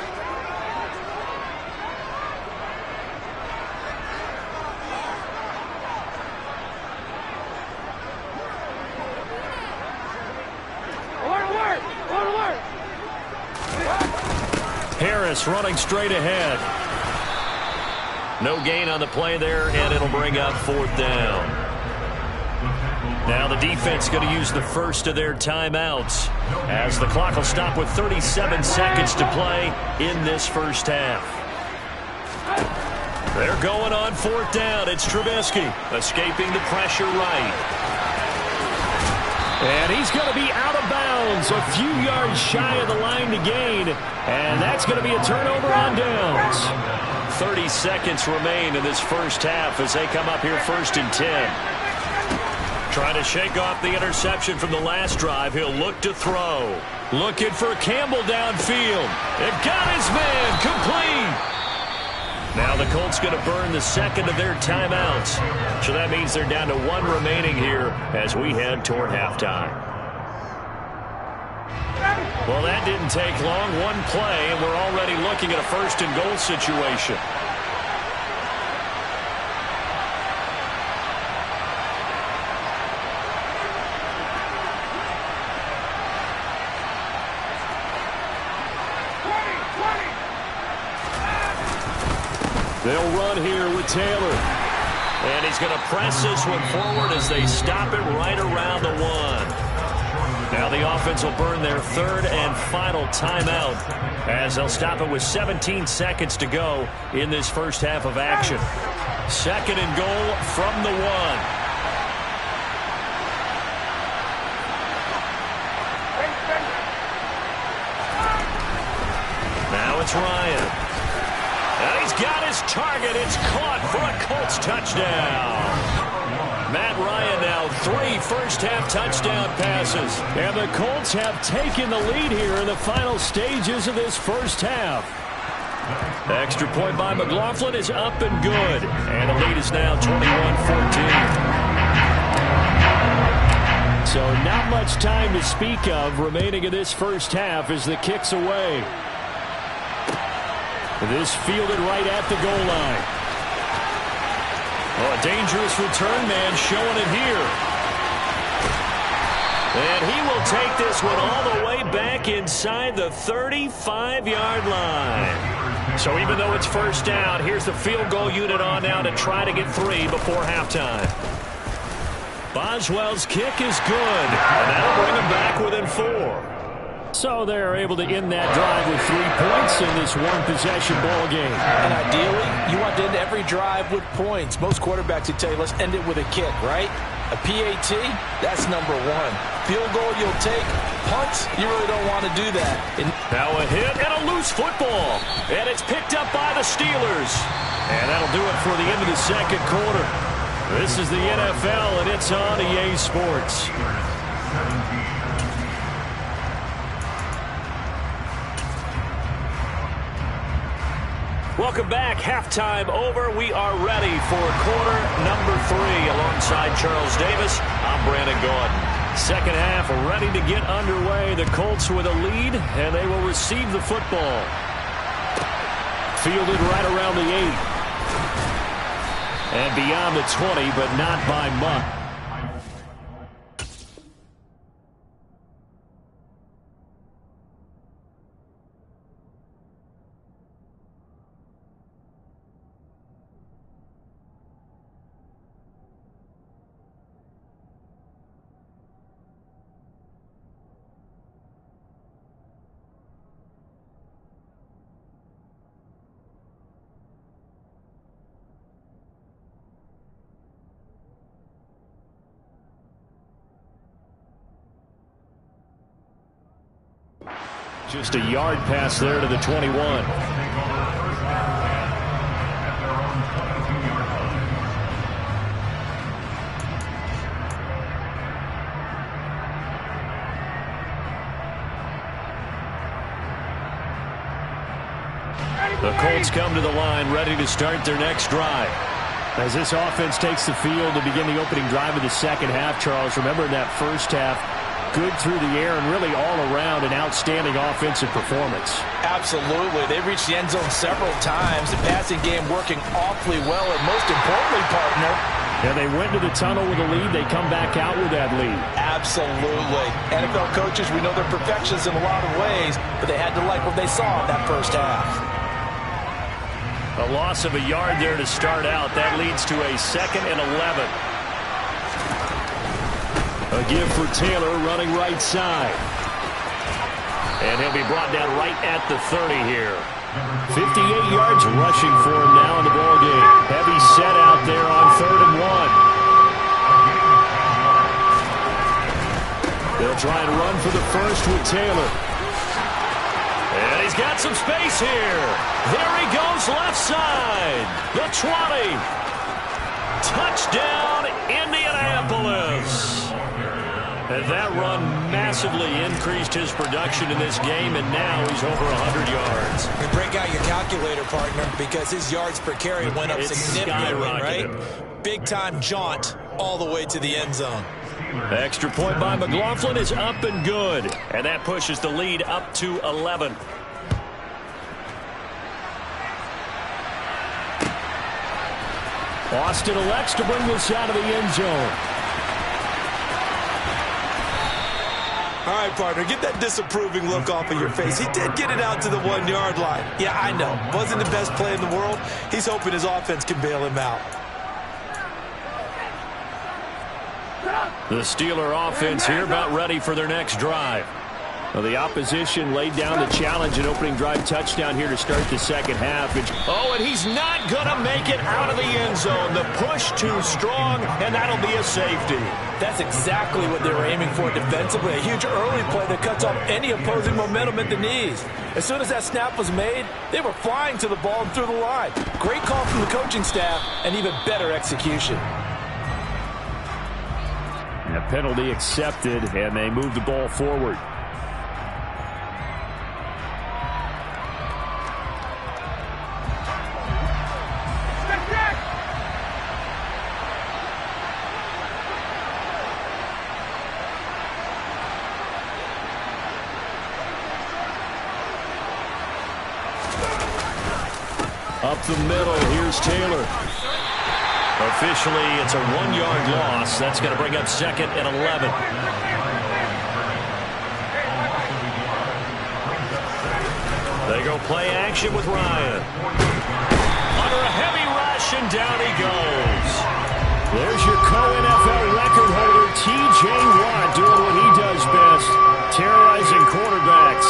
Harris running straight ahead. No gain on the play there, and it'll bring up 4th down. Now the defense going to use the first of their timeouts as the clock will stop with 37 seconds to play in this first half. They're going on 4th down. It's Trubisky escaping the pressure right. And he's going to be out of bounds, a few yards shy of the line to gain. And that's going to be a turnover on downs. 30 seconds remain in this first half as they come up here 1st and 10. Trying to shake off the interception from the last drive. He'll look to throw. Looking for Campbell downfield. It got his man complete. Now the Colts going to burn the 2nd of their timeouts. So that means they're down to 1 remaining here as we head toward halftime. Well, that didn't take long. 1 play, and we're already looking at a 1st and goal situation. They'll run here with Taylor. And he's going to press this one forward as they stop it right around the 1. Now the offense will burn their third and final timeout as they'll stop it with 17 seconds to go in this first half of action. 2nd and goal from the 1. Now it's Ryan. And he's got his target. It's caught for a Colts touchdown. Matt Ryan now 3 first-half touchdown passes. And the Colts have taken the lead here in the final stages of this first half. The extra point by McLaughlin is up and good. And the lead is now 21-14. So not much time to speak of remaining in this first half as the kick's away. This fielded right at the goal line. Oh, a dangerous return man showing it here. And he will take this one all the way back inside the 35-yard line. So even though it's first down, here's the field goal unit on now to try to get 3 before halftime. Boswell's kick is good, and that'll bring him back within 4. So they're able to end that drive with 3 points in this one-possession ball game. And ideally, you want to end every drive with points. Most quarterbacks would tell you, let's end it with a kick, right? A PAT, that's number 1. Field goal you'll take. Punts, you really don't want to do that. Now a hit and a loose football. And it's picked up by the Steelers. And that'll do it for the end of the second quarter. This is the NFL, and it's on EA Sports. Welcome back. Halftime over. We are ready for quarter number 3 alongside Charles Davis. I'm Brandon Gordon. Second half ready to get underway. The Colts with a lead, and they will receive the football. Fielded right around the 8. And beyond the 20, but not by much. Just a yard pass there to the 21. The Colts come to the line ready to start their next drive. As this offense takes the field to begin the opening drive of the second half, Charles, remember in that first half, good through the air and really all around an outstanding offensive performance. Absolutely. They reached the end zone several times. The passing game working awfully well, and most importantly, partner, yeah, they went to the tunnel with a lead. They come back out with that lead. Absolutely. NFL coaches, we know they're perfectionists in a lot of ways, but they had to like what they saw in that first half. A loss of a yard there to start out. That leads to a 2nd and 11. A give for Taylor running right side. And he'll be brought down right at the 30 here. 58 yards rushing for him now in the ballgame. Heavy set out there on 3rd and 1. They'll try and run for the first with Taylor. And he's got some space here. There he goes left side. The 20. Touchdown, Indianapolis. And that run massively increased his production in this game, and now he's over 100 yards. You break out your calculator, partner, because his yards per carry went up significantly, right? Big-time jaunt all the way to the end zone. The extra point by McLaughlin is up and good, and that pushes the lead up to 11. Austin elects to bring this out of the end zone. All right, partner, get that disapproving look off of your face. He did get it out to the 1-yard line. Yeah, I know. Wasn't the best play in the world. He's hoping his offense can bail him out. The Steeler offense here about ready for their next drive. Well, the opposition laid down the challenge and opening drive touchdown here to start the second half. Oh, and he's not going to make it out of the end zone. The push too strong, and that'll be a safety. That's exactly what they were aiming for defensively. A huge early play that cuts off any opposing momentum at the knees. As soon as that snap was made, they were flying to the ball and through the line. Great call from the coaching staff and even better execution. A penalty accepted, and they move the ball forward. Up the middle, here's Taylor. Officially, it's a 1-yard loss. That's going to bring up 2nd and 11. They go play action with Ryan. Under a heavy rush, and down he goes. There's your co-NFL record holder, T.J. Watt, doing what he does best, terrorizing quarterbacks.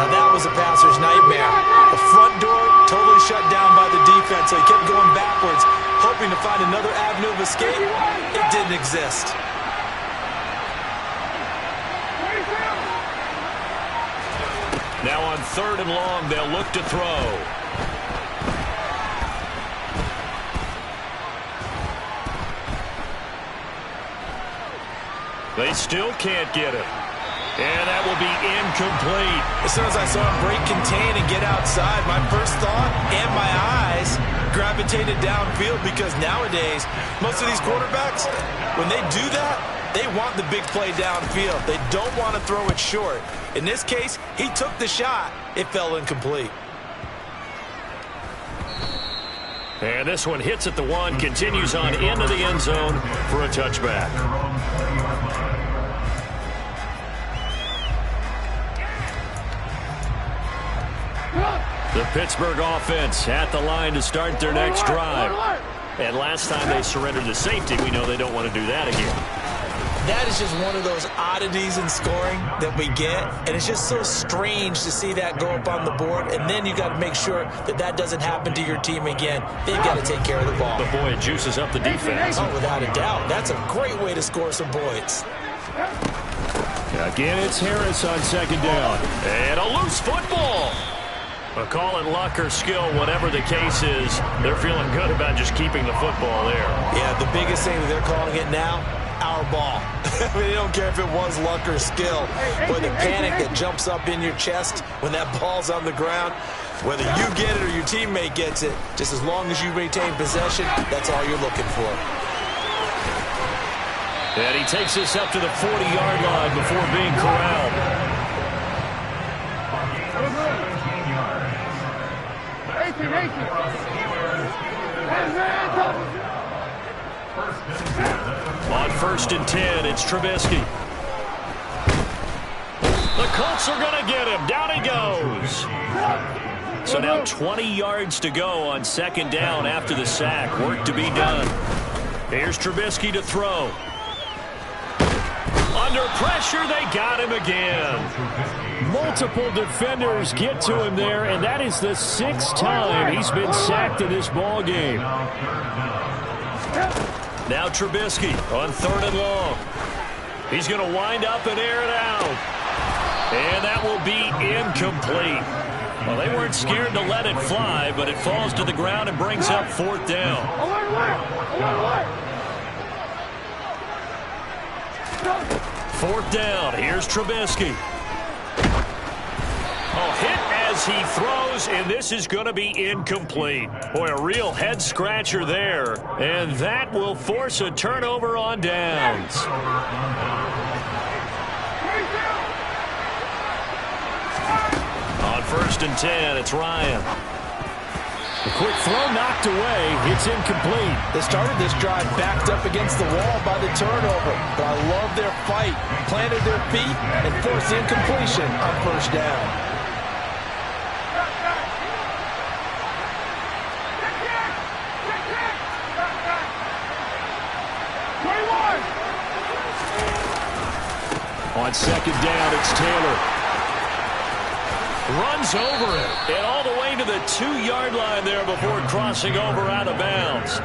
Now that was a passer's nightmare. The front door totally shut down by the defense, so he kept going backwards, hoping to find another avenue of escape. It didn't exist. Now on 3rd and long, they'll look to throw. They still can't get it. And that will be incomplete. As soon as I saw him break contain and get outside, my first thought and my eyes gravitated downfield, because nowadays, most of these quarterbacks, when they do that, they want the big play downfield. They don't want to throw it short. In this case, he took the shot. It fell incomplete. And this one hits at the 1, continues on into the end zone for a touchback. The Pittsburgh offense at the line to start their next drive. And last time they surrendered the safety, we know they don't want to do that again. That is just one of those oddities in scoring that we get, and it's just so strange to see that go up on the board, and then you got to make sure that that doesn't happen to your team again. They've got to take care of the ball. But boy, it juices up the defense. Oh, without a doubt. That's a great way to score some points. Again, it's Harris on 2nd down. And a loose football. Call it luck or skill, whatever the case is, they're feeling good about just keeping the football there. Yeah, the biggest thing that they're calling it now, our ball. I mean, they don't care if it was luck or skill. But the panic that jumps up in your chest when that ball's on the ground, whether you get it or your teammate gets it, just as long as you retain possession, that's all you're looking for. And he takes this up to the 40-yard line before being corralled. On 1st and 10, it's Trubisky. The Colts are going to get him. Down he goes. So now 20 yards to go on 2nd down after the sack. Work to be done. Here's Trubisky to throw. Under pressure, they got him again. Multiple defenders get to him there, and that is the 6th time he's been sacked in this ball game. Now Trubisky on 3rd and long. He's going to wind up and air it out. And that will be incomplete. Well, they weren't scared to let it fly, but it falls to the ground and brings up 4th down. 4th down. Here's Trubisky. Oh, hit as he throws, and this is going to be incomplete. Boy, a real head-scratcher there. And that will force a turnover on downs. On 1st and 10, it's Ryan. A quick throw knocked away. It's incomplete. They started this drive backed up against the wall by the turnover. But I love their fight. Planted their feet and forced the incompletion on 1st down. On second down, it's Taylor. Runs over it. And all the way to the 2-yard line there before crossing over out of bounds.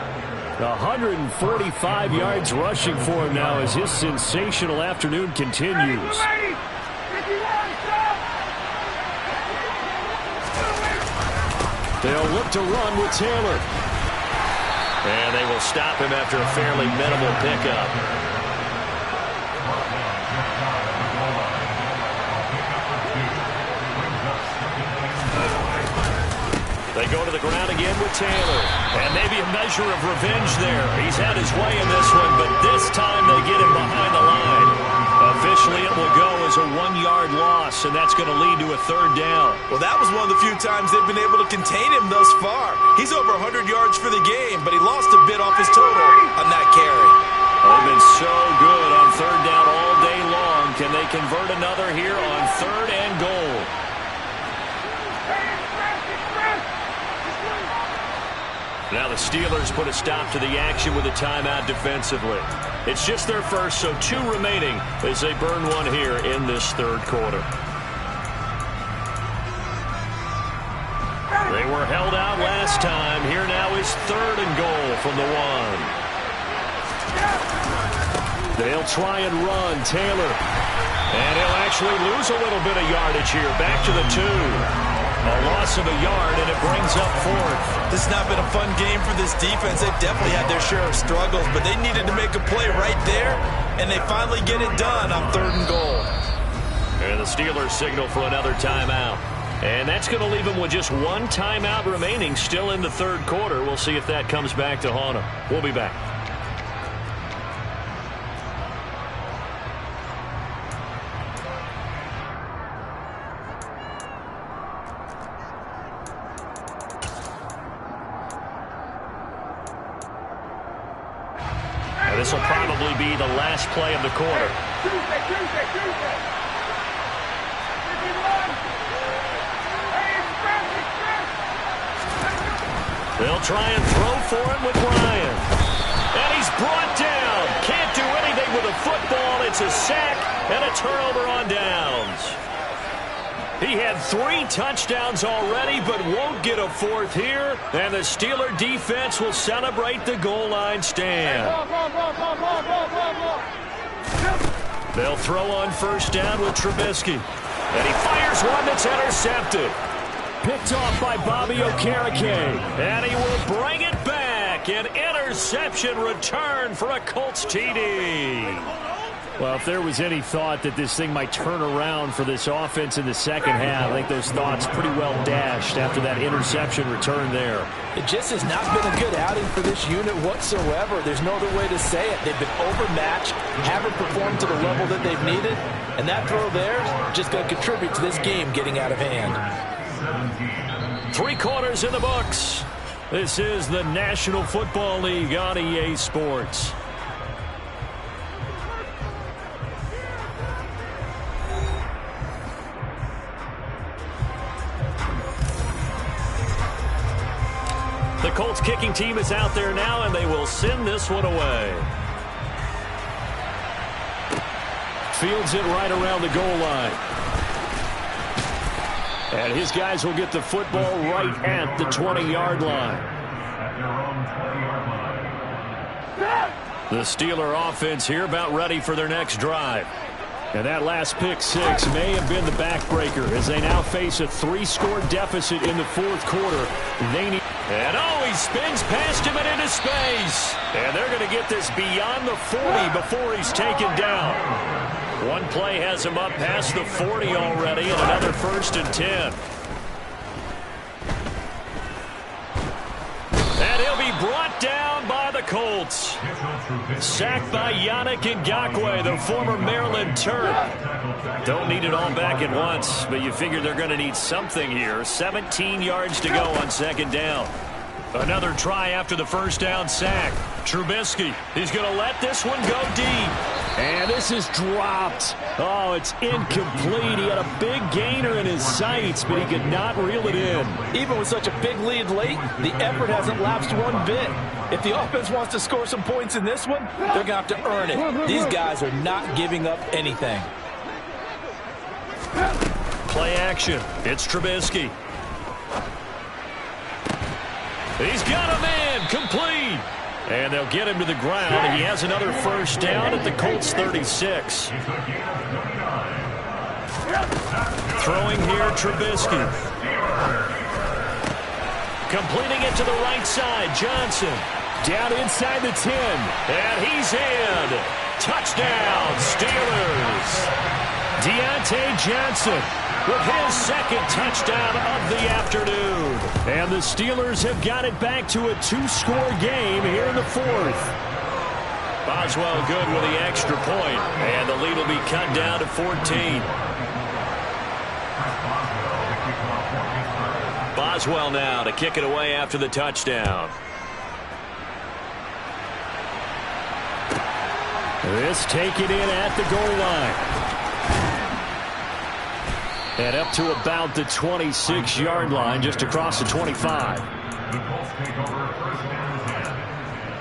145 yards rushing for him now as his sensational afternoon continues. They'll look to run with Taylor. And they will stop him after a fairly minimal pickup. They go to the ground again with Taylor. And maybe a measure of revenge there. He's had his way in this one, but this time they get him behind the line. Officially, it will go as a 1-yard loss, and that's going to lead to a 3rd down. Well, that was one of the few times they've been able to contain him thus far. He's over 100 yards for the game, but he lost a bit off his total on that carry. They've been so good on 3rd down all day long. Can they convert another here on 3rd and goal? Now the Steelers put a stop to the action with a timeout defensively. It's just their first, so 2 remaining as they burn one here in this 3rd quarter. They were held out last time. Here now is 3rd and goal from the 1. They'll try and run. Taylor. And he'll actually lose a little bit of yardage here. Back to the 2. A loss of a yard, and it brings up 4th. This has not been a fun game for this defense. They've definitely had their share of struggles, but they needed to make a play right there, and they finally get it done on 3rd and goal. And the Steelers signal for another timeout. And that's going to leave them with just 1 timeout remaining still in the 3rd quarter. We'll see if that comes back to haunt them. We'll be back. This will probably be the last play of the quarter. They'll try and throw for him with Ryan. And he's brought down. Can't do anything with a football. It's a sack and a turnover on downs. He had 3 touchdowns already, but won't get a 4th here. And the Steeler defense will celebrate the goal line stand. They'll throw on 1st down with Trubisky. And he fires one that's intercepted. Picked off by Bobby Okereke. And he will bring it back. An interception return for a Colts TD. Well, if there was any thought that this thing might turn around for this offense in the second half, I think those thoughts pretty well dashed after that interception return there. It just has not been a good outing for this unit whatsoever. There's no other way to say it. They've been overmatched, haven't performed to the level that they've needed, and that throw there is just going to contribute to this game getting out of hand. 3 quarters in the books. This is the National Football League on EA Sports. The Colts kicking team is out there now, and they will send this one away. Fields it right around the goal line. And his guys will get the football right at the 20-yard line. The Steeler offense here about ready for their next drive. And that last pick 6 may have been the backbreaker as they now face a 3-score deficit in the 4th quarter. They need... And he spins past him and into space. And they're going to get this beyond the 40 before he's taken down. One play has him up past the 40 already, and another 1st and 10. And he'll be brought down by the Colts. Sacked by Yannick Ngakoue, the former Maryland Terp. Don't need it all back at once, but you figure they're going to need something here. 17 yards to go on 2nd down. Another try after the 1st down sack. Trubisky, he's going to let this one go deep. And this is dropped. Oh, it's incomplete. He had a big gainer in his sights, but he could not reel it in. Even with such a big lead late, the effort hasn't lapsed one bit. If the offense wants to score some points in this one, they're going to have to earn it. These guys are not giving up anything. Play action. It's Trubisky. He's got him in. Complete. And they'll get him to the ground. He has another first down at the Colts 36. Throwing here, Trubisky. Completing it to the right side, Johnson. Down inside the 10. And he's in. Touchdown, Steelers. Deontay Johnson with his second touchdown of the afternoon. And the Steelers have got it back to a 2-score game here in the fourth. Boswell good with the extra point. And the lead will be cut down to 14. Boswell now to kick it away after the touchdown. This taken in at the goal line. And up to about the 26-yard line, just across the 25. The Colts take over first down and 10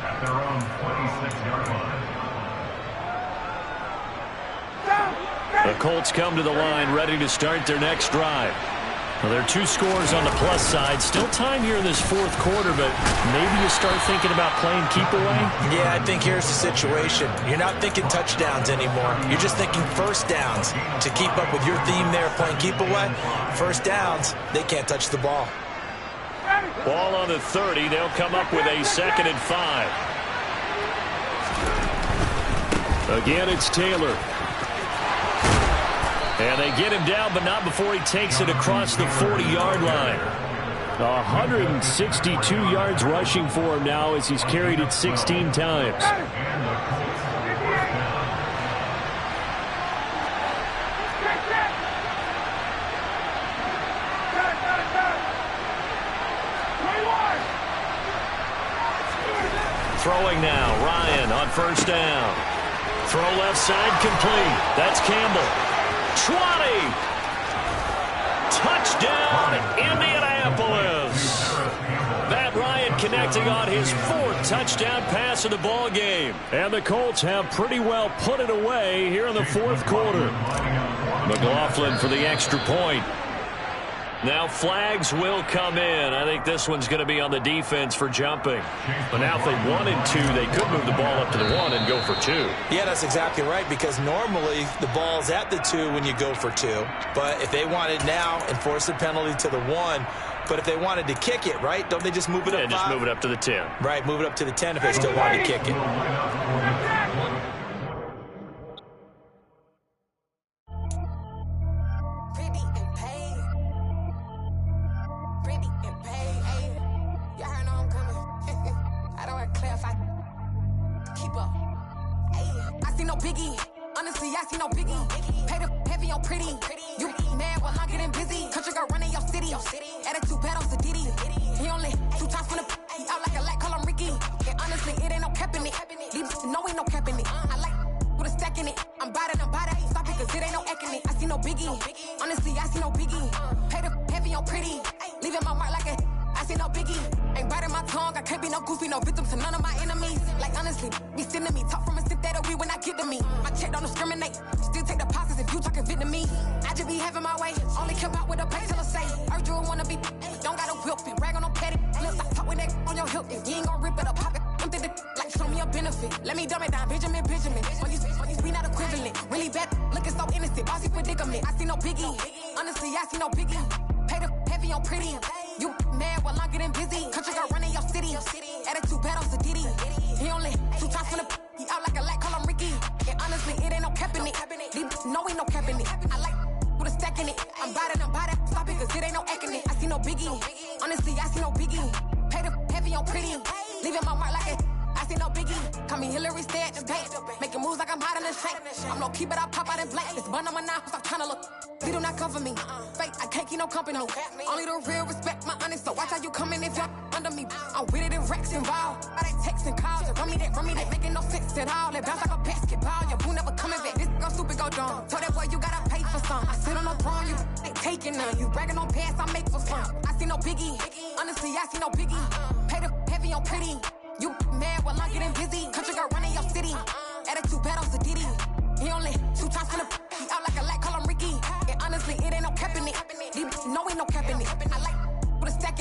at their own 26-yard line. The Colts come to the line ready to start their next drive. Well, there are 2 scores on the plus side. Still time here in this fourth quarter, but maybe you start thinking about playing keep away? Yeah, I think here's the situation. You're not thinking touchdowns anymore. You're just thinking first downs. To keep up with your theme there, playing keep away, first downs, they can't touch the ball. Ball on the 30. They'll come up with a 2nd and 5. Again, it's Taylor. And they get him down, but not before he takes it across the 40-yard line. 162 yards rushing for him now as he's carried it 16 times. Throwing now, Ryan on first down. Throw left side complete. That's Campbell. 20. Touchdown, Indianapolis. Matt Ryan connecting on his 4th touchdown pass of the ball game. And the Colts have pretty well put it away here in the fourth quarter. McLaughlin for the extra point. Now flags will come in. I think this one's going to be on the defense for jumping. But now if they wanted to, they could move the ball up to the 1 and go for 2. Yeah, that's exactly right, because normally the ball's at the 2 when you go for 2. But if they wanted now, enforce the penalty to the 1. But if they wanted to kick it, right, don't they just move it up 5? Just move it up to the 10. Right, move it up to the 10 if they still wanted to kick it.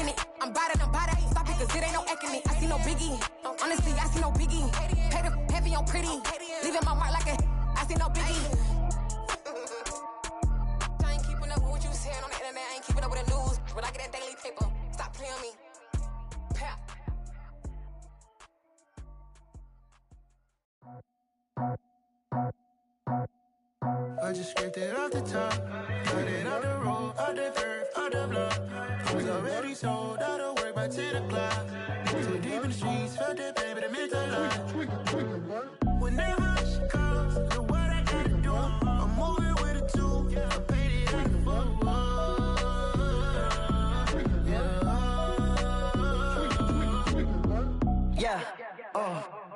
wrecking it. I'm body, I ain't stopping cause it ain't no acting it. I see no biggie. Honestly, I see no biggie. Pay the heavy on pretty. Leaving my mark like a, I see no biggie. I ain't keeping up with what you saying on the internet. I ain't keeping up with the news. But I get that daily paper. Stop playing on me. Pap. I just scraped it off the top, cut it off the road, off the curve, off the block. I was already sold out of work by 10 o'clock. Too deep in the streets, felt that pain, but it meant a lot. Whenever she calls, know what I gotta do. I'm moving with a two, I paid it out of full. Yeah,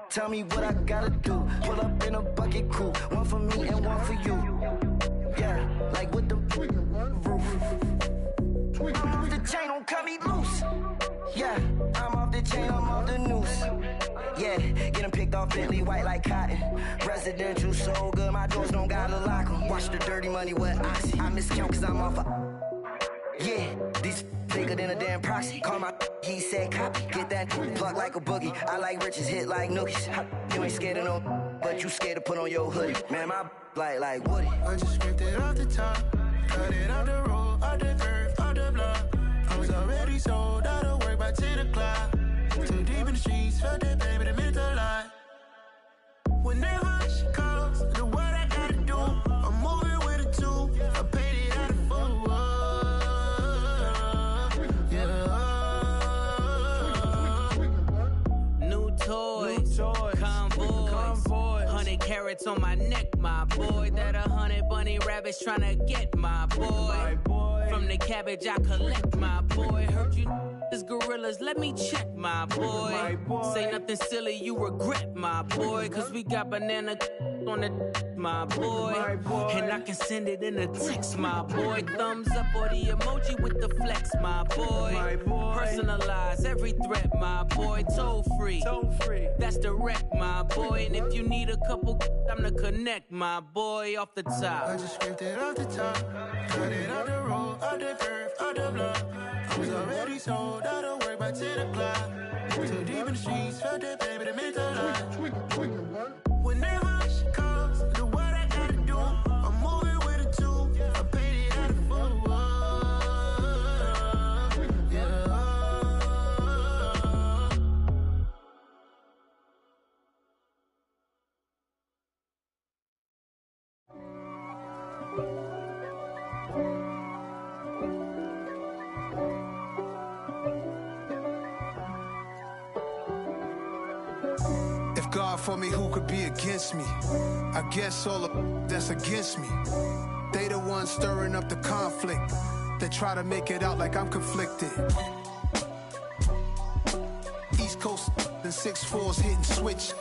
tell me what I gotta do. Pull up in a bucket crew, one for me and one for you. Yeah, like with the roof. I'm off the chain, don't cut me loose. Yeah, I'm off the chain, I'm off the noose. Yeah, getting picked off Bentley white like cotton. Residential so good, my doors don't gotta lock 'em. Watch the dirty money with Oxy. I miscount cause I'm off yeah, these bigger than a damn proxy. Call my he said copy. Get that plug like a boogie. I like riches, hit like nookies. You ain't scared of no, but you scared to put on your hoodie. Man, my like Woody. I just scraped it off the top, cut it off the road, off the curve, off the block. I was already sold out of work by 10 o'clock. Too deep in the streets, felt that pain, but it meant a lot. Whenever she calls, know what I gotta do. I'm moving with a two, I paid it out of full. Toys, convoys, 100 carats on my neck, my boy. That 100 bunny rabbits tryna get my boy. From the cabbage I collect, my boy. Heard you is gorillas, let me check, my boy. Say nothing silly, you regret, my boy. Cause we got banana on the my boy. And I can send it in a text, my boy. Thumbs up or the emoji with the flex, my boy. Personalize every threat, my boy. Toll free. That's direct, my boy. And if you need a couple, I'm the connect, my boy. Off the top. I just scraped it off the top, cut it off the road, off the curve, off the block. I was already sold out of work by 10 o'clock. Too deep in the streets, felt that pain, but it meant a lot. Whenever she calls, know what I gotta do. I'm moving with a two, I paid it out of full. God for me, who could be against me? I guess all of that's against me. They the ones stirring up the conflict. They try to make it out like I'm conflicted. East Coast and 6'4's hitting switch.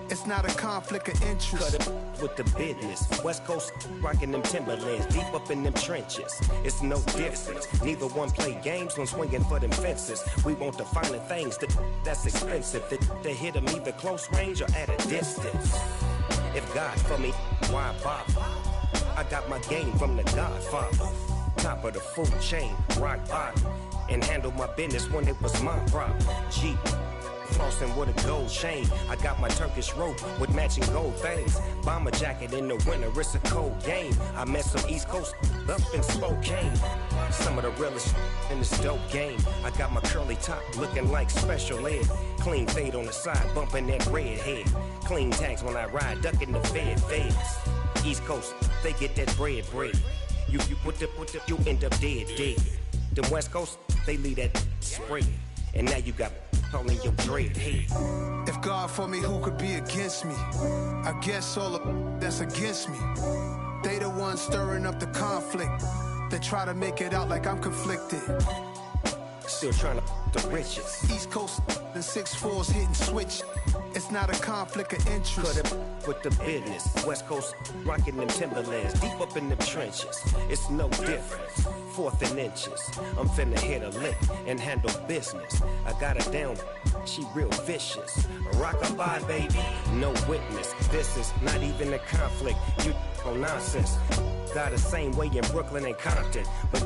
It's not a conflict of interest. Cut it with the business. West Coast rocking them Timberlands, deep up in them trenches. It's no difference. Neither one play games when swinging for them fences. We want the finer things that's expensive. They hit them either close range or at a distance. If God for me, why bother? I got my game from the Godfather. Top of the food chain, rock bottom. And handle my business when it was my problem. Jeep. Flossing with a gold chain. I got my Turkish rope with matching gold things. Bomber jacket in the winter, it's a cold game. I met some East Coast up in Spokane. Some of the realest in this dope game. I got my curly top looking like special ed. Clean fade on the side, bumping that red head. Clean tags when I ride, ducking the feds. East Coast, they get that bread. You you end up dead. Then West Coast, they leave that spread. And now you got all in your dread head. If God for me, who could be against me? I guess all of that's against me. They the ones stirring up the conflict. They try to make it out like I'm conflicted. Still trying to the riches. East Coast and 6'4's hitting switch. It's not a conflict of interest. Cut it with the business. West Coast rocking them Timberlands, deep up in them trenches. It's no difference. 4th and inches. I'm finna hit a lick and handle business. I got her down, she real vicious. Rock-a-bye, baby, no witness. This is not even a conflict. You on nonsense. Got the same way in Brooklyn and Compton, but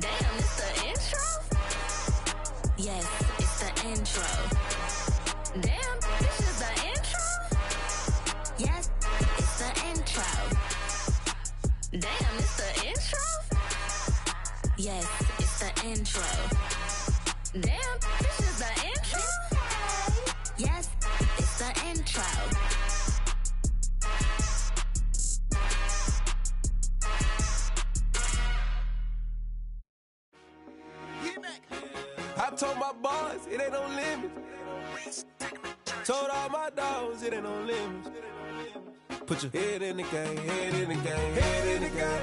Damn, it's the intro? Yes, it's the intro. Damn, this is the intro? Yes, it's the intro. Damn, it's the intro? Yes, it's the intro. Damn, this is the intro? Yes, it's the intro. I told my boys it ain't no limit. Told all my dogs it ain't no limit. Put your head in the game, head in the game, head in the game.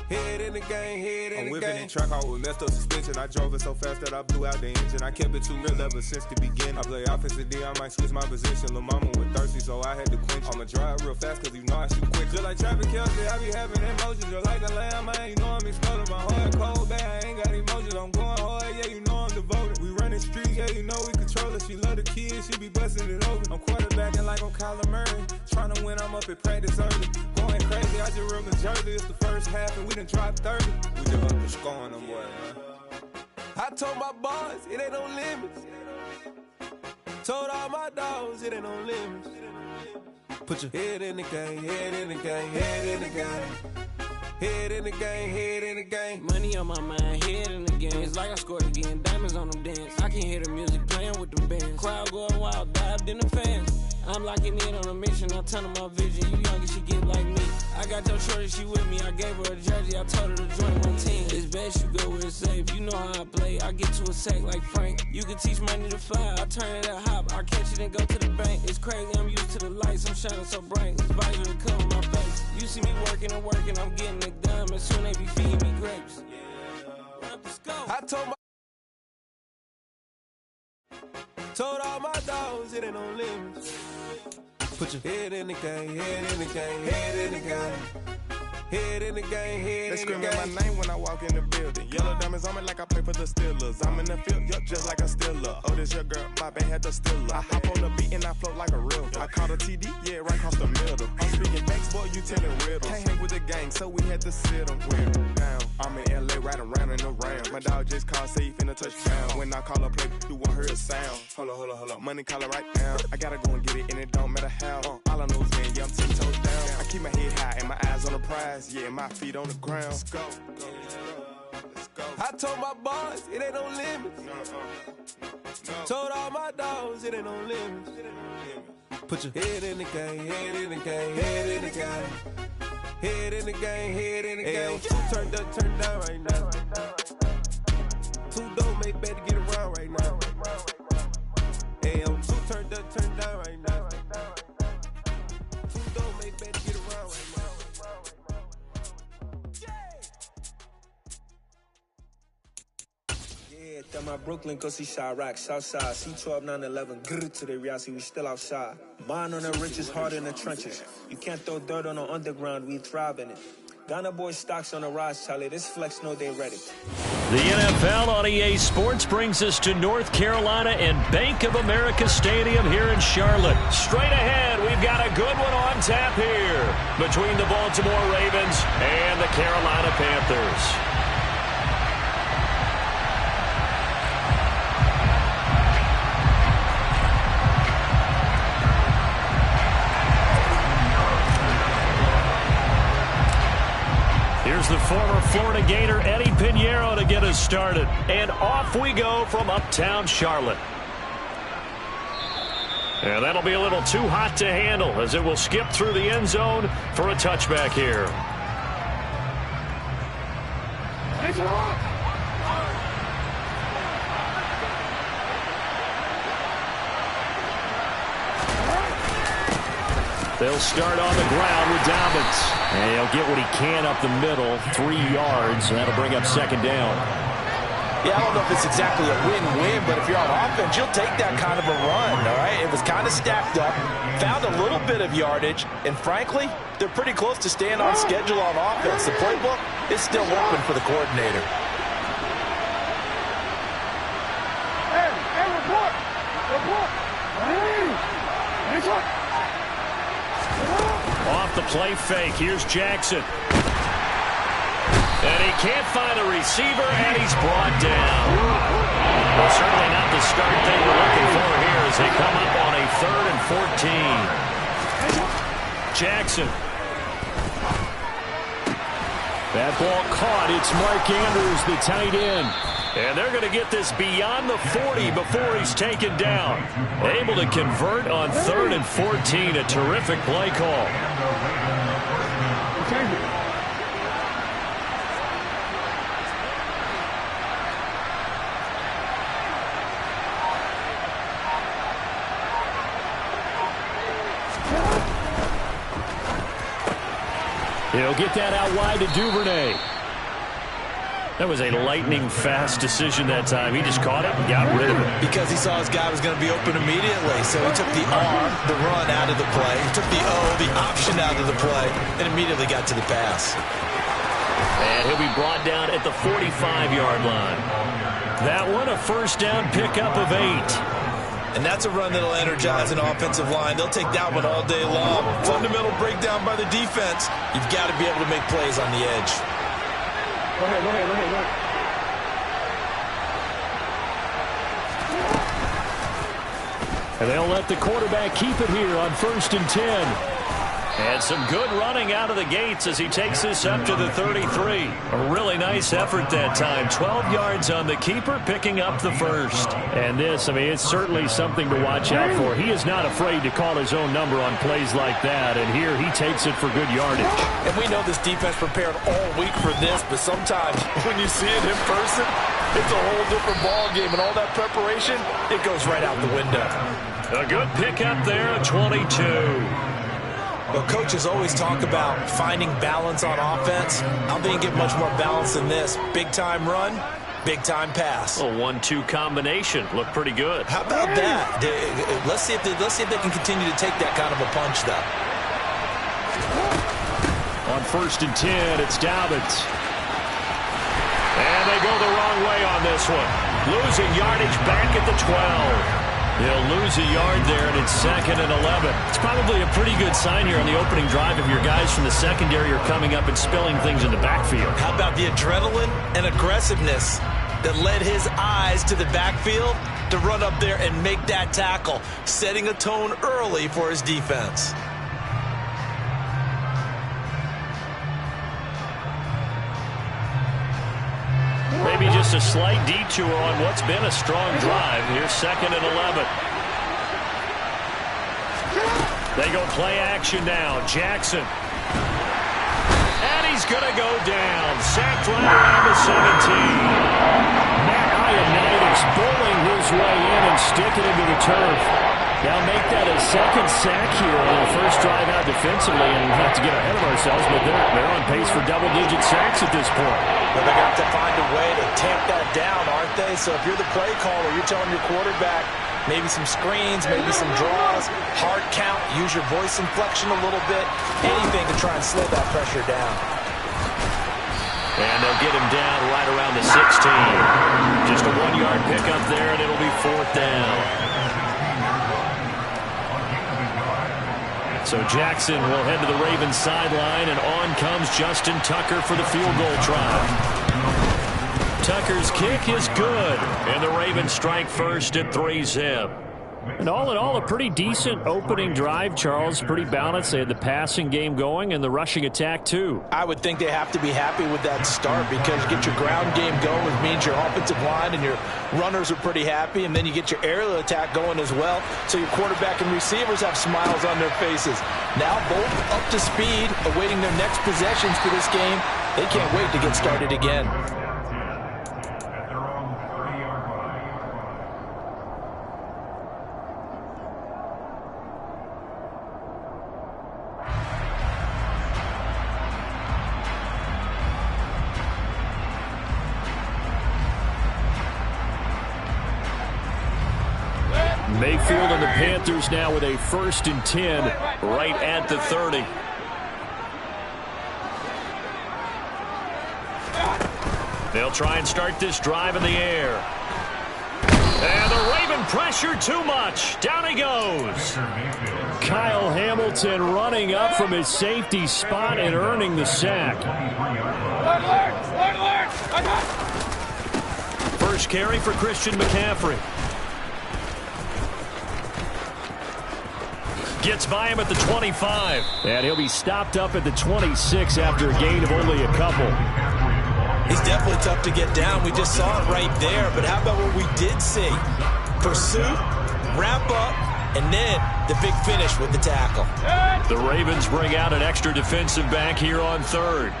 Head in the game, head in the game. I'm whipping the track out with messed up suspension. I drove it so fast that I blew out the engine. I kept it too real ever since the beginning. I play offensive D, I might switch my position. Lil' mama was thirsty, so I had to quench. I'ma drive real fast, cause you know I shoot quick. Just like traffic Kelsey, I be having emotions. Just like a lamb, man, you know I'm exploding. My heart cold, bad, I ain't got emotions. I'm going hard, yeah, you know I'm devoted. We running streets, yeah, you know we control it. She love the kids, she be busting it over. I'm quarterbacking like I'm Kyler Murray. Trying to win, I'm up at practice early. Going crazy, I just real the jersey. It's the first half, and we done dropped 30. We just up to scoring them, boy, man. I told my boys it ain't no limits. Told all my dogs it ain't no limits. Put your head in the game, head in the game, head in the game. Head in the game, head in the game. Money on my mind, head in the game. It's like I scored again, diamonds on them dance. I can hear the music playing with them bands. Crowd going wild, dived in the fans. I'm locking in on a mission, I tell her my vision. You young and she get like me. I got your shorty, she with me. I gave her a jersey, I told her to join my team. It's best you go where it's safe. You know how I play. I get to a sack like Frank. You can teach money to fly. I turn it at hop. I catch it and go to the bank. It's crazy, I'm used to the lights. I'm shining so bright. This visor to cover my face. You see me working and working. I'm getting it done. And soon they be feeding me grapes. I told all my dogs it ain't no limits. Put your head in the game, head in the game, head in the game. Head in the game, head in the game. They screaming my name when I walk in the building. Yellow diamonds on me like I play for the Steelers. I'm in the field, yup, just like a Steeler. Oh, this your girl, my band had the Steeler. I hop on the beat and I float like a river. I caught a TD, yeah, right across the middle. I'm speaking facts, boy, you telling riddles. Can't hang with the gang, so we had to sit them down. I'm in LA, riding around in the round. My dog just called, say he finna touchdown. When I call a play, you won't hear a sound. Hold up, money calling right now. I gotta go and get it, and it don't matter how. All I know is, man, yeah, I'm 10 toes down. I keep my head high and my eyes on the prize. Yeah, my feet on the ground. Let's go. I told my boys it ain't no limits. Told all my dogs it ain't no limits. Put your head in the game, head in the game, head in the game. Head in the game, head in the game. Two turned up, turned down right now. Two don't make better get around right now. Hey, I'm two turned up, turned down right now. Two don't make better get around right now. Yeah, tell my Brooklyn, cause he shot rock, Southside, C12, 911, grrr to the reality, we still outside. Bond on the riches, hard in the trenches. You can't throw dirt on the underground, we thrive in it. Ghana boy stocks on the rise, Charlie, this flex know they ready. The NFL on EA Sports brings us to North Carolina and Bank of America Stadium here in Charlotte. Straight ahead, we've got a good one on tap here between the Baltimore Ravens and the Carolina Panthers. Here's the former Florida Gator Eddie Pinheiro to get us started. And off we go from uptown Charlotte. And that'll be a little too hot to handle as it will skip through the end zone for a touchback here. They'll start on the ground with Dobbins. And he'll get what he can up the middle, 3 yards, and that'll bring up second down. Yeah, I don't know if it's exactly a win-win, but if you're on offense, you'll take that kind of a run, all right? It was kind of stacked up, found a little bit of yardage, and frankly, they're pretty close to staying on schedule on offense. The playbook is still open for the coordinator. Hey, report! Off the play fake, here's Jackson. And he can't find a receiver, and he's brought down. Well, certainly not the start they were looking for here as they come up on a 3rd and 14. Jackson. That ball caught. It's Mark Andrews, the tight end. And they're going to get this beyond the 40 before he's taken down. Able to convert on 3rd and 14. A terrific play call. He'll get that out wide to Duvernay. That was a lightning-fast decision that time. He just caught it and got rid of it. Because he saw his guy was going to be open immediately. So he took the R, the run, out of the play. He took the O, the option, out of the play, and immediately got to the pass. And he'll be brought down at the 45-yard line. That one, a first down pickup of 8. And that's a run that'll energize an offensive line. They'll take that one all day long. Fundamental breakdown by the defense. You've got to be able to make plays on the edge. Go ahead. And they'll let the quarterback keep it here on 1st and 10. And some good running out of the gates as he takes this up to the 33. A really nice effort that time. 12 yards on the keeper, picking up the first. And this, I mean, it's certainly something to watch out for. He is not afraid to call his own number on plays like that. And here he takes it for good yardage. And we know this defense prepared all week for this, but sometimes when you see it in person, it's a whole different ball game. And all that preparation, it goes right out the window. A good pickup there at 22. Well, coaches always talk about finding balance on offense. I don't think you get much more balance than this. Big-time run, big-time pass. A 1-2 combination. Looked pretty good. How about that? Let's see if they can continue to take that kind of a punch, though. On 1st and 10, it's Dobbins. And they go the wrong way on this one. Losing yardage back at the 12. They'll lose a yard there, and it's 2nd and 11. It's probably a pretty good sign here on the opening drive if your guys from the secondary are coming up and spilling things in the backfield. How about the adrenaline and aggressiveness that led his eyes to the backfield to run up there and make that tackle, setting a tone early for his defense. Maybe just a slight detour on what's been a strong drive. Here's 2nd and 11. They go play action now. Jackson. And he's going to go down. Sacked right around the 17. Matt Ioannidis bowling his way in and sticking into the turf. Now make that a 2nd sack here on the first drive out defensively, and not to get ahead of ourselves, but they're on pace for double-digit sacks at this point. Well, they're going to have to find a way to tamp that down, aren't they? So if you're the play caller, you're telling your quarterback maybe some screens, maybe some draws, hard count, use your voice inflection a little bit, anything to try and slow that pressure down. And they'll get him down right around the 16. Just a 1-yard pickup there, and it'll be 4th down. So Jackson will head to the Ravens sideline, and on comes Justin Tucker for the field goal try. Tucker's kick is good, and the Ravens strike first at 3-zip. And all in all, a pretty decent opening drive, Charles. Pretty balanced. They had the passing game going and the rushing attack, too. I would think they have to be happy with that start because you get your ground game going, which means your offensive line and your runners are pretty happy, and then you get your aerial attack going as well, so your quarterback and receivers have smiles on their faces. Now both up to speed, awaiting their next possessions for this game. They can't wait to get started again. Mayfield and the Panthers now with a 1st and 10 right at the 30. They'll try and start this drive in the air. And the Raven pressure too much. Down he goes. Kyle Hamilton running up from his safety spot and earning the sack. First carry for Christian McCaffrey. Gets by him at the 25. And he'll be stopped up at the 26 after a gain of only a couple. He's definitely tough to get down. We just saw it right there. But how about what we did see? Pursuit, wrap up, and then the big finish with the tackle. The Ravens bring out an extra defensive back here on third.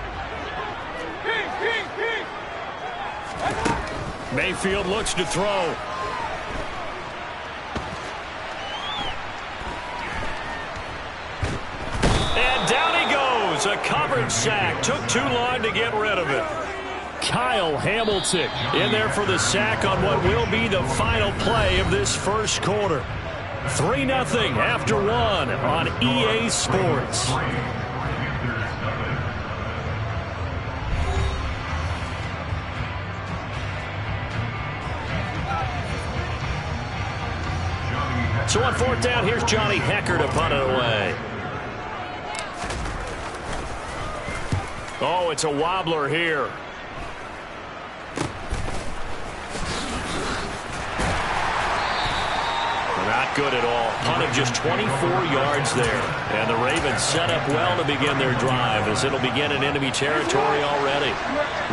Mayfield looks to throw. And down he goes. A coverage sack. Took too long to get rid of it. Kyle Hamilton in there for the sack on what will be the final play of this first quarter. 3-0 after one on EA Sports. So on fourth down, here's Johnny Hecker to punt it away. Oh, it's a wobbler here. Not good at all. Punted just 24 yards there. And the Ravens set up well to begin their drive as it'll begin in enemy territory already.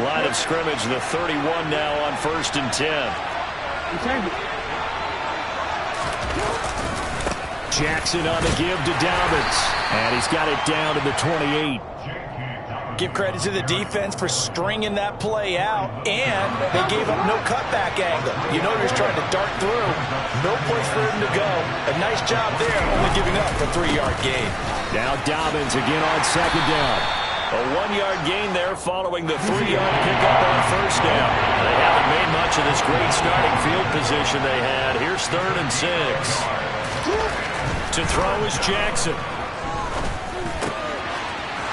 Line of scrimmage, the 31 now on 1st and 10. Jackson on the give to Dobbins. And he's got it down to the 28. Give credit to the defense for stringing that play out, and they gave up no cutback angle. You know they're trying to dart through. No place for him to go. A nice job there, only giving up a 3-yard gain. Now Dobbins again on second down. A 1-yard gain there following the 3-yard pickup on first down. They haven't made much of this great starting field position they had. Here's 3rd and 6. To throw is Jackson.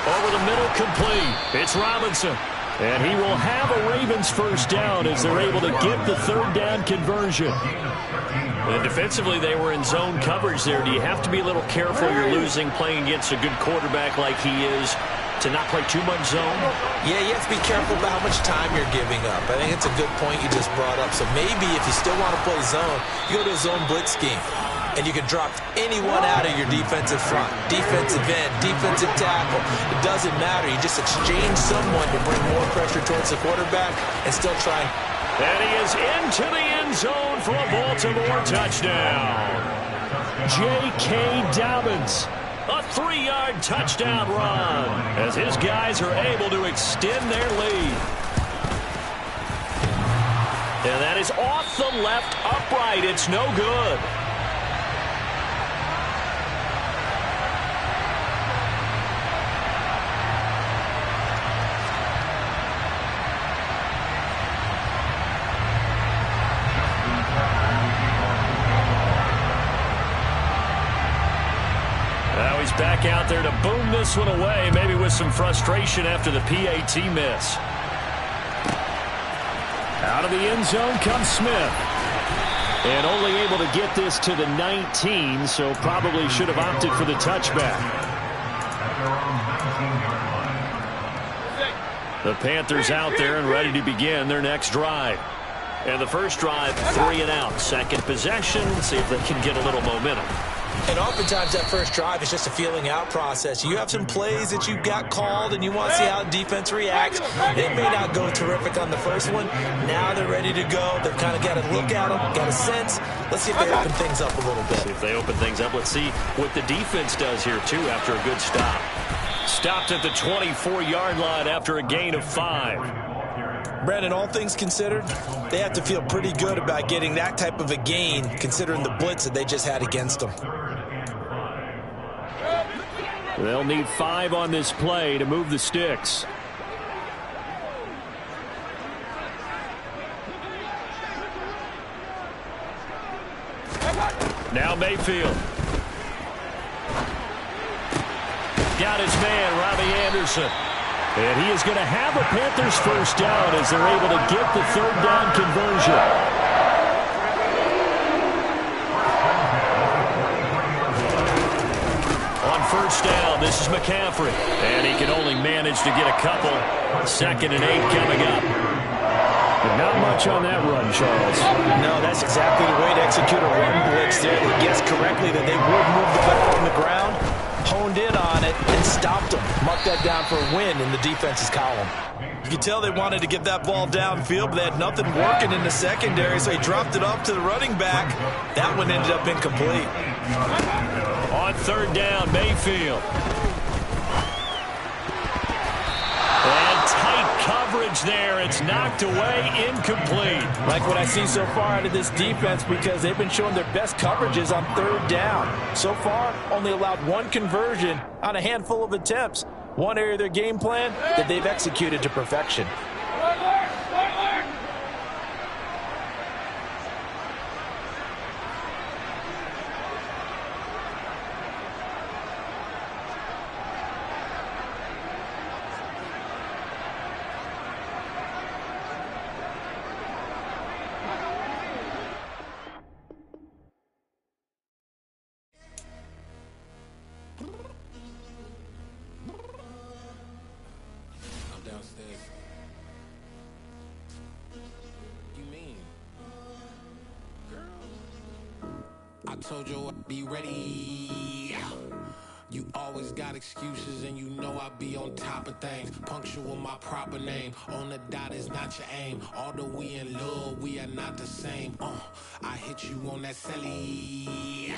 Over the middle, complete. It's Robinson. And he will have a Ravens first down as they're able to get the 3rd down conversion. And defensively, they were in zone coverage there. Do you have to be a little careful you're losing playing against a good quarterback like he is to not play too much zone? Yeah, you have to be careful about how much time you're giving up. I think it's a good point you just brought up. So maybe if you still want to play zone, you go to a zone blitz scheme. And you can drop anyone out of your defensive front. Defensive end, defensive tackle. It doesn't matter. You just exchange someone to bring more pressure towards the quarterback and still try. And he is into the end zone for a Baltimore touchdown. J.K. Dobbins. A 3-yard touchdown run as his guys are able to extend their lead. And that is off the left upright. It's no good. He's back out there to boom this one away, maybe with some frustration after the PAT miss. Out of the end zone comes Smith. And only able to get this to the 19, so probably should have opted for the touchback. The Panthers out there and ready to begin their next drive. And the first drive, 3 and out. Second possession, see if they can get a little momentum. And oftentimes that first drive is just a feeling out process. You have some plays that you got called and you want to see how defense reacts. It may not go terrific on the first one. Now they're ready to go. They've kind of got a look at them, got a sense. Let's see if they open things up a little bit. See if they open things up. Let's see what the defense does here, too, after a good stop. Stopped at the 24-yard line after a gain of 5. Brandon, all things considered, they have to feel pretty good about getting that type of a gain, considering the blitz that they just had against them. They'll need 5 on this play to move the sticks. Now Mayfield. Got his man, Robbie Anderson. And he is going to have a Panthers first down as they're able to get the 3rd down conversion. First down, this is McCaffrey. And he can only manage to get a couple. 2nd and 8 coming up. But not much on that run, Charles. No, that's exactly the way to execute a run blitz there. They guessed correctly that they would move the ball from the ground, honed in on it, and stopped them. Mark that down for a win in the defense's column. You could tell they wanted to get that ball downfield, but they had nothing working in the secondary, so he dropped it off to the running back. That one ended up incomplete. On third down, Mayfield. And tight coverage there. It's knocked away, incomplete. Like what I see so far out of this defense, because they've been showing their best coverages on third down. So far, only allowed one conversion on a handful of attempts. One area of their game plan that they've executed to perfection. I told you I'd be ready. You always got excuses and you know I be on top of things. Punctual my proper name. On the dot is not your aim. Although we in love, we are not the same. I hit you on that celly.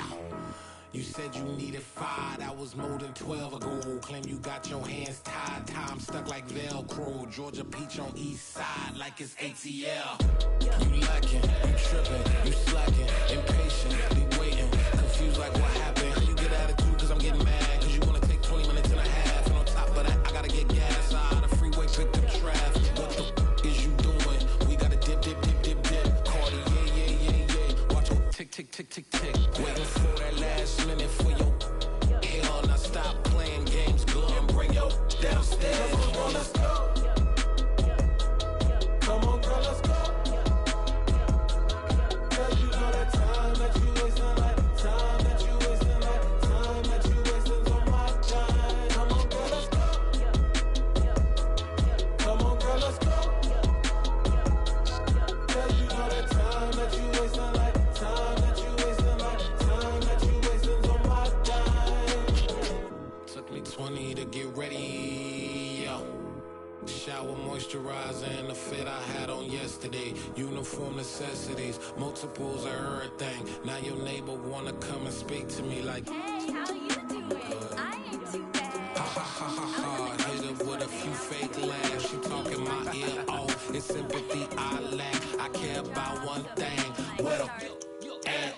You said you needed 5, that was more than 12 ago. Claim you got your hands tied, time stuck like Velcro. Georgia Peach on east side like it's ATL. You lacking, you tripping, you slacking, impatient, be waiting, confused like what happened. You get attitude cause I'm getting mad, cause you wanna take 20 minutes and a half. And on top of that, I gotta get gas out of the freeway, picked up traffic. What the is you doing? We gotta dip, dip, dip, dip, dip. Cardi, yeah. Watch your tick, tick, tick, tick, tick. Waiting for that last minute for your hell. Now stop playing games, go and bring your downstairs. Come on, let's go. Come on, girl, let's go. Cause you know that time that you wasting, like time that you wasting, like time that you wasting on my time. Come on, girl, let's go. Come on, girl, let's go. Cause you know that time that you wasting, like time that you wasting, like time that you wasting on my time. Took me 20 to get ready, yo. Shower, moisturizer, and the fit I had on yesterday. Uniform necessities, multiples of everything. Now your neighbor wanna come and speak to me like, hey, how you doing? I ain't too bad. Ha ha ha ha ha. Hit her with a few fake laughs. She talking my ear off. It's sympathy I lack. I care about one thing. What a at.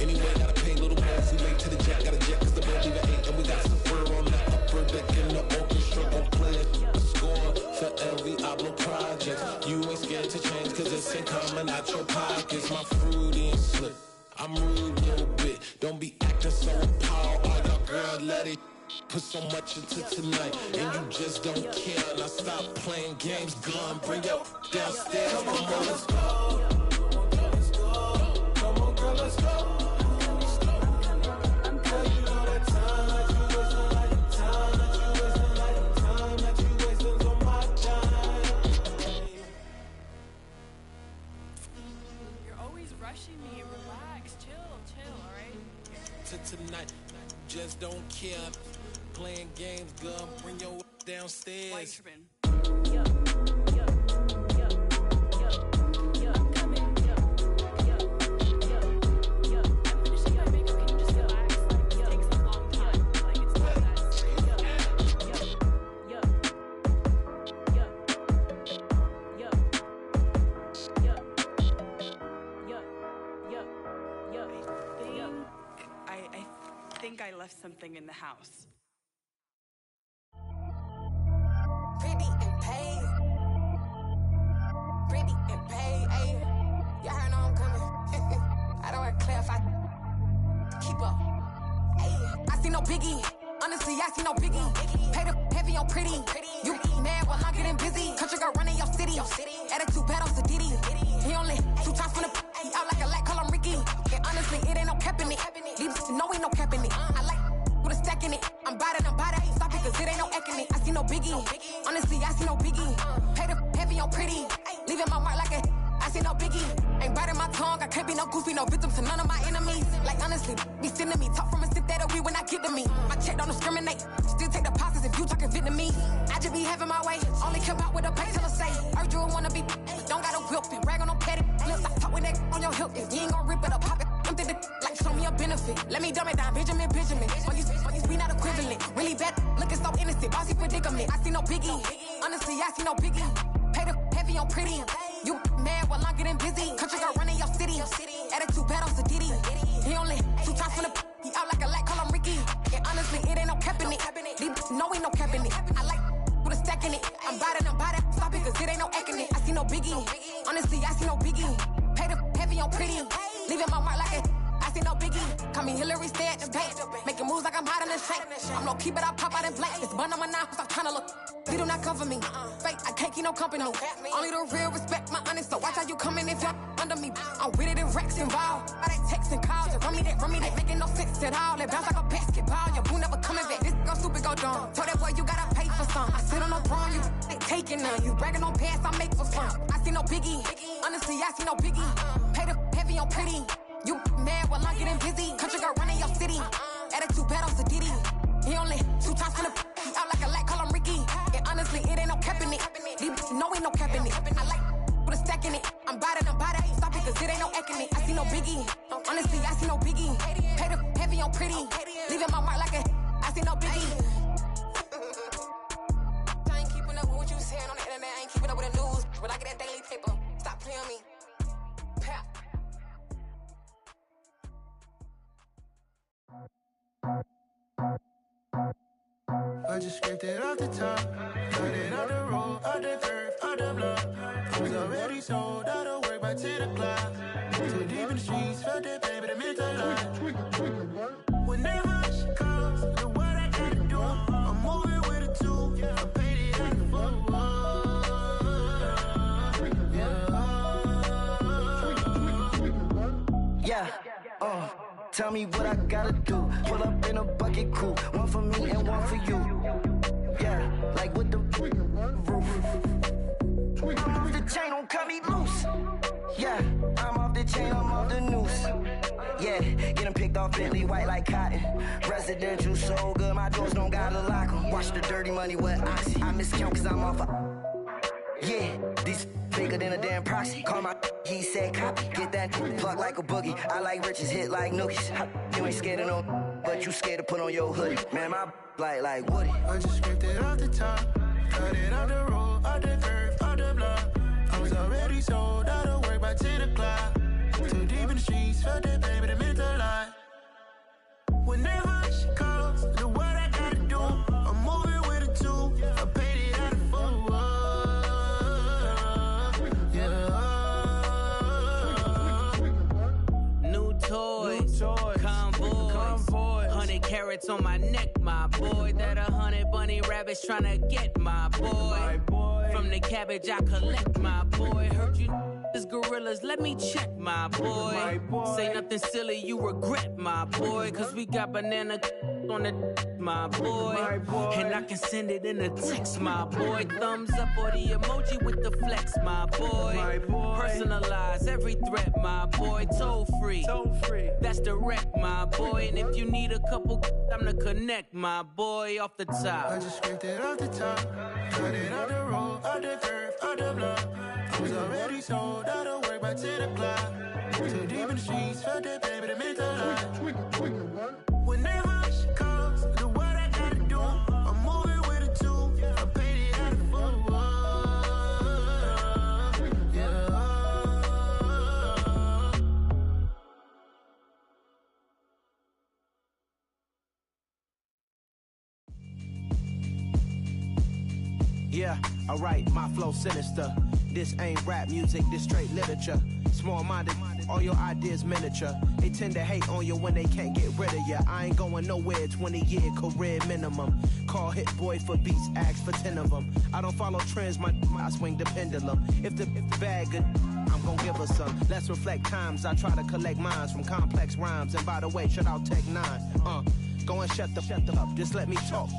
Anyway, gotta pay a little more. We late to the jet, got a jet cause the boat leave at 8. And we got Safir on the upper deck in the orchestra. Gon' play a score for every Oblo project. You ain't scared to change cause it's ain't coming out your pockets. My fruity and slip. I'm rude a little bit. Don't be acting so appalled. Oh, your girl, let it put so much into tonight. And you just don't care. Now stop playing games. Gun, bring your downstairs. Come on, girl, let's go. Come on, girl, let's go. Tonight, just don't care. Playing games, girl, bring your downstairs. I left something in the house. Pretty and paid. Pretty and paid. Ayy, y'all heard I'm coming. I don't want to clarify. Keep up. Ayy, I see no biggie. Honestly, I see no biggie. Pay the heavy on pretty. You mad while I'm getting busy. Country girl running your city. Attitude bad on Sadiddy. He only 2 times from the he out like a light, call him Ricky. And honestly, it ain't no cap in it. These know ain't no cap in it. I like with a stack in it. I'm by that, ain't stop it, cause it ain't no eck in it. I see no biggie. Honestly, I see no biggie. Pay the heavy on pretty. leaving my mark like a I see no biggie. Ain't biting my tongue, I can't be no goofy, no victim to none of my enemies. Like honestly, be sending me talk from a stick that'll be when I get to me. My check don't discriminate, still take deposits if you talking Vietnamese. I just be having my way, only come out with a pay till I say. Urge you wanna be, don't got a whip, rag on no petty. Look, I talk with that on your hip, if you ain't gon' rip it up, pop it. I'm thinking like show me a benefit. Let me dumb it down, Benjamin. For you, we not equivalent. Really bad, looking so innocent, bossy predicament. I see no biggie, honestly, I see no biggie. Pay the heavy on pretty. You mad while I'm getting busy. Country girl running your city. Attitude bad on Diddy. He only 2 times from the he out like a light, call him Ricky. And honestly, it ain't no cap in it. These no ain't no cap in it. I like with a stack in it. I'm biting, stop it, cause it ain't no acting it. I see no biggie. Honestly, I see no biggie. Pay the heavy on pretty. Leaving my mark like I see no biggie. Call me Hillary, stay at the bank. Making moves like I'm hiding in shank. I'm no keep it, I pop out in blank. It's bun on my knife, I'm trying to look. They do not cover me. Fake, I can't keep no company. Only the real respect my honest. So watch how you coming if you're under me. I'm with it and Rex involved. I they text and calls. Just run me that, making no sense at all. They bounce like a basketball. Your boo never coming back. This go stupid, go dumb. Told that boy you gotta pay for some. I sit on no throne, you ain't taking none. You bragging on pants, I make for fun. I see no biggie. Honestly, I see no biggie. Pay the heavy on pretty. You mad while I'm getting busy. Country girl running your city. Attitude bad on Diddy. He only 2 times from the he out like a light, call him Ricky. And honestly, it ain't no cap in it. No ain't no cap in it. I like with a stack in it. I'm biting, stop it, cause it ain't no acting it. I see no biggie. Honestly, I see no biggie. Pay the heavy on pretty. Leaving my mark like a I see no biggie. I ain't keeping up with what you saying on the internet. I ain't keeping up with the news. But I get that daily paper. Stop playing me. Pap. I just scraped it off the top, cut it out the road, out the curve, out the block. I was already sold, out of work by 10 o'clock. Too deep in the streets, felt that baby, the mental lie. Whenever she calls, do what I gotta do. I'm moving with a 2, I paid it out the foot. Yeah, tell me what I gotta do. Pull up in a bucket crew, one for me and one for you. Yeah, like with the roof. I'm off the chain, don't cut me loose. Yeah, I'm off the chain, I'm off the noose. Yeah, getting picked off Bentley white like cotton. Residential so good, my doors don't gotta lock 'em. Watch the dirty money with oxy. I miscount cause I'm off yeah, these bigger than a damn proxy. Call my he said copy. Get that plug like a boogie. I like riches, hit like nookies. You ain't scared of no, but you scared to put on your hoodie. Man, my like Woody. I just scraped it off the top, cut it out the road, out the curve, out the block. I was already sold, out of work by 10 o'clock. Too deep in the streets, felt that baby, the mental lie. Whenever she calls, do what I gotta do. I'm moving with a 2, I paid it out of foot. Convoy, 100 carats on my neck, my boy. That 100 bunny rabbits tryna get my boy. From the cabbage I collect, my boy. Heard you is gorillas, let me check, my boy. Say nothing silly, you regret, my boy. Cause we got banana on the my boy. And I can send it in a text, my boy. Thumbs up or the emoji with the flex, my boy. Personalize every threat, my boy. Toll free, that's direct, my boy. And if you need a couple, I'm the connect, my boy. Off the top, I just scraped it off the top, cut it out the road, out the curve, out the block. I was already sold, out of work by 10 o'clock. Too deep in the streets, felt that baby, the mental lie. Whenever she calls, do what I gotta do. I'm moving with a 2, I paid it out of foot. Yeah, alright, my flow sinister. This ain't rap music, this straight literature. Small-minded, all your ideas miniature. They tend to hate on you when they can't get rid of you. I ain't going nowhere, 20-year career minimum. Call Hit Boy for beats, ask for 10 of them. I don't follow trends, I swing the pendulum. If the bag good, I'm gon' give her some. Let's reflect times, I try to collect minds from complex rhymes. And by the way, shout out Tech 9. Go and shut the up, just let me talk.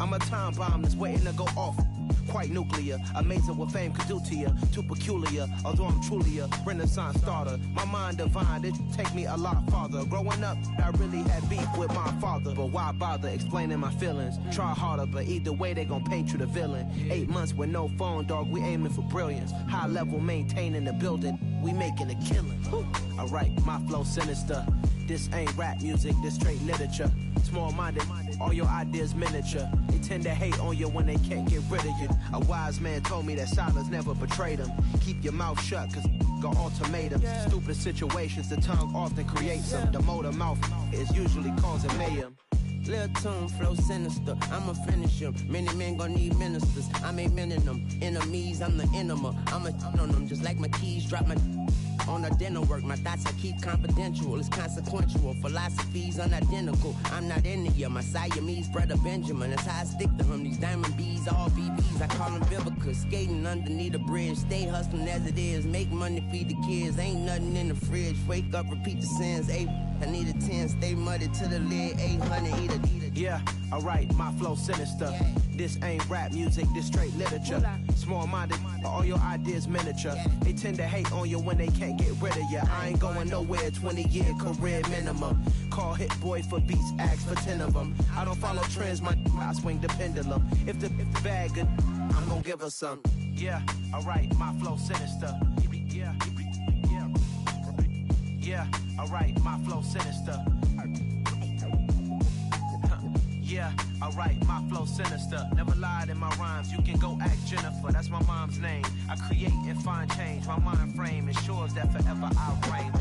I'm a time bomb that's waiting to go off. quite nuclear. Amazing what fame could do to you. Too peculiar, although I'm truly a Renaissance starter. My mind divine, it take me a lot farther. Growing up, I really had beef with my father. But why bother explaining my feelings? Try harder, but either way they gon' paint you the villain. 8 months with no phone, dog, we aiming for brilliance. High level maintaining the building, we making a killing. Alright, my flow sinister. This ain't rap music, this straight literature. Small-minded, all your ideas miniature. They tend to hate on you when they can't get rid of you. A wise man told me that silence never betrayed him. Keep your mouth shut, cause got ultimatums. Stupid situations, the tongue often creates them. The motor mouth is usually causing mayhem. Lil' tune, flow sinister, I'ma finish him. Many men gon' need ministers, I'm ain't mending them. Enemies, I'm the enema, I'ma on them. Just like my keys, drop my on the dinner work. My thoughts I keep confidential, it's consequential. Philosophies unidentical, I'm not into you. My Siamese brother Benjamin, that's how I stick to him. These diamond bees, all BBs, I call them Vivica. Skating underneath the bridge, stay hustling as it is. Make money, feed the kids, ain't nothing in the fridge. Wake up, repeat the sins, I need a 10, stay muddy to the lid, 800, eat a. Yeah, alright, my flow sinister. This ain't rap music, this straight literature. Small-minded, all your ideas miniature. They tend to hate on you when they can't get rid of you. I ain't going nowhere, 20-year career minimum. Call Hit Boy for beats, ask for 10 of them. I don't follow trends, I swing the pendulum. If the bag good, I'm gonna give her some. Yeah, alright, my flow sinister. Yeah, alright, my flow sinister. Yeah, alright, my flow sinister. Never lied in my rhymes, you can go ask Jennifer. That's my mom's name. I create and find change. My mind frame ensures that forever I reign.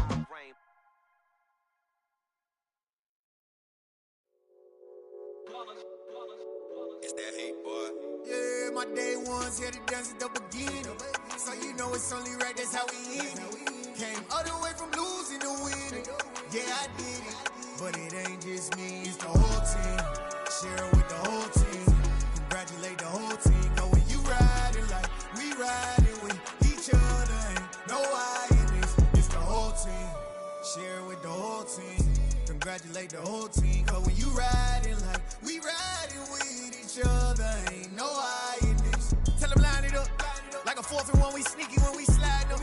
It's that hate, boy. Yeah, my day ones here to dance at the beginning. So you know it's only right, that's how we end it. Came all the way from losing to winning. Yeah, I did it. But it ain't just me, it's the whole team. Share it with the whole team. Congratulate the whole team. Cause when you riding like we riding with each other, ain't no I in this. It's the whole team. Share it with the whole team. Congratulate the whole team. Cause when you riding like we riding with each other, ain't no I in this. Tell them line it up. Like a 4th and 1, we sneaky when we slide them.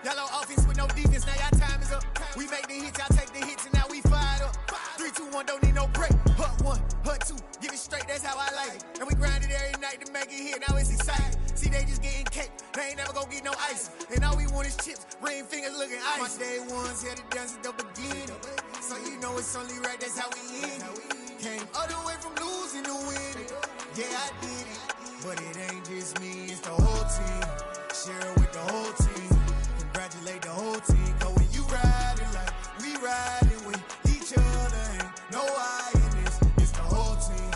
Yellow offense with no defense, now y'all time is up. We make the hits, y'all take the hits, and now we fired up. 3, 2, 1, don't need no break. Hut 1, hut 2, give it straight, that's how I like it. And we grind it every night to make it hit, now it's exciting. See, they just getting cake, they ain't never gonna get no ice. And all we want is chips, ring fingers looking ice. My day ones here to dance at the beginning. So you know it's only right, that's how we end it. Came all the way from losing to winning. Yeah, I did it. But it ain't just me, it's the whole team. Share it with the whole team. Congratulate the whole team. Cause when you riding like we riding with each other, ain't no I in this. It's the whole team.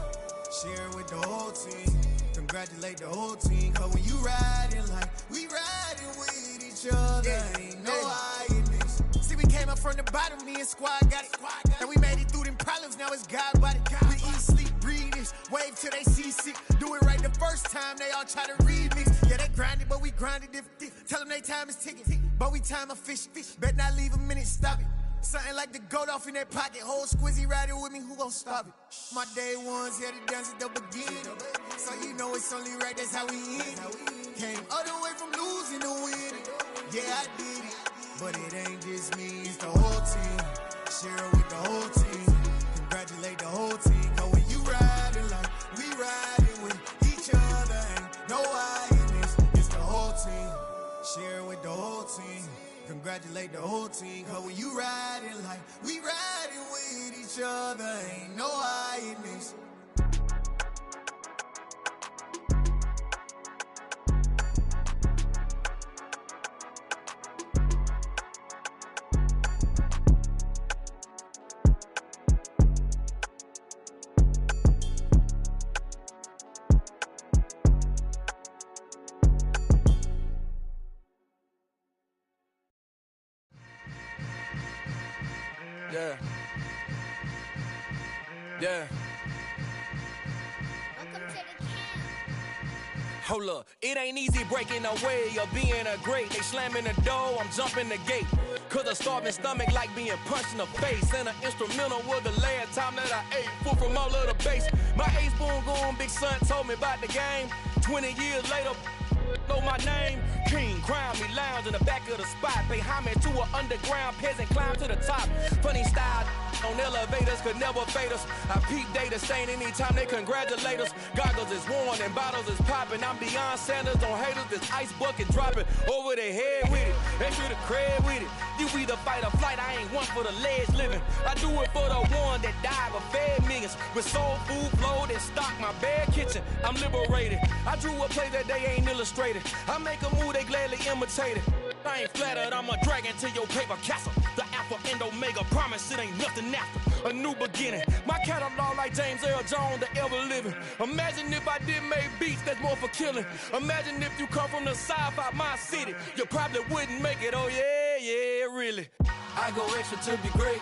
Share it with the whole team. Congratulate the whole team. Cause when you riding like we riding with each other, ain't no I in this. See, we came up from the bottom, me and squad got it. And we made it through them problems, now it's God body. We eat, sleep, breathe this, wave till they seasick. Do it right the first time, they all try to remix. Yeah, they grinded, but we grinded different. Tell them they time is ticking, but we time a fish. Bet not leave a minute, stop it. Something like the goat off in their pocket. Whole squizzy riding with me, who gon' stop it? My day ones here to dance at the beginning. So you know it's only right, that's how we end it. Came all the way from losing to winning. Yeah, I did it. But it ain't just me, it's the whole team. Share it with the whole team. Congratulate the whole team. Cause when you riding like we riding with each other, ain't no I in this. It's the whole team. Share it with the whole team. Congratulate the whole team. Cause when you riding like we riding with each other, ain't no I in this. Yeah. Yeah. Hold up, it ain't easy breaking away or being a great. They slamming the door, I'm jumping the gate. Cause a starving stomach like being punched in the face. And an instrumental was the last time that I ate food from all of the base. My ace boom goon big son told me about the game. 20 years later, know my name. King, crown me, lounge in the back of the spot. Pay homage to an underground peasant, climb to the top. Funny style on elevators could never fade us. I peep data stain anytime they congratulate us. Goggles is worn and bottles is popping. I'm beyond Sanders on haters, this ice bucket dropping over their head with it. Extra the cred with it. You either fight or flight, I ain't one for the ledge living. I do it for the one that died but fed millions. With soul food flowed and stocked my bare kitchen. I'm liberated. I drew a play that they ain't illustrated. I make a move, they gladly imitate it. I ain't flattered, I'm a dragon to your paper castle. The Alpha and Omega, promise it ain't nothing after. A new beginning. My catalog like James Earl Jones, the ever living. Imagine if I did make beats that's more for killing. Imagine if you come from the sci-fi, my city. You probably wouldn't make it, oh yeah, really. I go extra to be great.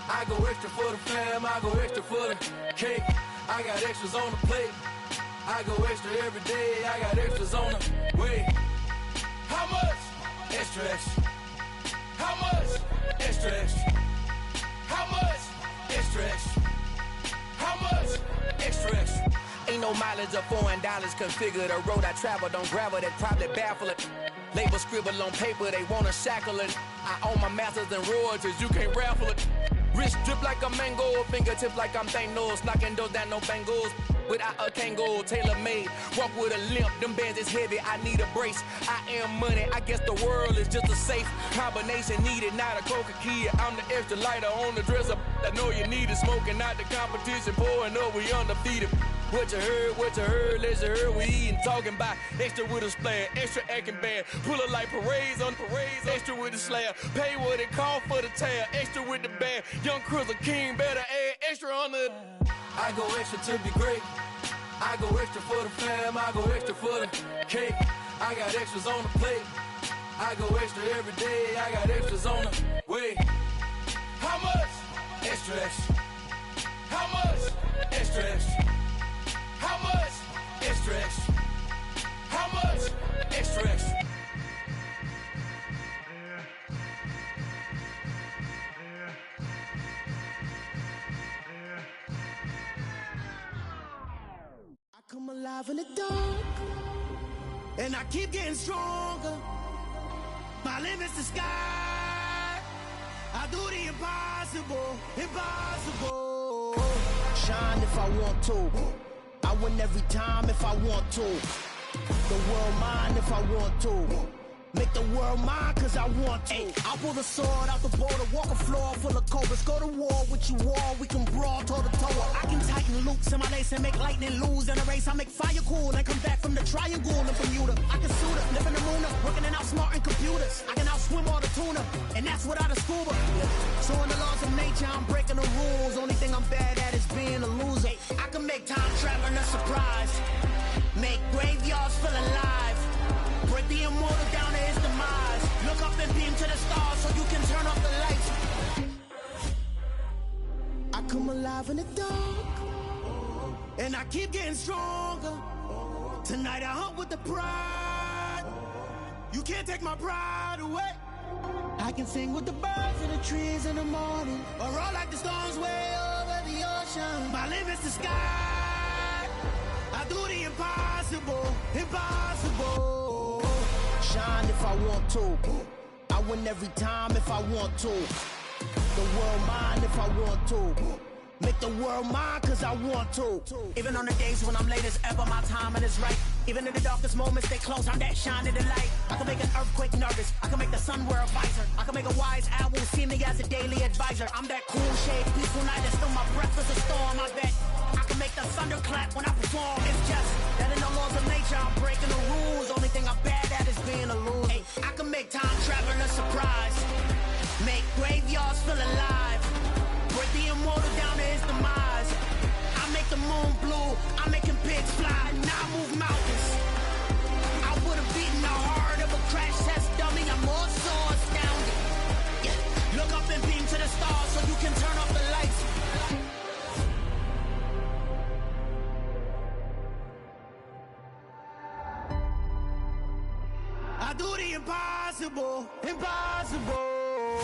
I go extra for the fam, I go extra for the cake. I got extras on the plate. I go extra every day, I got extras on the way. How much? Extra, extra. How much? Extra, extra. How much? Extra, extra. How much? Extra, extra. Ain't no mileage of $4 configure the road I travel. Don't gravel that probably baffle it. Label scribble on paper, they wanna shackle it. I own my masters and royalties, you can't raffle it. Wrist drip like a mango, fingertips like I'm Thanos, knocking those down no bangles. Without a Kango, tailor-made, walk with a limp, them bands is heavy, I need a brace. I am money, I guess the world is just a safe combination needed, not a coca key. I'm the extra lighter on the dresser, I know you need it, smoking out the competition, pouring up, we undefeated. What you heard, let's you heard, we eatin', talking about extra with a splash, extra acting bad, pull it like parades on parades, extra with the slab, pay what it cost for the tab, extra with the bag, young Crizzle King, better add extra on the... I go extra to be great. I go extra for the fam, I go extra for the cake. I got extras on the plate. I go extra every day, I got extras on the way. How much? Extra, extra. How much? Extra, extra. How much? Extra, extra. How much? Extra, extra. Come alive in the dark, and I keep getting stronger. My limit's the sky. I do the impossible, impossible. Shine if I want to. I win every time if I want to. The world mine if I want to. Make the world mine cause I want to. I'll pull the sword out the border, walk a floor full of cobras. Go to war with you all, we can brawl toe to toe. I can tighten loops in my lace and make lightning lose in a race. I make fire cool and come back from the triangle in Bermuda. I can suit up, live in the moon, working and outsmarting computers. I can outswim all the tuna, and that's without a scuba. So in the laws of nature, I'm breaking the rules. Only thing I'm bad at is being a loser. I can make time traveling a surprise. Make graveyards feel alive. Break the immortal down to his demise. Look up and beam to the stars so you can turn off the lights. I come alive in the dark, and I keep getting stronger. Tonight I hunt with the pride. You can't take my pride away. I can sing with the birds in the trees in the morning, or roll like the storms way over the ocean. My limit's the sky. I do the impossible, impossible. Shine if I want to. I win every time if I want to. The world mine if I want to. Make the world mine cause I want to. Even on the days when I'm late as ever, my timing is right. Even in the darkest moments, stay close, I'm that shine in the light. I can make an earthquake nervous, I can make the sun wear a visor. I can make a wise owl see me as a daily advisor. I'm that cool shade, peaceful night, and still my breath is a storm, I bet. I can make the thunder clap when I perform. It's just that in the laws of nature, I'm breaking the rules. Only thing I'm bad at is being a loser. Hey, I can make time traveling a surprise. Make graveyards feel alive. Break the immortal down to his demise. I make the moon blue, I'm making pigs fly. Now I move mountains. I would've beaten the heart of a crash test dummy. I'm more so astounded. Yeah. Look up and beam to the stars so you can turn off the lights. I do the impossible, impossible.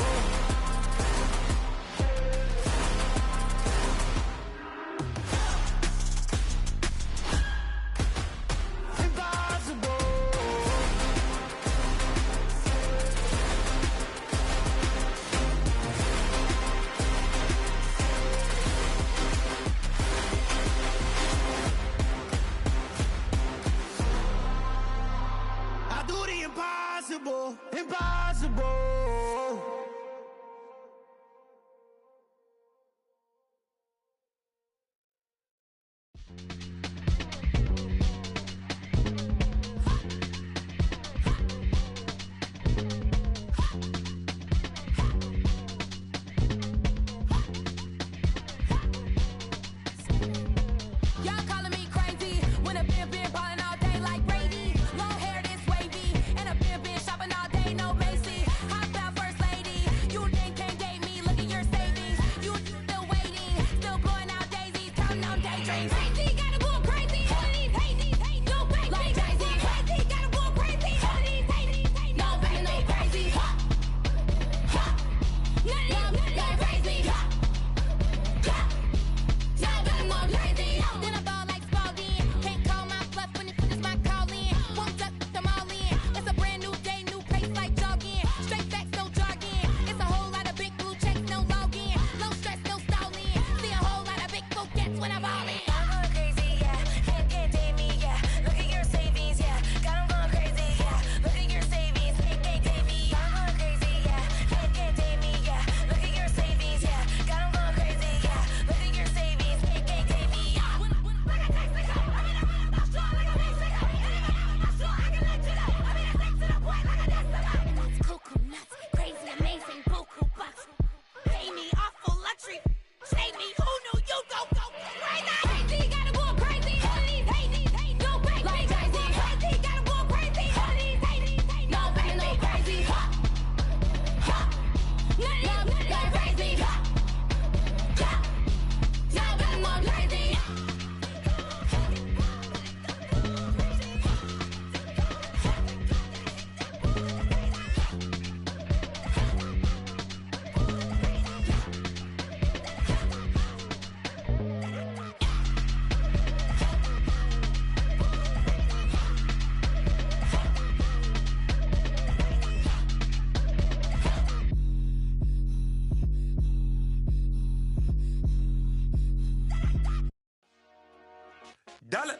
Dollar.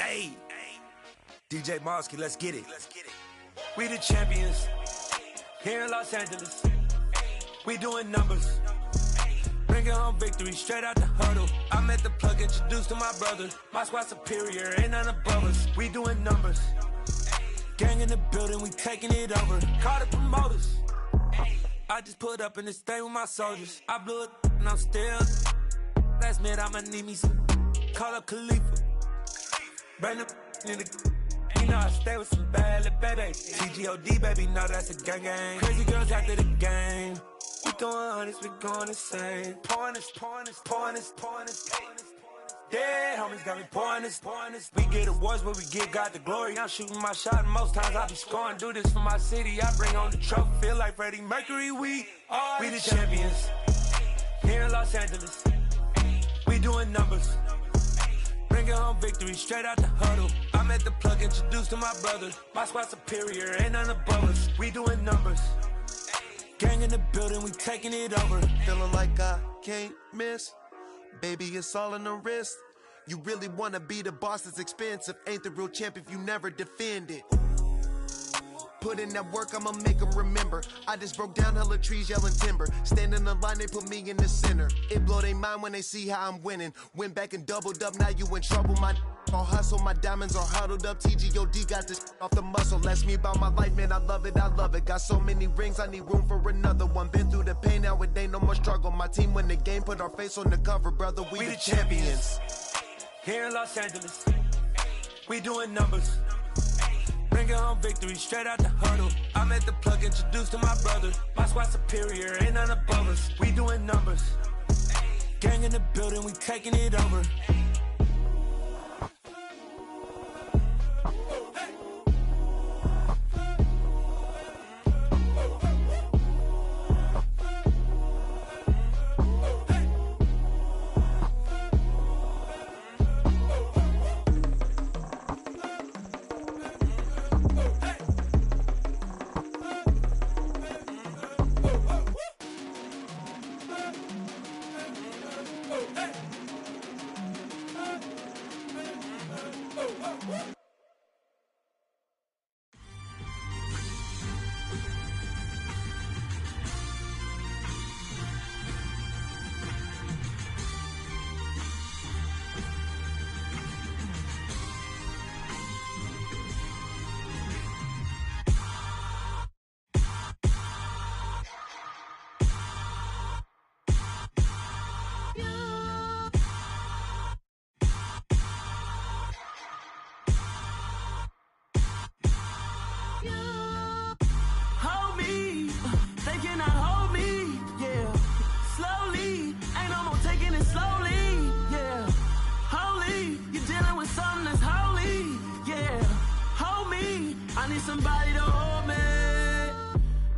Hey, DJ Mosky, let's get it. We the champions here in Los Angeles. We doing numbers. Bringing home victory straight out the huddle. I'm at the plug, introduced to my brother. My squad superior, ain't none above us. We doing numbers. Gang in the building, we taking it over. Call the promoters. I just put up in this thing with my soldiers. I blew it and I'm still. Last minute I'ma need me some. Call up Khalifa. Bring the in the. You know I stay with some bad little babies. TGOD baby, know that's a gang gang. Crazy girls after the game. We throwing hundreds, we going insane. Pouring this. Yeah, homies got me pouring this. We get awards, but we give God the glory. I'm shooting my shot, and most times I be scoring. Do this for my city, I bring on the trophy. Feel like Freddie Mercury, we the champions. Here in Los Angeles, we doing numbers. Bringing home victory straight out the huddle. I'm at the plug, introduced to my brother. My squad superior, ain't none above us. We doing numbers. Gang in the building, we taking it over. Feeling like I can't miss. Baby, it's all in the wrist. You really wanna be the boss, it's expensive. Ain't the real champ if you never defend it. Put in that work, I'ma make them remember. I just broke down hella trees, yelling timber. Stand in the line, they put me in the center. It blow their mind when they see how I'm winning. Went back and doubled up, now you in trouble. My all hustle, my diamonds are huddled up. TGOD got this off the muscle. Ask me about my life, man, I love it. Got so many rings, I need room for another one. Been through the pain, now it ain't no more struggle. My team win the game, put our face on the cover, brother. We the champions. Here in Los Angeles, we doing numbers. Bringing home victory straight out the huddle. I'm at the plug, introduced to my brother. My squad superior, ain't none above us. We doing numbers. Gang in the building, we taking it over.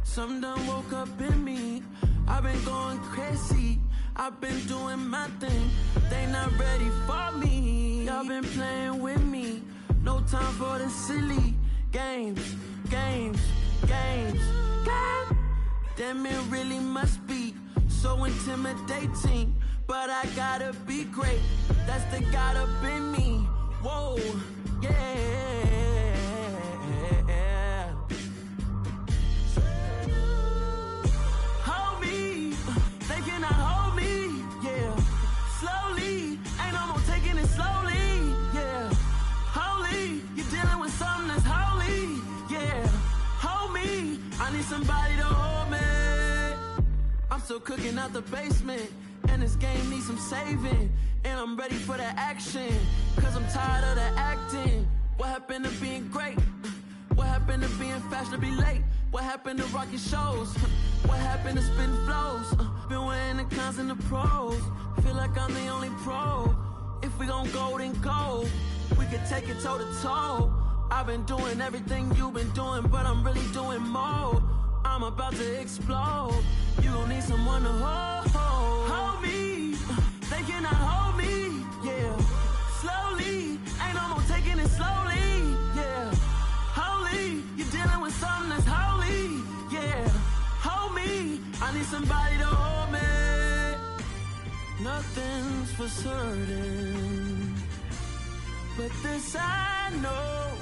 Something done woke up in me. I've been going crazy. I've been doing my thing. They not ready for me. Y'all been playing with me. No time for the silly games. Damn, it really must be so intimidating. But I gotta be great. That's the God up in me. Whoa, yeah. Somebody to hold me. I'm still cooking out the basement, and this game needs some saving. And I'm ready for the action, cause I'm tired of the acting. What happened to being great? What happened to being fashionably late? What happened to rocking shows? What happened to spitting flows? Been wearing the cons and the pros. Feel like I'm the only pro. If we gon' go, then go. We could take it toe to toe. I've been doing everything you've been doing, but I'm really doing more. I'm about to explode. You gon' need someone to hold me. They cannot hold me, yeah. Slowly, ain't no more taking it slowly, yeah. Holy, you're dealing with something that's holy, yeah. Hold me, I need somebody to hold me. nothing's for certain, but this I know,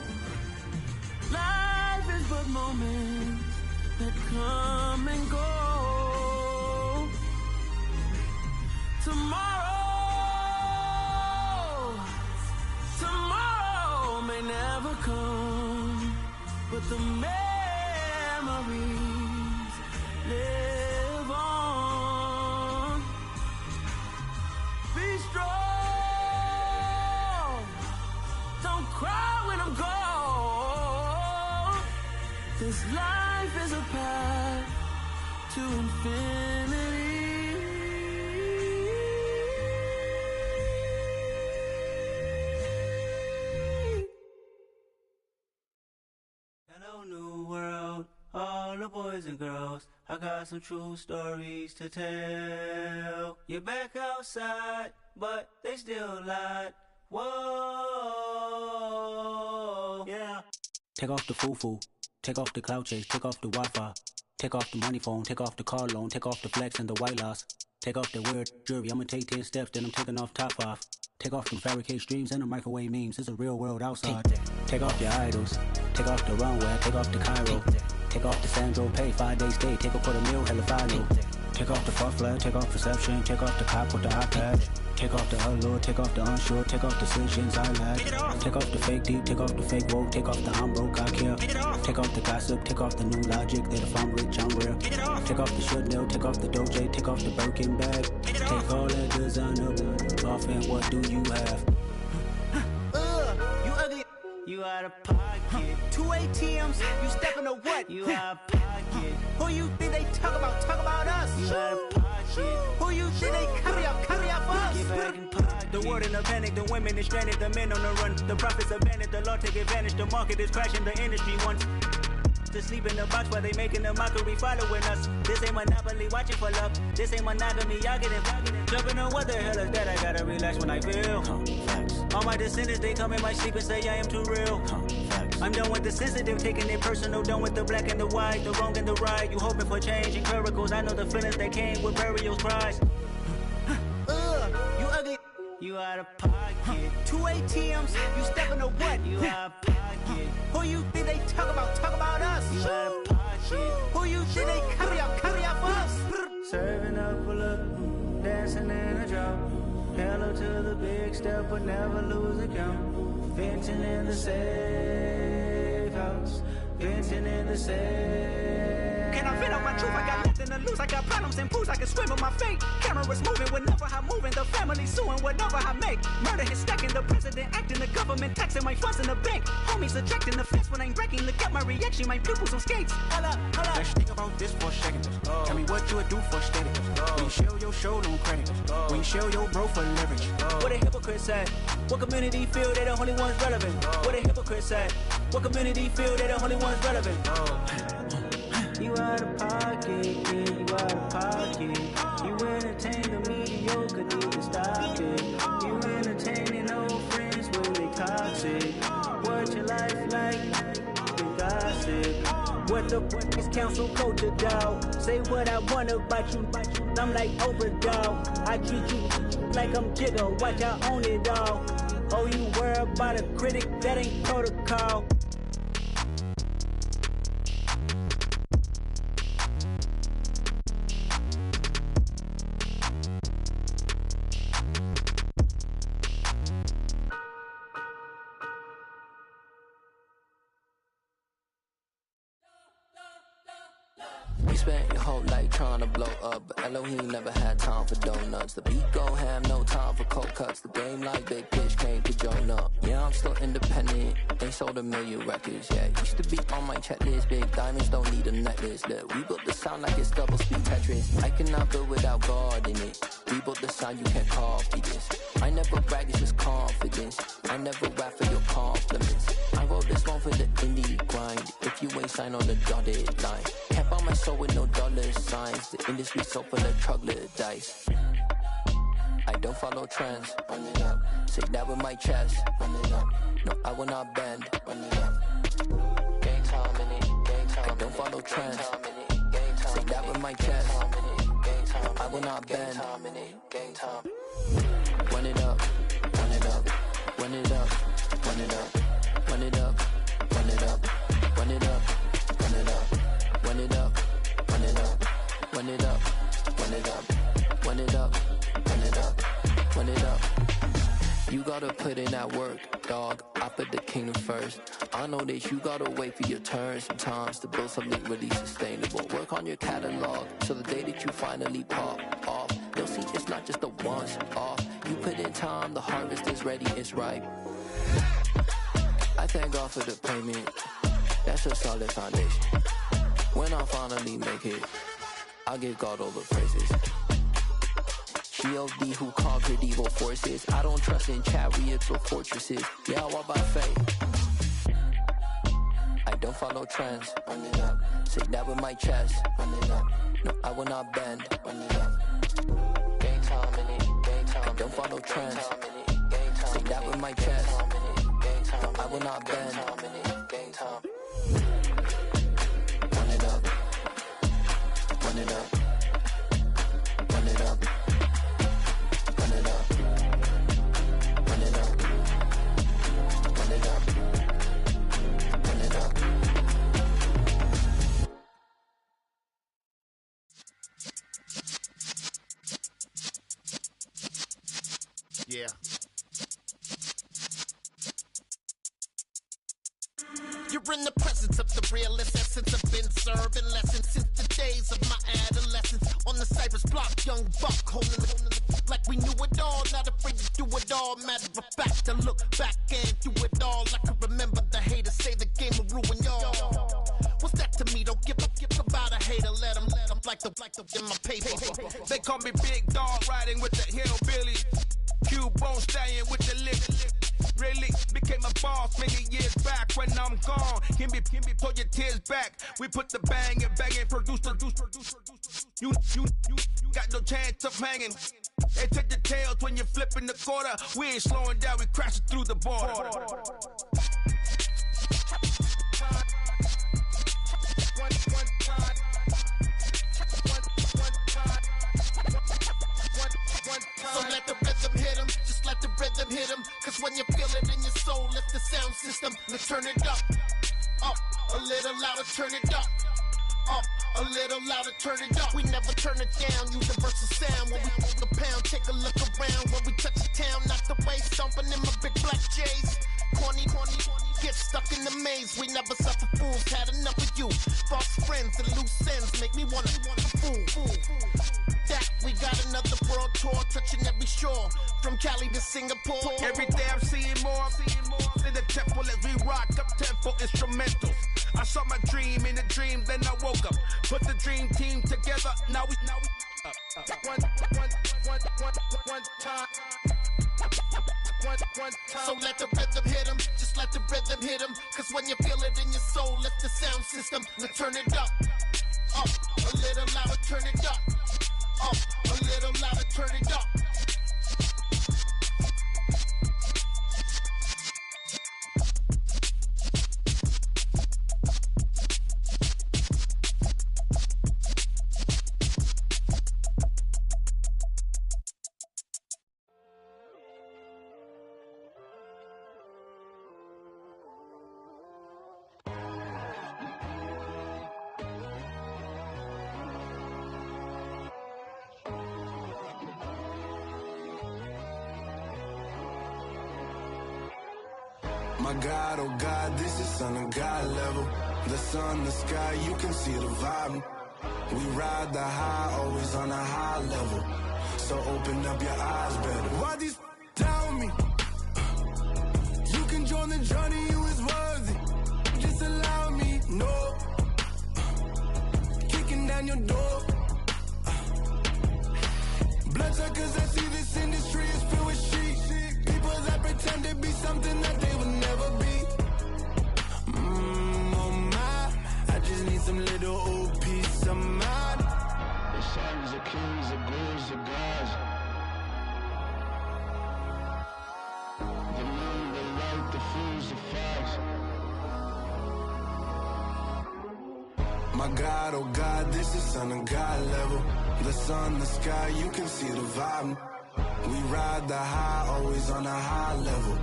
life is but moments that come and go. Tomorrow may never come, but the memories live on. Be strong, don't cry when I'm gone. This life is a path to infinity. Hello, new world, all the boys and girls. I got some true stories to tell. You're back outside, but they still lied. Whoa, yeah. Take off the foo-foo, take off the cloud chase, take off the Wi-Fi, take off the money phone, take off the car loan, take off the flex and the white loss, take off the weird jewelry. I'ma take 10 steps, then I'm taking off top 5. Take off them fabricate streams and the microwave memes. It's a real world outside. Take off your idols, take off the runway, take off the Cairo, take off the Sandro pay, 5 days stay, take a $250,000, hella final. Take off the fuck flag, take off perception, take off the cop with the iPad. Take off the allure, take off the unsure, take off decisions I lack. Take off the fake deep, take off the fake woke, take off the I'm broke, I care. Take off the gossip, take off the new logic, that if I'm rich, I'm real. Take off the Chanel, take off the Doja, take off the Birkin bag. Take all that designer off and what do you have? You ugly, you out of pocket. 2 ATMs, you stepping to what? You out of pocket. Who you think they talk about us? You out of pocket. Who you think they carry up for us? Get back in pocket. The world in a panic, the women is stranded, the men on the run. The profits abandoned, the law take advantage, the market is crashing, the industry wants to sleep in the box while they making a mockery following us. This ain't Monopoly, watching for love. This ain't monogamy, y'all get it. Jumping on what the hell is that? I gotta relax when I feel. All my descendants, they come in my sleep and say I am too real. I'm done with the sensitive, taking it personal. Done with the black and the white, the wrong and the right. You hoping for change and miracles. I know the feelings that came with burial cries. You ugly, you out of pocket. 2 ATMs, you stepping to what? You out of pocket. Who you think they talk about us? You out of pocket. Who you think they carry up for us? Serving up a look, dancing in a drop. Hello to the big step, but never lose a count. Venting in the safe house, venting in the safe. Can I vent out my truth? I got nothing to lose. I got problems and booze. I can swim with my fate. Cameras moving whenever I'm moving. The family suing whatever I make. Murder is stacking. The president acting. The government taxing my funds in the bank. Homies ejecting the fence when I'm breaking. Look at my reaction. My pupils on skates. Hold up. Let's think about this for a second. Tell me what you would do for steady. When you show your show, no credit. When you show your bro for leverage. What a hypocrite said. What community feel they the only ones relevant? What a hypocrite said. What community feel they the only ones relevant? You out of pocket, yeah, you out of pocket. You entertain the mediocre, need to stop it. You entertaining old friends when they toxic. What your life like? The gossip. What the fuck is council culture, dog? Say what I want about you, I'm like overdog. I treat you like I'm Jigga, watch I own it all. Oh, you worry about a critic, that ain't protocol. You spent your whole life trying to blow up, but Elohim never had time for donuts. The beat go ham, no time for cold cuts. The game like Big Pitch came to join up. Yeah, I'm still independent, they sold 1 million records. Yeah, used to be on my checklist. Big diamonds don't need a necklace. Look, we built the sound like it's double speed Tetris. I cannot build without God in it. We built the sound, you can't copy this. I never brag, it's just confidence. I never rap for your compliments. I wrote this one for the indie grind. If you ain't signed on the dotted line, can't buy my soul with no dollar signs. The industry so full of troglodytes. I don't follow trends. Run it up. Say that with my chest. Run it up. No, I will not bend. Run it up. Gang time in it. Gang time. I don't follow trends. Say that with my chest. I will not bend. Game time. Run it up, run it up, run it up, run it up, run it up, run it up, run it up, run it up, run it up, run it up, run it up, run it up, run it up, run it up, run it up. You gotta put in that work, dog. I put the kingdom first. I know that you gotta wait for your turn sometimes to build something really sustainable. Work on your catalog, so the day that you finally pop off, you'll see it's not just a once off. You put in time, the harvest is ready, it's ripe. I thank God for the payment. That's a solid foundation. When I finally make it, I'll give God all the praises. G.O.D. who conquered evil forces. I don't trust in chariots or fortresses. Yeah, I walk by faith. I don't follow trends. Run it up. Say that with my chest. Run it up. No, I will not bend. Run it up. Game time in it. Game time. I don't follow trends. Say that with my chest. No, I will not bend. Game time. Run it up. Run it up. Run it up. Run it up. Run it up. Run it up. Run it up. Yeah. You're in the presence of the realest essence. I've been serving lessons since the days of my adolescence. On the Cypress block, young buck holding the like we knew it all. Not afraid to do it all. Matter of fact, to look back and do it all. I can remember the haters say the game will ruin y'all. What's that to me? Don't give about a hater. Let them like the in my paper. They call me Big Dog, riding with the hillbilly. Q-Bone stallion with the lip. Really became a boss many years back. When I'm gone, can be pull your tears back. We put the bang and produce. You got no chance of hanging. They take the tails when you're flipping the quarter. We ain't slowing down, we crashing through the border. So let the rhythm hit him, just let the rhythm hit him. Cause when you feel it in your soul, lift the sound system. Let's turn it up, a little louder, turn it up, a little louder, turn it up. We never turn it down, universal sound. When we hold the pound, take a look around. When we touch the town, knock the way, stomping in my big black J's. Corny, get stuck in the maze. We never suffer fools, had enough of you. False friends and loose ends make me wanna fool. That we got another world tour, touching every shore, from Cali to Singapore. Every day I'm seeing more in the temple as we rock up tempo instrumentals. I saw my dream in a dream, then I woke up. Put the dream team together, now we one time. So let the rhythm hit him, just let the rhythm hit him. Cause when you feel it in your soul, lift the sound system. Let's turn it up, a little louder, turn it up, a little louder, turn it up. My God, oh God, this is Son of God level. The sun, the sky, you can see the vibe. We ride the high, always on a high level. So open up your eyes better. Why these tell me? You can join the journey, you is worthy. Just allow me, no. Kicking down your door. Bloodsuckers, I see this industry is filled with sheep. People that pretend to be something that they will never be. Oh my, I just need some little old peace of mind. The sons of kings, the ghouls, the gods. The moon, the light, the fools, the fogs. My God, oh God, this is Son of God level. The sun, the sky, you can see the vibe. We ride the high, always on a high level.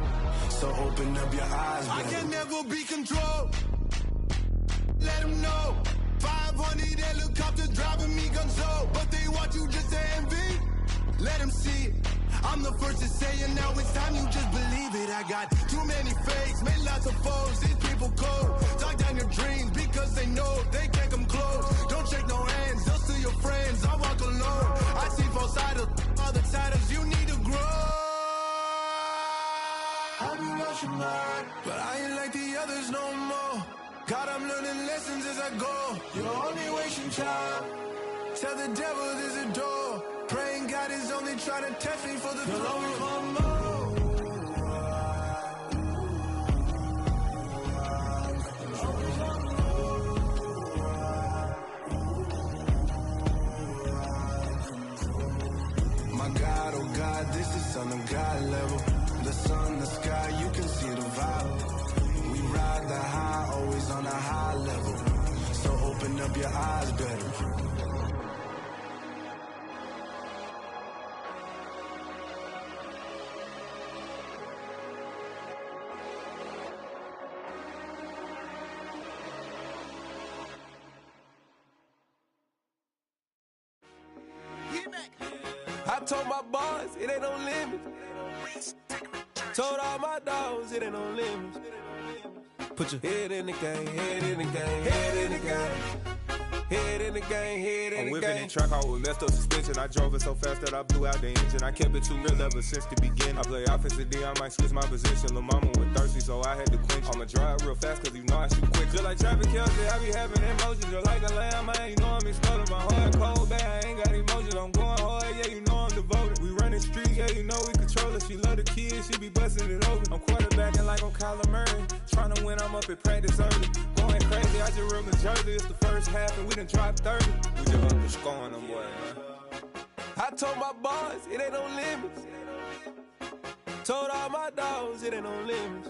So open up your eyes, baby. I can never be controlled. Let them know. 500 helicopters driving me gonzo. But they want you just to envy. Let them see it. I'm the first to say it, now it's time you just believe it. I got too many fakes, made lots of foes. These people cold. Talk down your dreams because they know they can't come close. Don't shake no hands, they'll steal your friends. I walk alone. I see both sides, other titles. You need to grow. I've been watching mine, but I ain't like the others no more. God, I'm learning lessons as I go. You're only wasting time. Tell the devil there's a door. Praying God is only trying to test me for the throne. My God, oh God, this is on a God level. The sun, the sky, you can see the vibe. We ride the high, always on a high level. So open up your eyes better. I told my boys, it ain't no limits. Told all my dogs, it ain't no limits. Put your head in the game, head in the game, head in the game. Head in the game, head in the game. I'm whipping the track out with messed up suspension. I drove it so fast that I blew out the engine. I kept it too real ever since the beginning. I play offensive D, I might switch my position. Lil' mama was thirsty, so I had to quench. I'ma drive real fast, cause you know I shoot quick. Just like traffic Kelsey, I be having emotions. Just like a lamb, man, you know I'm exploding. My heart cold, bad, I ain't got emotions. I'm going hard, yeah, you know I'm devoted. We running streets, yeah, you know we control it. She love the kids, she be busting it over. I'm quarterbacking like I'm Kyler Murray. Trying to win, I'm up at practice early. Going crazy, I just real the jersey. It's the first half and we done dropped 30. We just underscoring them, boy, man. I told my boys, it ain't no limits. Told all my dogs, it ain't no limits.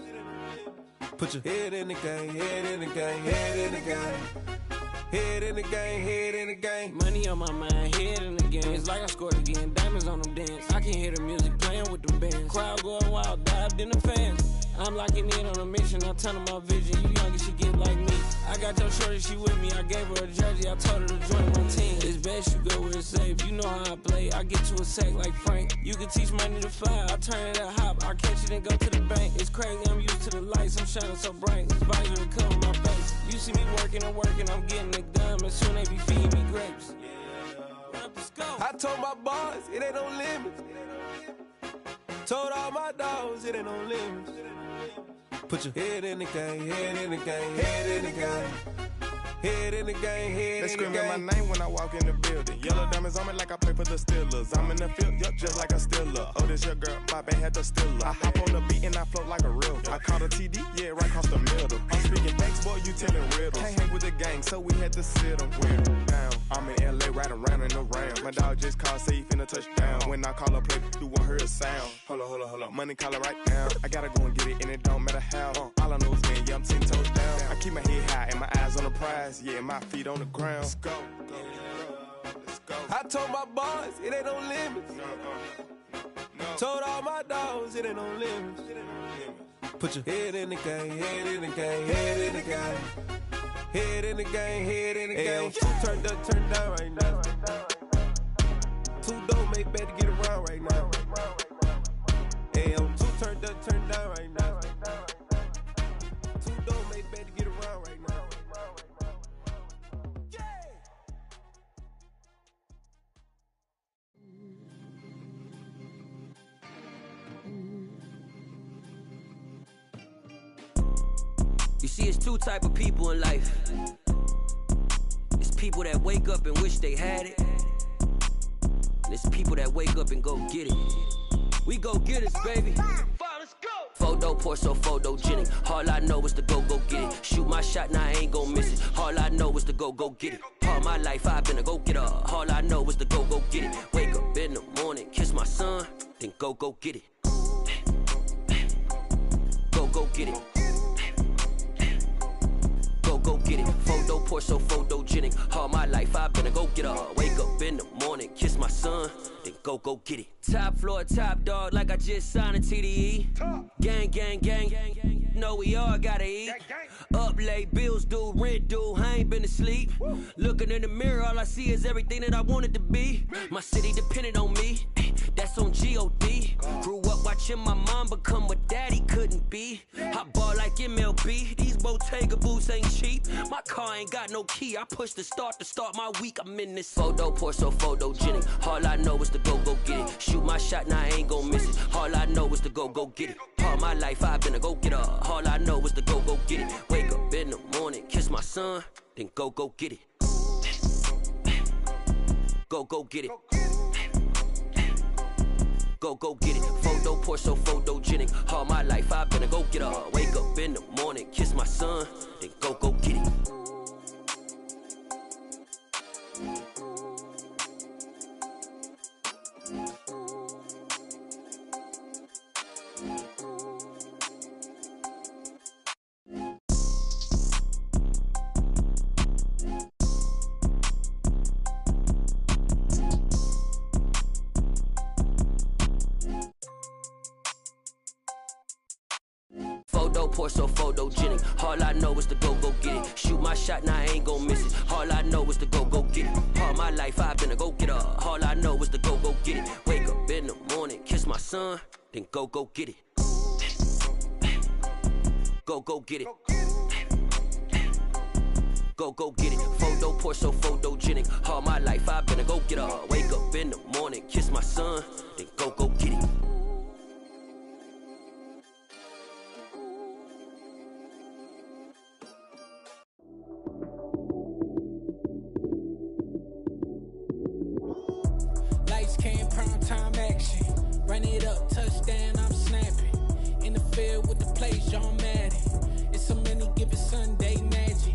Put your head in the game, head in the game, head in the game. Head in the game, head in the game. Money on my mind, head in the game. It's like I scored again, diamonds on them dance. I can hear the music playing with them bands. Crowd going wild, dived in the fans. I'm locking in on a mission, I tell them my vision. You young, you should get like me. I got your shorty, she with me. I gave her a jersey, I told her to join my team. It's best you go where it's safe. You know how I play, I get to a sack like Frank. You can teach money to fly, I turn it at hop. I catch it and go to the bank. It's crazy, I'm used to the lights, I'm shining so bright. This visor will cover my face. You see me working and working, I'm getting it done. And soon they be feeding me grapes. I told my boys, it ain't no limits. Told all my dogs, it ain't no limits. Put your head in the game, head in the game, head in the game. Head in the game, head in the game. They screaming my name when I walk in the building. Yellow diamonds on me like I play for the Steelers. I'm in the field, yup, just like a Steeler. Oh, this your girl, my band had the Steeler. I hop on the beat and I float like a real. I caught a TD, yeah, right across the middle. I'm speaking thanks, boy, you telling riddles. Can't hang with the gang, so we had to sit them down. I'm in LA, riding around in the Ram. My dog just called, say he finna touchdown. When I call a play, you won't hear a sound. Hold up, money call it right now. I gotta go and get it, and it don't matter how. All I know is man, yeah, I'm 10 toes down. I keep my head high and my eyes on the prize. Yeah, my feet on the ground. Let's go. I told my boys, it ain't no limits. Told all my dogs, it ain't no limits. Put your head in the game, head in the game, head in the game. Head in the game, head in the game. Turned up, turned down right now. Two dope make better get around right now. Hey, I'm two turned up, turned down right now. Two dope make better get around right now. You see, it's two type of people in life. It's people that wake up and wish they had it. And it's people that wake up and go get it. We go get it, baby. Photo poor, so photogenic. All I know is to go get it. Shoot my shot, now I ain't gon' miss it. All I know is to go get it. All my life I've been a go-getter. All I know is to go get it. Wake up in the morning, kiss my son, then go get it. Go get it. Go go get it. Photo poor, so photogenic. All my life I've been a go getter. Wake up in the morning, kiss my son, then go get it. Top floor, top dog, like I just signed a TDE. Gang, gang, gang, gang, gang. No, we all gotta eat. Up late, bills due, rent due, I ain't been asleep. Looking in the mirror, all I see is everything that I wanted to be. My city depended on me, that's on G.O.D. Grew up watching my mom become what daddy couldn't be. I ball like MLB, these Bottega boots ain't cheap. My car ain't got no key, I push the start to start my week. I'm in this photo poor, so photogenic. All I know is to go get it. Shoot my shot, now I ain't gon' miss it. All I know is to go get it. All my life I've been a go getter. All I know is to go get it. Wake up in the morning, kiss my son, then go get it. Go get it. Go get it. Photo poor, so photogenic. All my life I've been a go getter. Wake up in the morning, kiss my son, then go get it. Photo poor, so photogenic. All I know is to go get it. Shoot my shot, now I ain't gon' miss it. All I know is to go get it. All my life I've been a go getter. All I know is to go get it. Wake up in the morning, kiss my son, then go get it. Go get it. Go get it. Photo poor, so photogenic. All my life I've been a go getter. Wake up in the morning, kiss my son, then go get it. Lights came, prime time action. Run it up, touchdown, I'm snapping. In the field with the plays, John Madden. It's a many given Sunday magic.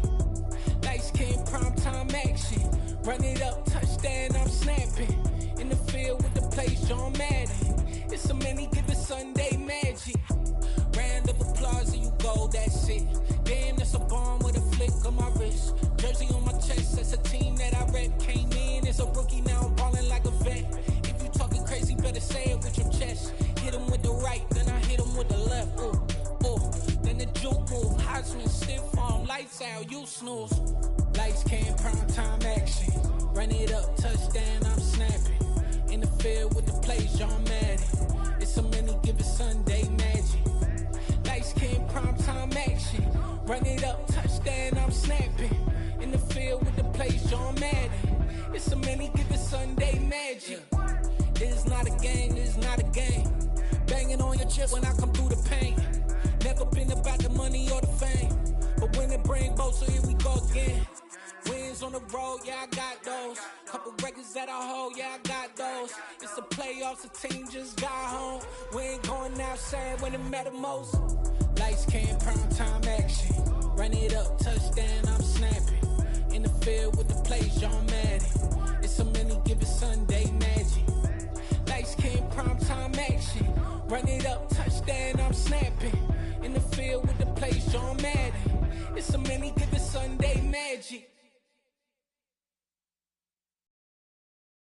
Lights came, prime time action. Run it up, touchdown, I'm snapping. In the field with the plays, John Madden. It's a many given Sunday magic. Round of applause and you go, that's it. Damn, that's a bomb with a flick on my wrist. Jersey on my chest, that's a team that I rep. Came in as a rookie, now I'm ballin' like a vet. If you talking crazy, better say it with your chest. Hit him with the right, then I hit him with the left. Ooh, ooh. Then the juke move, high swing, stiff arm, lights out, you snooze. Lights came, prime time action. Run it up, touchdown, I'm snapping. In the field with the plays, John Madden. It's a many given Sunday magic. Lights came, prime time action. Run it up, touchdown, I'm snapping. In the field with the plays, John Madden. It's a many given Sunday magic. This is not a game, this is not a game. Banging on your chest when I come through the pain. Never been about the money or the fame. But when it bring both, so here we go again. Wins on the road, yeah, I got those. Couple records that I hold, yeah, I got those. It's the playoffs, the team just got home. We ain't going outside when it matter most. Lights came, prime time action. Run it up, touchdown, I'm snapping. In the field with the plays, John Madden. It's a many given Sunday magic. Lights came, prime time action. Run it up, touchdown, I'm snapping. In the field with the plays, John Madden. It's a many given Sunday magic.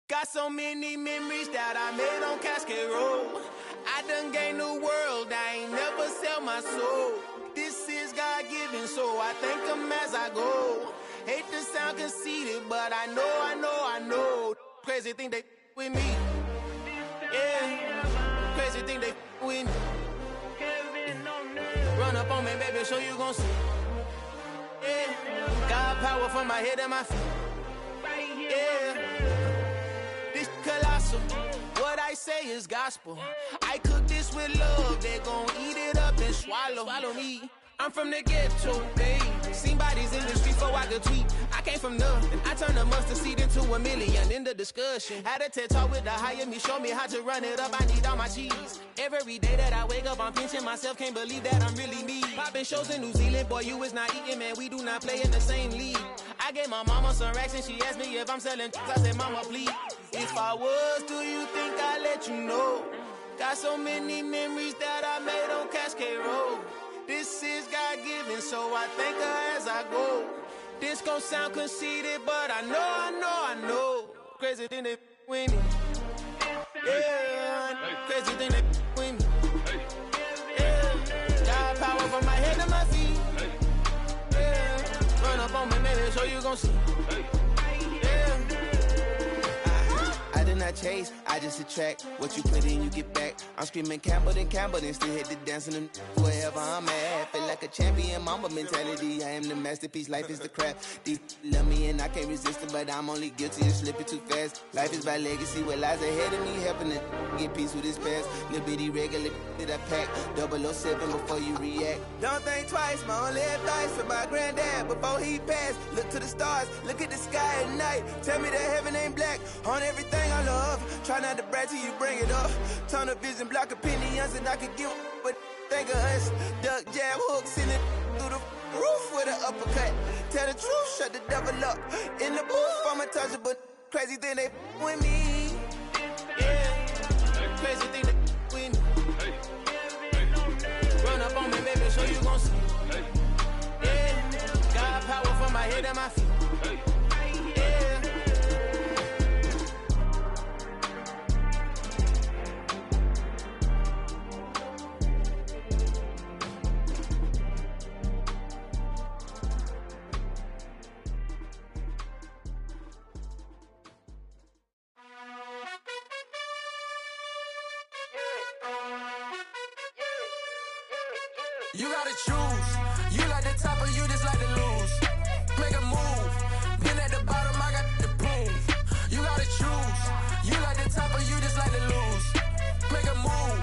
Got so many memories that I made on Cascade Road. I done gained the world, I ain't never sell my soul. This is God-given, so I thank him as I go. Hate to sound conceited, but I know. Crazy thing they with me. Yeah, crazy thing they with me. Run up on me, baby, so you gon' see. Yeah, got power from my head and my feet. Yeah, this colossal. What I say is gospel. I cook this with love. They gon' eat it up and swallow me. I'm from the ghetto, babe. Seen bodies in the streets before I could tweet. I came from nothing. I turned a mustard seed into a million in the discussion. Had a TED talk with the higher me, show me how to run it up. I need all my cheese. Every day that I wake up, I'm pinching myself. Can't believe that I'm really me. Popping shows in New Zealand, boy, you is not eating, man. We do not play in the same league. I gave my mama some racks and she asked me if I'm selling. I said, mama, please. If I was, do you think I'd let you know? Got so many memories that I made on Cascade Road. This is God-given, so I thank her as I go. This gon' sound conceited, but I know. Crazy thing they with me. Yeah, crazy thing they with me. Yeah, got power from my head to my feet. Yeah, run up on me, baby, so you gon' see. Yeah. I did not chase, I just attract. What you put in, you get back. I'm screaming Campbell, then still hit the dance and wherever I'm at. Feel like a champion, mama mentality. I am the masterpiece, life is the crap. Deep love me and I can't resist it, but I'm only guilty of slipping too fast. Life is by legacy, what lies ahead of me, helping to get peace with this past. Little bitty regular that I pack, 007 before you react. Don't think twice, my only advice for my granddad before he passed. Look to the stars, look at the sky at night. Tell me that heaven ain't black on everything I love. Try not to brag till you bring it up. Tunnel vision, block opinions, and I could give but think of us. Duck jab hooks in it through the roof with an uppercut. Tell the truth, shut the devil up. In the booth, I'm untouchable. Crazy thing they with me. Yeah, crazy thing they with me. Run up on me, baby, so you gon' see. Yeah, got power from my head and my feet. You gotta choose. You like the top or you just like to lose. Make a move. Been at the bottom, I got the proof. You gotta choose. You like the top or you just like to lose. Make a move.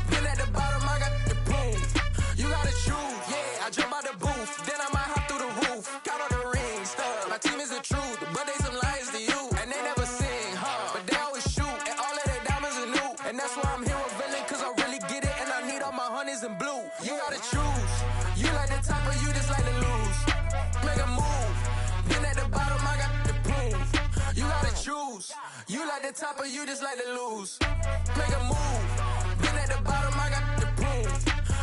Been at the bottom, I got the proof. You gotta choose. Yeah, I jump out the booth. Then I might hop through the roof. Count all the rings. My team is the truth, but they some liars to you. And they never sing, but they always shoot. And all of their diamonds are new. And that's why I'm here with villain, cause I really get it. And I need all my honeys in blue. You gotta choose. You like the top or you just like to lose. Make a move. Been at the bottom, I got the proof. You gotta choose. You like the top or you just like to lose. Make a move. Been at the bottom, I got the proof.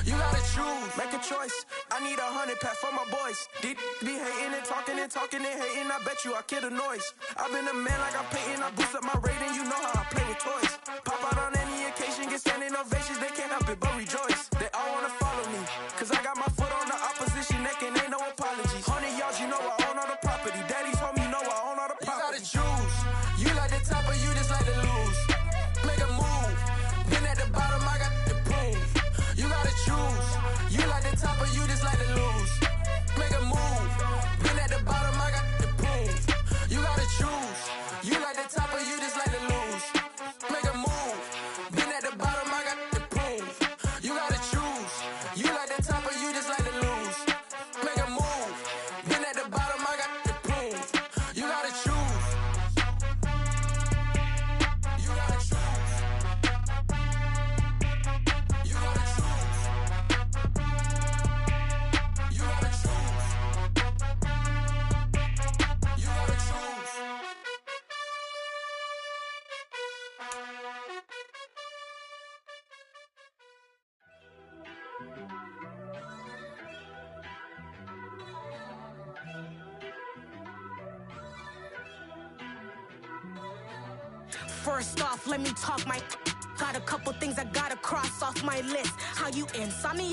You gotta choose. Make a choice. I need 100 pack for my boys. Be hating and talking and hating. I bet you I kill the noise. I've been a man like I'm painting. I boost up my rating. You know how I play with toys. Pop out on any occasion, get standing ovations. They can't help it but rejoice. They all wanna follow me, cause I got my foot on the opposition neck and ain't no apologies. 100 yards, you know I own all the property. Daddy's home, you know I own all the property. You gotta choose. You like the top or you just like to lose. Make a move. Been at the bottom, I got the proof. You gotta choose. You like the top or you just like to lose. Make a move. Been at the bottom, I got the proof. You gotta choose. You like the top or you just like to lose. Make a move. Been at the bottom, I got the proof. You gotta choose. You like the top or you just like to lose. Make a move. Been at the bottom, I got the proof. You gotta choose. You gotta choose. You gotta choose. You gotta choose. You gotta choose. First off, let me talk my. Got a couple things I gotta cross off my list. How you insomniac?